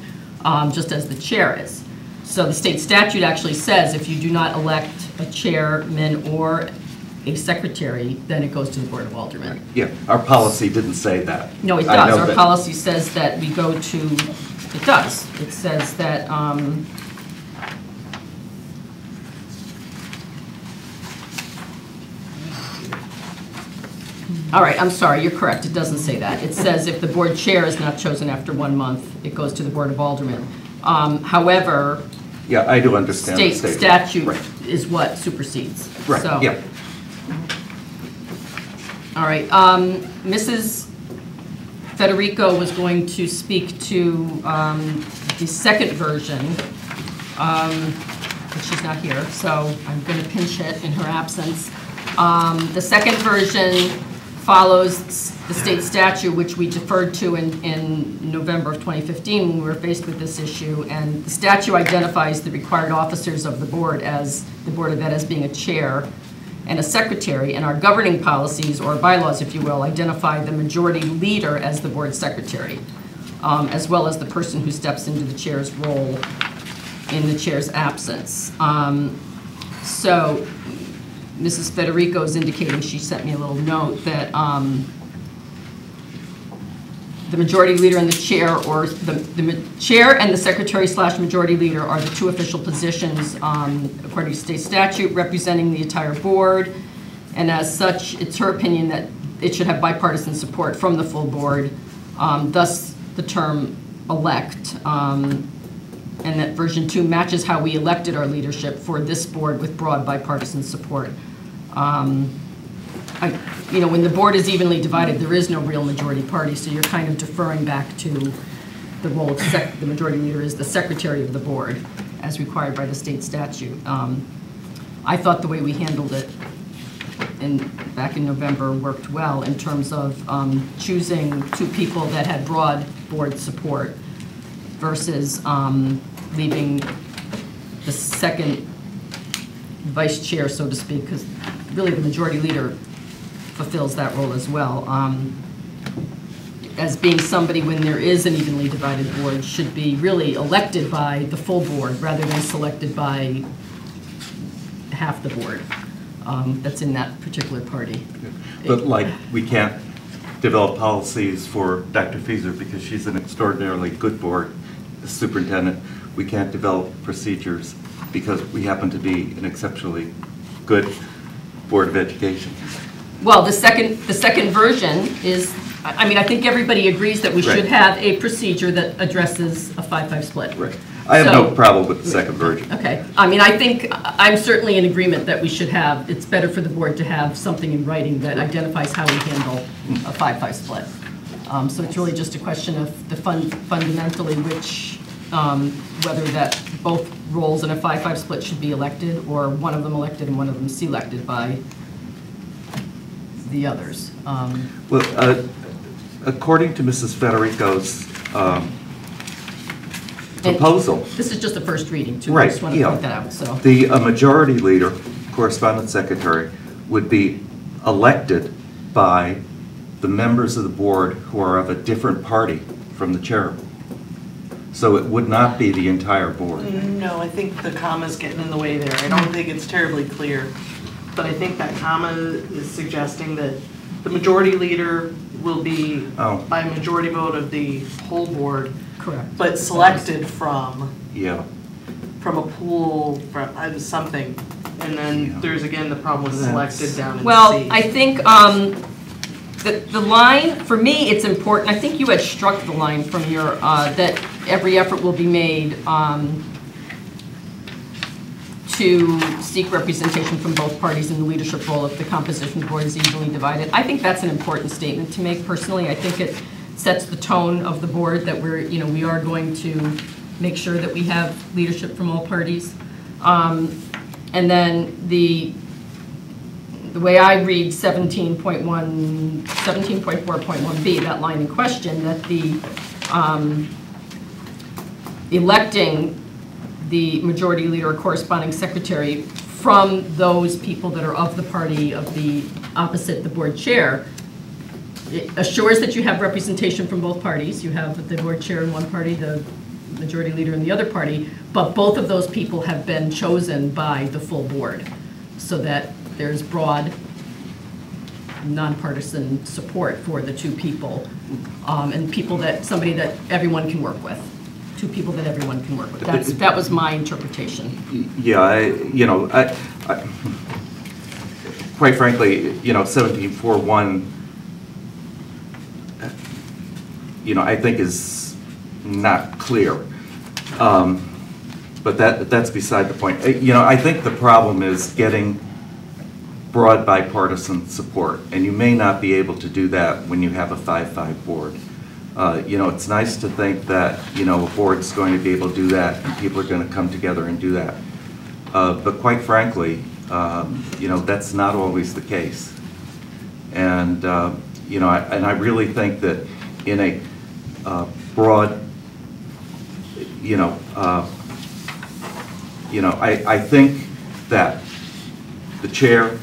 Speaker 21: just as the chair is. So the state statute actually says if you do not elect a chairman or a secretary, then it goes to the Board of Aldermen.
Speaker 20: Yeah, our policy didn't say that.
Speaker 21: No, it does. Our policy says that we go to, it does. It says that, all right, I'm sorry, you're correct. It doesn't say that. It says if the board chair is not chosen after 1 month, it goes to the Board of Aldermen. However,
Speaker 20: yeah, I do understand.
Speaker 21: State statute is what supersedes.
Speaker 20: Right,
Speaker 21: So,
Speaker 20: yeah.
Speaker 21: all right, Mrs. Federico was going to speak to the second version, but she's not here, so I'm going to pinch hit in her absence. The second version follows the state statute, which we deferred to in November of 2015 when we were faced with this issue, and the statute identifies the required officers of the Board as the Board of Ed as being a chair and a secretary, and our governing policies, or bylaws, if you will, identify the majority leader as the board secretary, as well as the person who steps into the chair's role in the chair's absence. So Mrs. Federico is indicating, she sent me a little note, that
Speaker 2: the majority leader and the chair, or the chair and the secretary/majority leader are the two official positions, according to state statute, representing the entire board. And as such, it's her opinion that it should have bipartisan support from the full board, thus the term elect. And that version 2 matches how we elected our leadership for this board with broad bipartisan support. When the board is evenly divided, there is no real majority party, so you're kind of deferring back to the role of the majority leader is the secretary of the board, as required by the state statute. I thought the way we handled it back in November worked well in terms of choosing 2 people that had broad board support versus leaving the second vice chair, so to speak, because really the majority leader fulfills that role as well. As being somebody, when there is an evenly divided board, should be really elected by the full board rather than selected by half the board that's in that particular party.
Speaker 20: But like, we can't develop policies for Dr. Fieser because she's an extraordinarily good board superintendent. We can't develop procedures because we happen to be an exceptionally good Board of Education.
Speaker 2: Well, the second version is, I think everybody agrees that we should have a procedure that addresses a 5-5 split.
Speaker 20: Right. I have no problem with the second version.
Speaker 2: Okay. I think I'm certainly in agreement that we should have, it's better for the board to have something in writing that identifies how we handle a 5-5 split. So it's really just a question of fundamentally which, whether that both roles in a 5-5 split should be elected, or one of them elected and one of them selected by the others.
Speaker 20: Well, according to Mrs. Federico's proposal.
Speaker 2: This is just the first reading, too.
Speaker 20: Right,
Speaker 2: I just want to point that out. So.
Speaker 20: The majority leader, correspondence secretary, would be elected by the members of the board who are of a different party from the chair. So it would not be the entire board.
Speaker 16: No, I think the comma's getting in the way there. I don't think it's terribly clear. But I think that comma is suggesting that the majority leader will be by majority vote of the whole board.
Speaker 2: Correct.
Speaker 16: But selected from
Speaker 20: a
Speaker 16: pool, from something. And then there's again the problem with selected down in
Speaker 2: Well,
Speaker 16: C.
Speaker 2: I think the line, for me, it's important. I think you had struck the line from your, that every effort will be made to seek representation from both parties in the leadership role if the composition of the board is evenly divided. I think that's an important statement to make personally. I think it sets the tone of the board that we are going to make sure that we have leadership from all parties. And then the way I read 17.4.1b, that line in question, that the electing the majority leader or corresponding secretary from those people that are of the party of the opposite the board chair, it assures that you have representation from both parties. You have the board chair in one party, the majority leader in the other party, but both of those people have been chosen by the full board so that there's broad nonpartisan support for the 2 people and somebody that everyone can work with. 2 people that everyone can work with. That was my interpretation.
Speaker 20: Yeah, quite frankly, 17.4.1, I think is not clear. But that's beside the point. I think the problem is getting broad bipartisan support, and you may not be able to do that when you have a 5-5 board. It's nice to think that, a board's going to be able to do that and people are going to come together and do that. But quite frankly, that's not always the case. And, I really think that in a broad, I think that the chair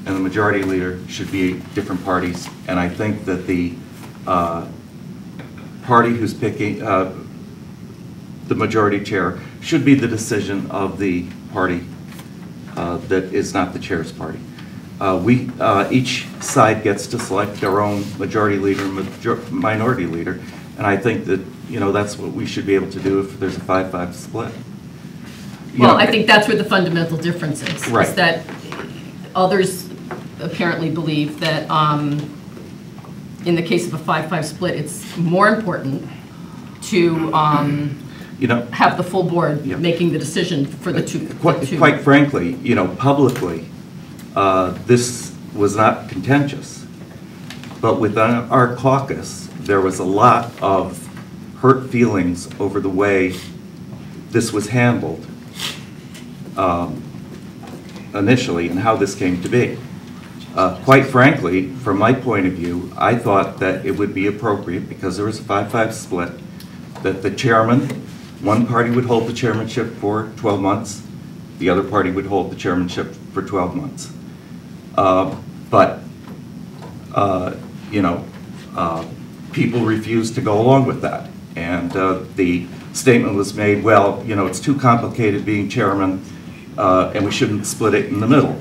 Speaker 20: and the majority leader should be different parties, and I think that the party who's picking the majority chair should be the decision of the party that is not the chair's party. Each side gets to select their own majority leader and minority leader, And I think that, that's what we should be able to do if there's a 5-5 split.
Speaker 21: Well, I think that's where the fundamental difference is.
Speaker 20: Right.
Speaker 21: Is that others apparently believe that in the case of a 5-5 split, it's more important to have the full board making the decision for the two.
Speaker 20: Quite frankly, publicly, this was not contentious. But within our caucus, there was a lot of hurt feelings over the way this was handled initially and how this came to be. Quite frankly, from my point of view, I thought that it would be appropriate, because there was a 5-5 split, that the chairman, one party would hold the chairmanship for 12 months, the other party would hold the chairmanship for 12 months. People refused to go along with that. And the statement was made, well, it's too complicated being chairman, and we shouldn't split it in the middle.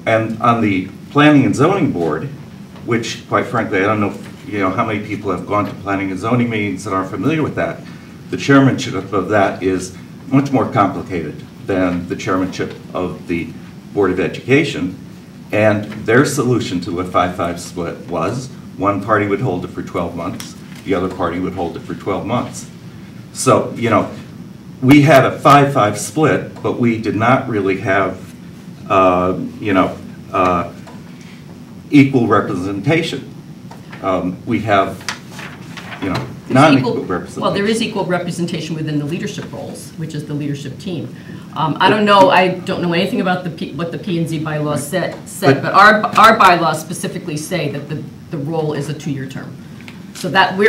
Speaker 20: And on the Planning and Zoning Board, which, quite frankly, I don't know how many people have gone to planning and zoning meetings that aren't familiar with that, the chairmanship of that is much more complicated than the chairmanship of the Board of Education. And their solution to a 5-5 split was one party would hold it for 12 months, the other party would hold it for 12 months. So, we had a 5-5 split, but we did not really have, equal representation. We have, non-equal representation.
Speaker 21: Well, there is equal representation within the leadership roles, which is the leadership team. I don't know anything about what the P&Z bylaws said, but our bylaws specifically say that the role is a 2-year term. So that we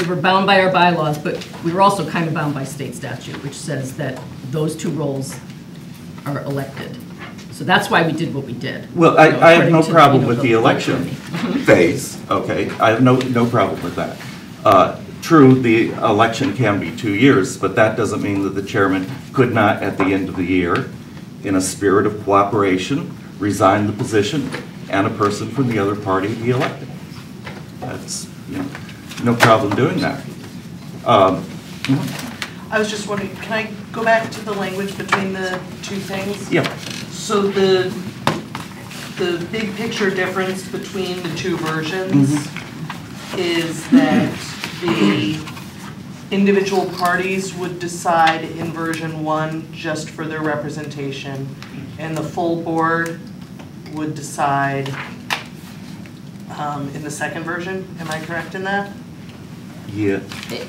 Speaker 21: were bound by our bylaws, but we were also kind of bound by state statute, which says that those 2 roles are elected. So that's why we did what we did.
Speaker 20: Well, I have no problem with the election phase, okay? I have no problem with that. True, the election can be 2 years, but that doesn't mean that the chairman could not, at the end of the year, in a spirit of cooperation, resign the position and a person from the other party be elected. That's, no problem doing that.
Speaker 16: I was just wondering, can I go back to the language between the 2 things?
Speaker 20: Yeah.
Speaker 16: So the big picture difference between the 2 versions is that the individual parties would decide in version 1 just for their representation, and the full board would decide in the second version. Am I correct in that?
Speaker 20: Yeah.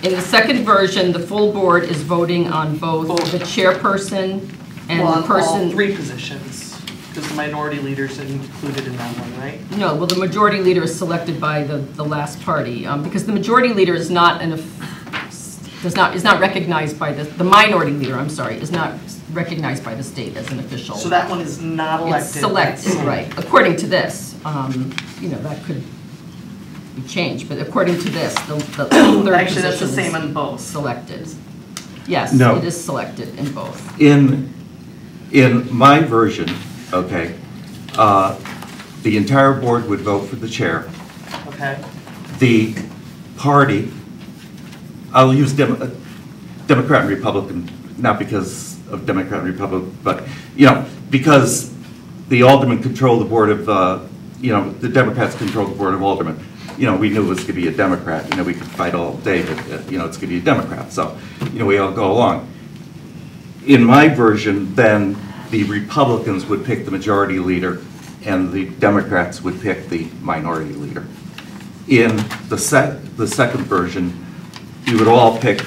Speaker 21: In the second version, the full board is voting on both the chairperson and the person.
Speaker 16: All 3 positions, because the minority leader's included in that one, right?
Speaker 21: No, well, the majority leader is selected by the last party, because the majority leader is not recognized by the minority leader, I'm sorry, is not recognized by the state as an official.
Speaker 16: So that one is not elected.
Speaker 21: It's selected, right. According to this, that could be changed, but according to this, the third
Speaker 16: Actually, that's the
Speaker 21: position
Speaker 16: same
Speaker 21: is
Speaker 16: on both.
Speaker 21: selected. Yes,
Speaker 20: No.
Speaker 21: it is selected in both.
Speaker 20: In my version, okay, the entire board would vote for the chair.
Speaker 16: Okay.
Speaker 20: The party, I'll use Democrat and Republican, not because of Democrat and Republican, but, because the aldermen control the board of, the Democrats control the board of aldermen. We knew it was going to be a Democrat. We could fight all day, but, it's going to be a Democrat. So, we all go along. In my version, then, the Republicans would pick the majority leader, and the Democrats would pick the minority leader. In the second version, we would all pick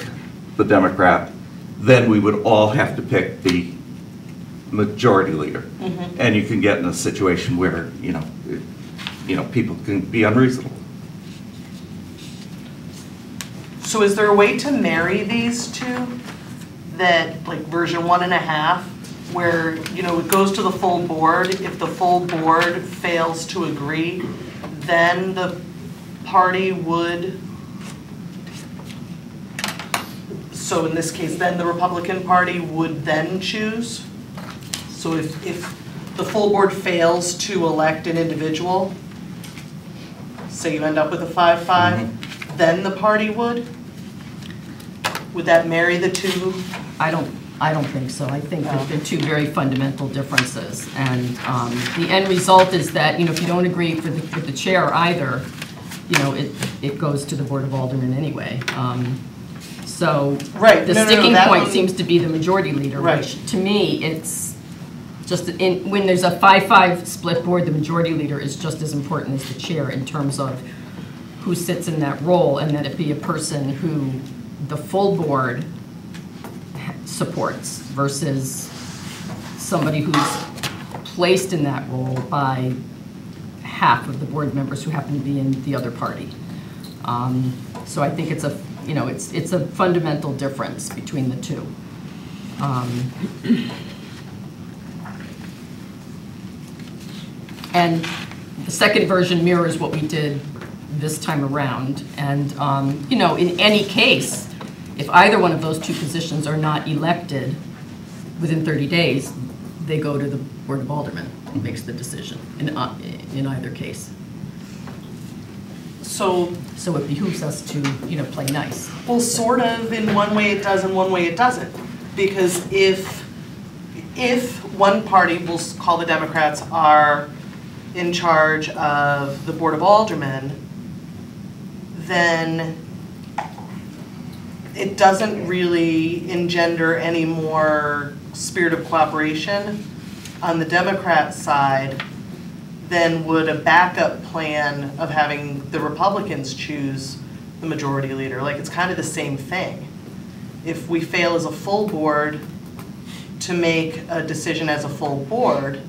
Speaker 20: the Democrat, then we would all have to pick the majority leader. And you can get in a situation where, people can be unreasonable.
Speaker 16: So is there a way to marry these 2? That, like version 1.5, where, it goes to the full board. If the full board fails to agree, then the party would, so in this case, then the Republican Party would then choose? So if the full board fails to elect an individual, say you end up with a 5-5, then the party would? Would that marry the two?
Speaker 21: I don't think so. I think that they're two very fundamental differences. And the end result is that, if you don't agree with the chair either, it goes to the Board of Aldermen anyway. So
Speaker 16: right.
Speaker 21: the sticking point seems to be the majority leader,
Speaker 16: right.
Speaker 21: Which to me, it's just when there's a 5-5 split board, the majority leader is just as important as the chair in terms of who sits in that role, and that it be a person who the full board supports versus somebody who's placed in that role by half of the board members who happen to be in the other party. So I think it's a it's a fundamental difference between the two. And the second version mirrors what we did this time around. And in any case, if either one of those two positions are not elected within 30 days, they go to the Board of Aldermen, who makes the decision in either case.
Speaker 16: So
Speaker 21: it behooves us to, play nice.
Speaker 16: Well, sort of. In one way it does, in one way it doesn't. Because if one party, we'll call the Democrats, are in charge of the Board of Aldermen, then it doesn't really engender any more spirit of cooperation on the Democrat side than would a backup plan of having the Republicans choose the majority leader. Like, it's kind of the same thing. If we fail as a full board to make a decision as a full board,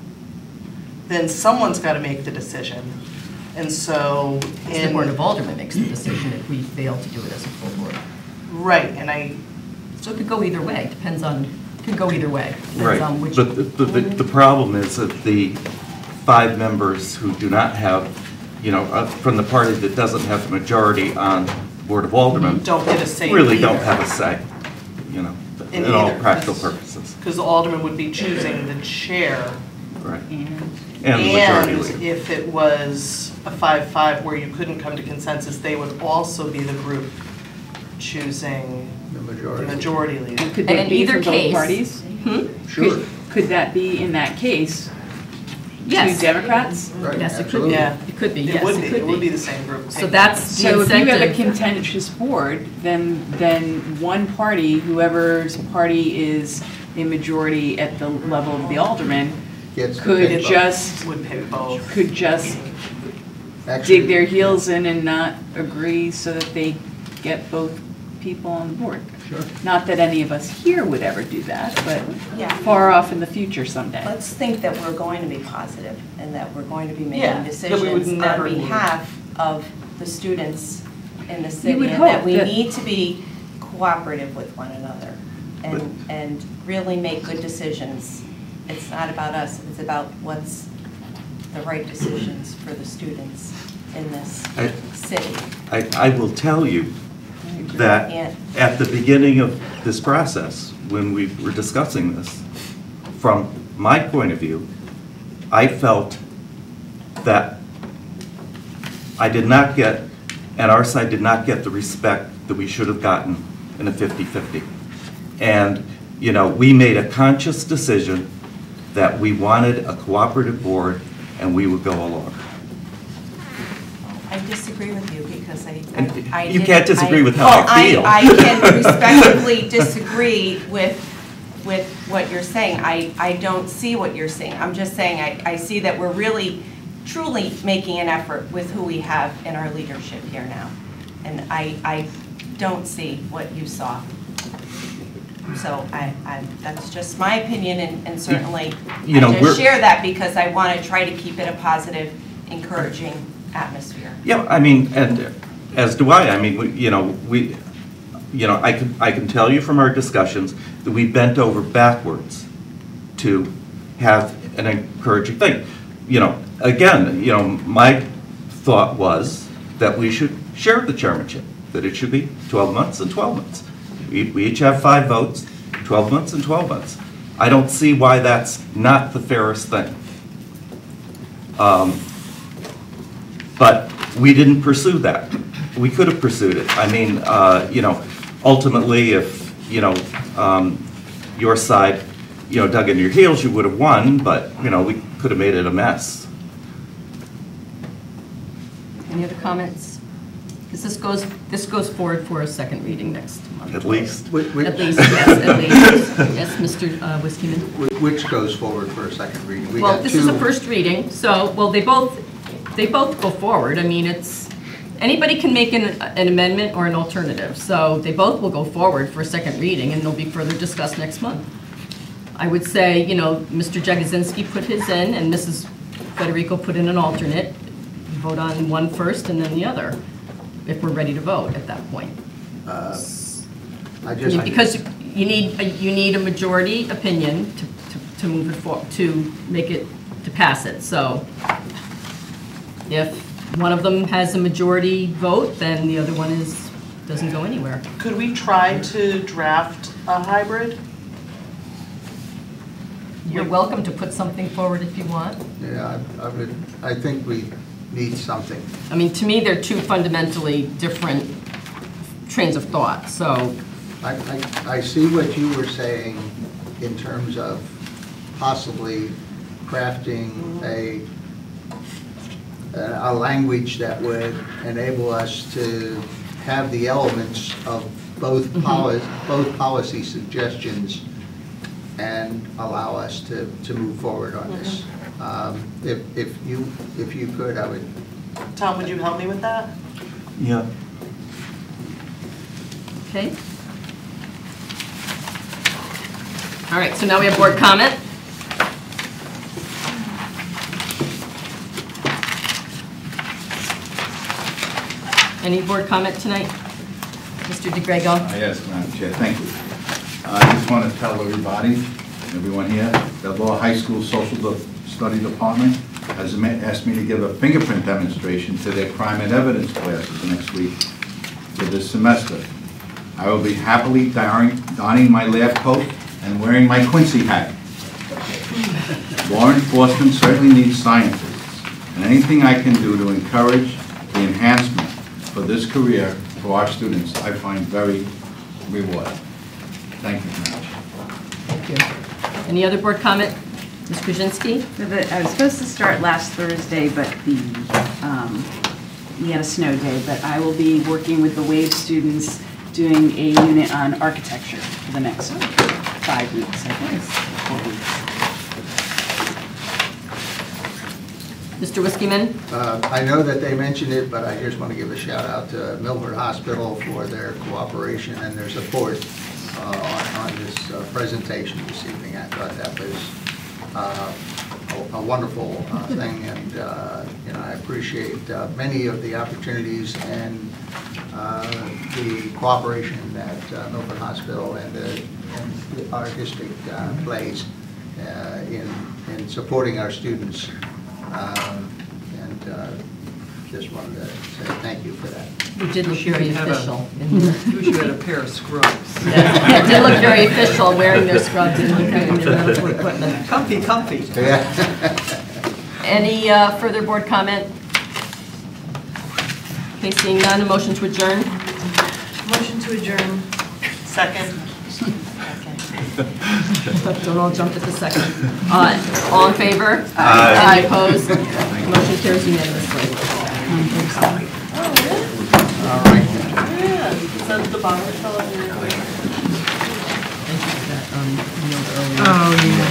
Speaker 16: then someone's got to make the decision. And so
Speaker 21: the Board of Aldermen makes the decision if we fail to do it as a full board.
Speaker 16: Right, and
Speaker 21: so it could go either way. Depends on. It could go either way.
Speaker 20: Right.
Speaker 21: Which,
Speaker 20: but the problem is that the 5 members who do not have, from the party that doesn't have the majority on the Board of Aldermen,
Speaker 16: don't get a say.
Speaker 20: Really
Speaker 16: either.
Speaker 20: don't have a say, in all practical purposes.
Speaker 16: Because the alderman would be choosing the chair.
Speaker 20: Right.
Speaker 16: And
Speaker 20: the majority leader.
Speaker 16: If it was a 5-5 where you couldn't come to consensus, they would also be the group choosing the majority leader.
Speaker 1: And could that be from both parties?
Speaker 20: Sure.
Speaker 1: Could that be in that case?
Speaker 21: Yes.
Speaker 1: Two Democrats?
Speaker 9: Right,
Speaker 21: yes,
Speaker 9: absolutely.
Speaker 21: It could be. Yes,
Speaker 16: it would be the same group.
Speaker 21: So that's
Speaker 1: so if you have a contentious board, then one party, whoever's party is a majority at the level of the alderman, could just dig their heels in and not agree so that they get both people on the board.
Speaker 9: Sure.
Speaker 1: Not that any of us here would ever do that, but
Speaker 10: Yeah.
Speaker 1: far off in the future someday.
Speaker 10: Let's think that we're going to be positive and that we're going to be making
Speaker 16: Yeah, that we would
Speaker 10: decisions
Speaker 16: never
Speaker 10: on behalf of the students in the city,
Speaker 1: would
Speaker 10: and that
Speaker 1: hope
Speaker 10: we
Speaker 1: that-
Speaker 10: need to be cooperative with one another and really make good decisions. It's not about us, it's about what's the right decisions for the students in this city.
Speaker 20: I will tell you that at the beginning of this process, when we were discussing this, from my point of view, I felt that I did not get, and our side did not get the respect that we should have gotten in a 50-50. And, we made a conscious decision that we wanted a cooperative board and we would go along.
Speaker 10: I disagree with you because
Speaker 20: You can't disagree with how I feel.
Speaker 10: I can respectfully disagree with what you're saying. I don't see what you're saying. I'm just saying I see that we're really, truly making an effort with who we have in our leadership here now. And I don't see what you saw. So that's just my opinion, and certainly I just share that because I want to try to keep it a positive, encouraging atmosphere.
Speaker 20: Yeah, and as do I. I can tell you from our discussions that we bent over backwards to have an encouraging thing. Again, my thought was that we should share the chairmanship, that it should be 12 months and 12 months. We each have 5 votes, 12 months and 12 months. I don't see why that's not the fairest thing. But we didn't pursue that. we could have pursued it. I mean, you know, ultimately, if, you know, your side, you know, dug in your heels, you would have won, but, you know, we could have made it a mess.
Speaker 21: Any other comments? Because this goes forward for a second reading next month.
Speaker 20: At least.
Speaker 21: At least, yes, at least. Yes, Mr. Whiskeyman?
Speaker 9: Which goes forward for a second reading? We
Speaker 21: Well,
Speaker 9: got
Speaker 21: this is a
Speaker 9: two-
Speaker 21: first reading, so, well, they both go forward. I mean, it's, anybody can make an amendment or an alternative, so they both will go forward for a second reading, and they'll be further discussed next month. I would say, you know, Mr. Jagosinski put his in, and Mrs. Federico put in an alternate. You vote on one first and then the other, if we're ready to vote at that point. Because you need a majority opinion to move it forward, to make it, to pass it. So if one of them has a majority vote, then the other one doesn't go anywhere.
Speaker 16: Could we try to draft a hybrid?
Speaker 21: You're welcome to put something forward if you want.
Speaker 9: Yeah, I think we need something.
Speaker 21: I mean, to me, they're two fundamentally different trains of thought, so.
Speaker 9: I see what you were saying in terms of possibly crafting a language that would enable us to have the elements of both policy suggestions and allow us to move forward on this. If you could, I would.
Speaker 16: Tom, would you help me with that?
Speaker 20: Yeah.
Speaker 21: Okay. All right, so now we have board comment. Any board comment tonight? Mr. DeGrego?
Speaker 5: Yes, Madam Chair, thank you. I just want to tell everyone here, the Law High School Social Study Department has asked me to give a fingerprint demonstration to their crime and evidence classes next week for this semester. I will be happily donning my lab coat and wearing my Quincy hat. Law enforcement certainly needs scientists, and anything I can do to encourage the enhancement for this career for our students, I find very rewarding. Thank you very much.
Speaker 21: Thank you. Any other board comment? Ms. Krasinski?
Speaker 14: I was supposed to start last Thursday, but we had a snow day, but I will be working with the WAVE students doing a unit on architecture for the next 5 weeks, I think. 4 weeks.
Speaker 21: Mr. Whiskeyman?
Speaker 9: I know that they mentioned it, but I just want to give a shout out to Milford Hospital for their cooperation and their support on this presentation this evening. I thought that was a wonderful thing, and you know, I appreciate many of the opportunities and the cooperation that Milford Hospital and our district plays in supporting our students. Just wanted to say thank you for that.
Speaker 21: You did look very official.
Speaker 4: Wish you had a pair of scrubs.
Speaker 21: Yeah, it did look very official wearing their scrubs and carrying their medical equipment.
Speaker 4: Comfy.
Speaker 9: Yeah.
Speaker 21: Any further board comment? Okay, seeing none, a motion to adjourn?
Speaker 7: Motion to adjourn.
Speaker 16: Second.
Speaker 21: Don't all jump at the second. All in favor?
Speaker 20: Aye.
Speaker 21: Any opposed? Motion carries unanimously.
Speaker 9: All right.
Speaker 16: Yeah, so the bottom fell in your
Speaker 21: Thank you for that,
Speaker 4: Oh, yeah.